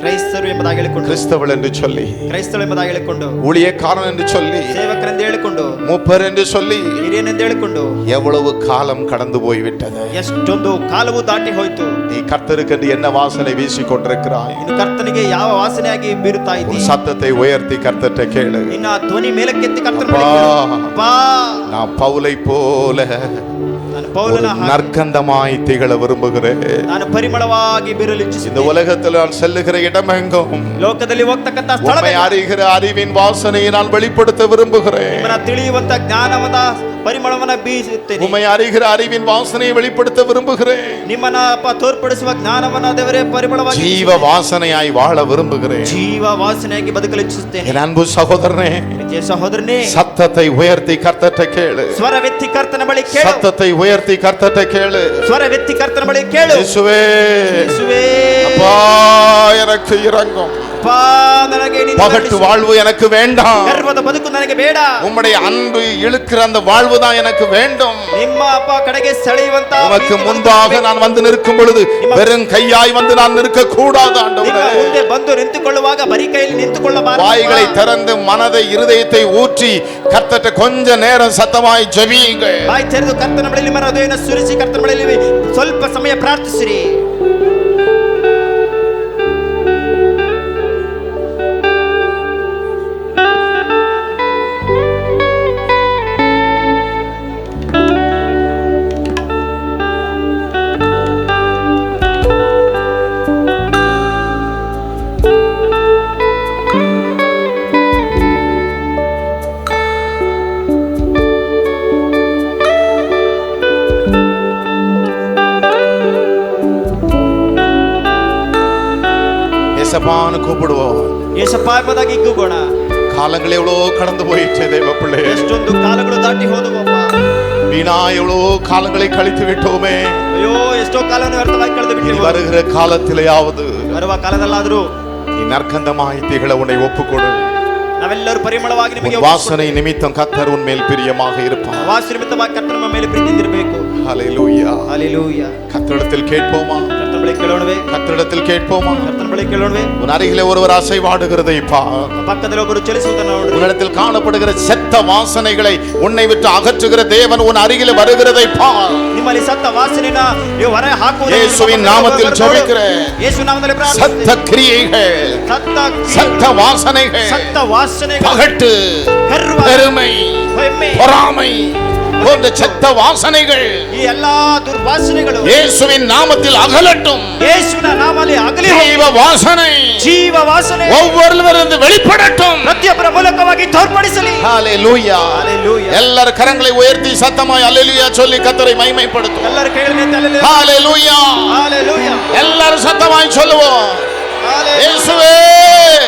ಕ್ರೈಸ್ತರು ಎಂಬುದಾಗಿ ಹೇಳಿಕೊಂಡು, கிறிஸ்தவள் என்று சொல்லி, ಕ್ರೈಸ್ತರು ಎಂಬುದಾಗಿ ಹೇಳಿಕೊಂಡು, ஊழியக்காரன் என்று சொல்லி, ಸೇವಕರೆಂದು ಹೇಳಿಕೊಂಡು, மூப்பர் என்று சொல்லி, ಹಿರಿಯನೆಂದು ಹೇಳಿಕೊಂಡು, எவ்வளவு காலம் கடந்து போய்விட்டது. ಎಷ್ಟೊಂದು ಕಾಲವು ದಾಟಿ ಹೋಯ್ತು. நீ கர்த்தருக்கு என்ன வாசனை வீசிக் கொண்டிருக்கிறாய்? ಇನ್ನು ಕರ್ತನಿಗೆ ಯಾವ ವಾಸನೆಯಾಗಿ ಬೀರುತ್ತಾ உன் ಇದ್ದೀ? சத்தத்தை உயர்த்தி கர்த்தர்ட்ட கேளு. ನಿನ್ನ ಧ್ವನಿ ಮೇಲಕ್ಕೆತ್ತಿ ಕರ್ತನ அப்பா, ಬಳಿಗೆ ಕೇಳು. ಅಪ್ಪಾ, நான் பவுலை போல ನಾನು ஒரு ಪೌಲನ ಹಾಗೆ நற்கந்தமாய் திகழ விரும்புகிறேன். ನಾನು ಪರಿಮಳವಾಗಿ ಬೀರಲು இந்த ಇಚ್ಛಿಸುತ್ತೇನೆ. உலகத்தில் நான் செல்லுகிற இடமெங்கும் ಲೋಕದಲ್ಲಿ ಹೋಗ್ತಕ್ಕಂತ உண்மை ಸ್ಥಳವೆಲ್ಲ அறிகிற அறிவின் வாசனையை நான் வெளிப்படுத்த விரும்புகிறேன். ನಿಮ್ಮನ್ನ ತಿಳಿಯುವಂತ ಜ್ಞಾನವನ್ನ ಪರಿಮಳವನ್ನ ಬೀಸುತ್ತೇನೆ. உண்மை அறிகிற அறிவின் வாசனையை வெளிப்படுத்த விரும்புகிறேன். ನಿಮ್ಮನ್ನ ಅಪ್ಪ ತೋರ್ಪಡಿಸುವ ಜ್ಞಾನವನ್ನ ದೇವರೇ ಪರಿಮಳವಾಗಿ ஜீவ வாசனையாய் வாழ விரும்புகிறேன். ಜೀವ ವಾಸನೆಯಾಗಿ ಬದುಕಲು ಇಚ್ಛಿಸುತ್ತೇನೆ. என் அன்பு சகோதரனே, ಪ್ರೀತಿಯ ಸಹೋದರನೇ, சத்தத்தை உயர்த்தி கர்த்தர்ட்ட கேளு. ಸ್ವರವೆತ್ತಿ ಕರ್ತನ ಬಳಿ ಕೇಳು. சத்தத்தை உயர்த்தி கர்த்தர்ட்ட கேளு. ಸ್ವರವೆತ್ತಿ ಕರ್ತನ ಬಳಿ ಕೇಳು. இயேசுவே, ಯೇಸುವೇ, அப்பா எனக்கு இரங்கும். ಅಪ್ಪಾ, ನನಗೆ ನಿನ್ನ பகட்டு ಕರುಣಿಸು. வாழ்வு எனக்கு வேண்டாம். ಗರ್ವದ ಬದುಕು ನನಗೆ ಬೇಡ. உம்முடைய அன்பு இழுக்கிற அந்த வாழ்வு தான் எனக்கு வேண்டும். ನಿಮ್ಮ ಅಪ್ಪ ಕಡೆಗೆ ಸೆಳೆಯುವಂತ உமக்கு ಪ್ರೀತಿ முன்பாக ಬದುಕು நான் வந்து நிற்கும் பொழுது வெறும் கையாய் வந்து நான் நிற்க கூடாது ನಿಮ್ಮ ஆண்டவரே. ಮುಂದೆ ಬಂದು ನಿಂತುಕೊಳ್ಳುವಾಗ ಬರೀ ಕೈಯಲ್ಲಿ ನಿಂತುಕೊಳ್ಳಬಾರದು. வாய்களை திறந்து மனதை இருதயத்தை ஊற்றி கர்த்தர்ட்ட கொஞ்ச நேரம் சத்தமாய் ஜெபியுங்க. ಬಾಯಿ ತೆರೆದು ಕರ್ತನ ಬಳಿಯಲ್ಲಿ ನಿಮ್ಮ ಹೃದಯವನ್ನು ಸುರಿಸಿ ಕರ್ತನ ಬಳಿಯಲ್ಲಿ ಸ್ವಲ್ಪ ಸಮಯ ಪ್ರಾರ್ಥಿಸಿರಿ. ஏசப்பான்னு கூப்பிடுவோம். ಯೇಸಪ್ಪ ಎಂಬುದಾಗಿ ಕೂಗೋಣ. காலங்கள் எவ்வளோ கடந்து போயிடுச்சு தேவ பிள்ளை. ಎಷ್ಟೊಂದು ಕಾಲಗಳು ದಾಟಿ ಹೋದವಪ್ಪ. வீணா எவ்வளோ காலங்களை கழித்து விட்டோமே. ಅಯ್ಯೋ, ಎಷ್ಟೋ ಕಾಲವನ್ನು ವ್ಯರ್ಥವಾಗಿ ಕಳೆದು இனி ಬಿಟ್ಟಿವೆ. வருகிற காலத்திலேயாவது ಬರುವ ಕಾಲದಲ್ಲಾದರೂ நீ நற்கந்தமாய் திகழ உன்னை ஒப்புக்கொடு. ನಾವೆಲ್ಲರೂ ಪರಿಮಳವಾಗಿ ನಿಮಗೆ உன் வாசனை நிமித்தம் கர்த்தர் உன் மேல் பிரியமாக இருப்பார். ವಾಸ ನಿಮಿತ್ತವಾಗಿ ಕರ್ತನ ನಮ್ಮ ಮೇಲೆ ಪ್ರೀತಿಯಿಂದಿರಬೇಕು. ஹல்லேலூயா. ಹಲ್ಲೆಲೂಯಾ. கர்த்தரிடத்தில் கேட்போமா? ಕರ್ತನ ಬಳಿ ಕೇಳೋಣವೇ? கர்த்தரிடத்தில் கேட்போமா? ಕರ್ತನ ಬಳಿ ಕೇಳೋಣವೇ? உன் அருகிலே ஒருவர் அசைவாடுகிறதை பார். ಪಕ್ಕದಲ್ಲಿ ಒಬ್ಬರು ಚಲಿಸುವುದನ್ನು ನೋಡು. உன்னிடத்தில் காணப்படுகிற செத்த வாசனைகளை உன்னை விட்டு அகற்றுகிற தேவன் உன் அருகிலே வருகிறதை பார். ನಿಮ್ಮಲ್ಲಿ ಸತ್ತ ವಾಸನೆನ ನೀವು ಹೊರ ಹಾಕುವುದನ್ನು ಯೇಸುವಿನ ನಾಮத்தில் ಜಪಿக்கிறேன். ಯೇಸು ನಾಮದಲ್ಲಿ சத்த ಪ್ರಾರ್ಥಿಸುತ್ತೇನೆ. கிரியைகள், சத்த வாசனைகள், ಸತ್ತ ವಾಸನೆಗಳು, பகட்டு, ಗರ್ವ, பெருமை, ಹೆಮ್ಮೆ, பொறாமை போன்ற செத்த வாசனைகள் ಈ ಎಲ್ಲಾ ದುರ್ವಾಸನೆಗಳು இயேசுவின் நாமத்தில் அகலட்டும். ಯೇಸುವಿನ ನಾಮದಲ್ಲಿ ಅಗಲಿ ಹೋಗಿ ஜீவ வாசனை ಜೀವ ವಾಸನೆ ஒவ்வொருவரிலிருந்து வெளிப்படட்டும். ಪ್ರತಿಯೊಬ್ಬರ ಮೂಲಕವಾಗಿ ತೋರ್ಪಡಿಸಲಿ. ஹல்லேலூயா. ஹல்லேலூயா. எல்லாரும் கரங்களை உயர்த்தி சத்தமாய் ஹல்லேலூயா சொல்லி கர்த்தரை மகிமைப்படுத்தும். ಎಲ್ಲರೂ ಕೈಗಳನ್ನು ಎತ್ತಿ ಹಲ್ಲೆಲೂಯಾ. ஹல்லேலூயா. ಹಲ್ಲೆಲೂಯಾ. எல்லாரும் சத்தமாய் சொல்லுவோம். ಹಲ್ಲೆಲೂಯಾ. இயேசுவே,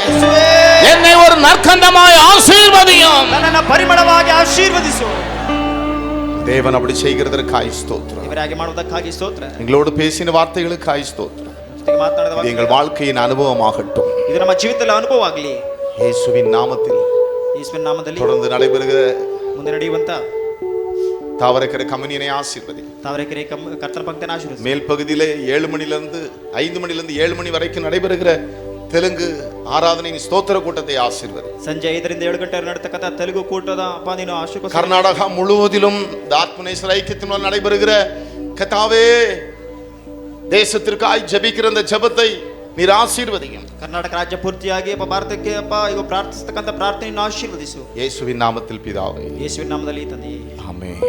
ಯೇಸುವೇ, என்னை ஒரு நற்கந்தமாய் ஆசீர்வதியும். ನನ್ನನ್ನು ಪರಿಮಳವಾಗಿ ಆಶೀರ್ವದಿಸು. தேவன் அப்படி செய்கிறதற்காய் ஸ்தோத்திரம். ಇವರಾಗಿ ಮಾಡುವುದಕ್ಕಾಗಿ ಸ್ತೋತ್ರ. எங்களோடு பேசின வார்த்தைகளுக்காய் ஸ்தோத்திரம். ಜೊತೆಗೆ ಮಾತನಾಡಿದ இது ವಾಕ್ಯ எங்கள் வாழ்க்கையின் அனுபவமாகட்டும். ಇದು ನಮ್ಮ ಜೀವಿತದಲ್ಲಿ ಅನುಭವ ಆಗಲಿ. இயேசுவின் நாமத்தில் ಯೇಸುವಿನ ನಾಮದಲ್ಲಿ தொடர்ந்து நடைபெறுகிற ಮುಂದೆ ನಡೆಯುವಂತ தாவரக்கரை கம்யூனியனை ஆசீர்வதி. ತಾವರೆಕೆರೆ ಕರ್ತನ ಪಂಕ್ತಿಯನ್ನು ಆಶೀರ್ವದಿಸು. மேல் பகுதியிலே 5 மணிலிருந்து 7 மணி வரைக்கும் நடைபெறுகிற தெலுங்கு ஆராதனையின் ஸ்தோத்திர கூட்டத்தை ஆசீர்வதி. ಸಂಜೆ 5 ರಿಂದ 7 ಗಂಟೆ ನಡೀತಕ್ಕಂಥ ತೆಲುಗು ಕೂಟದ ಅಪ್ಪ ನೀನು ಆಶೀರ್ವದಿಸು. கர்நாடகா முழுவதிலும் ஆத்மநேசர் ஐக்கியத்தினால் நடைபெறுகிற கர்த்தாவே, தேசத்திற்காய் ஜெபிக்கிற அந்த ஜெபத்தை நீர் ஆசீர்வதியும். ಕರ್ನಾಟಕ ರಾಜ್ಯ ಪೂರ್ತಿಯಾಗಿ ಅಪ್ಪ ಭಾರತಕ್ಕೆ ಅಪ್ಪ ಈಗ ಪ್ರಾರ್ಥಿಸತಕ್ಕಂಥ ಪ್ರಾರ್ಥನೆಯನ್ನು ಆಶೀರ್ವದಿಸು. இயேசுவின் நாமத்தில் பிதாவே, ಯೇಸುವಿನ ನಾಮದಲ್ಲಿ ತಂದೆಯೇ, ஆமென்.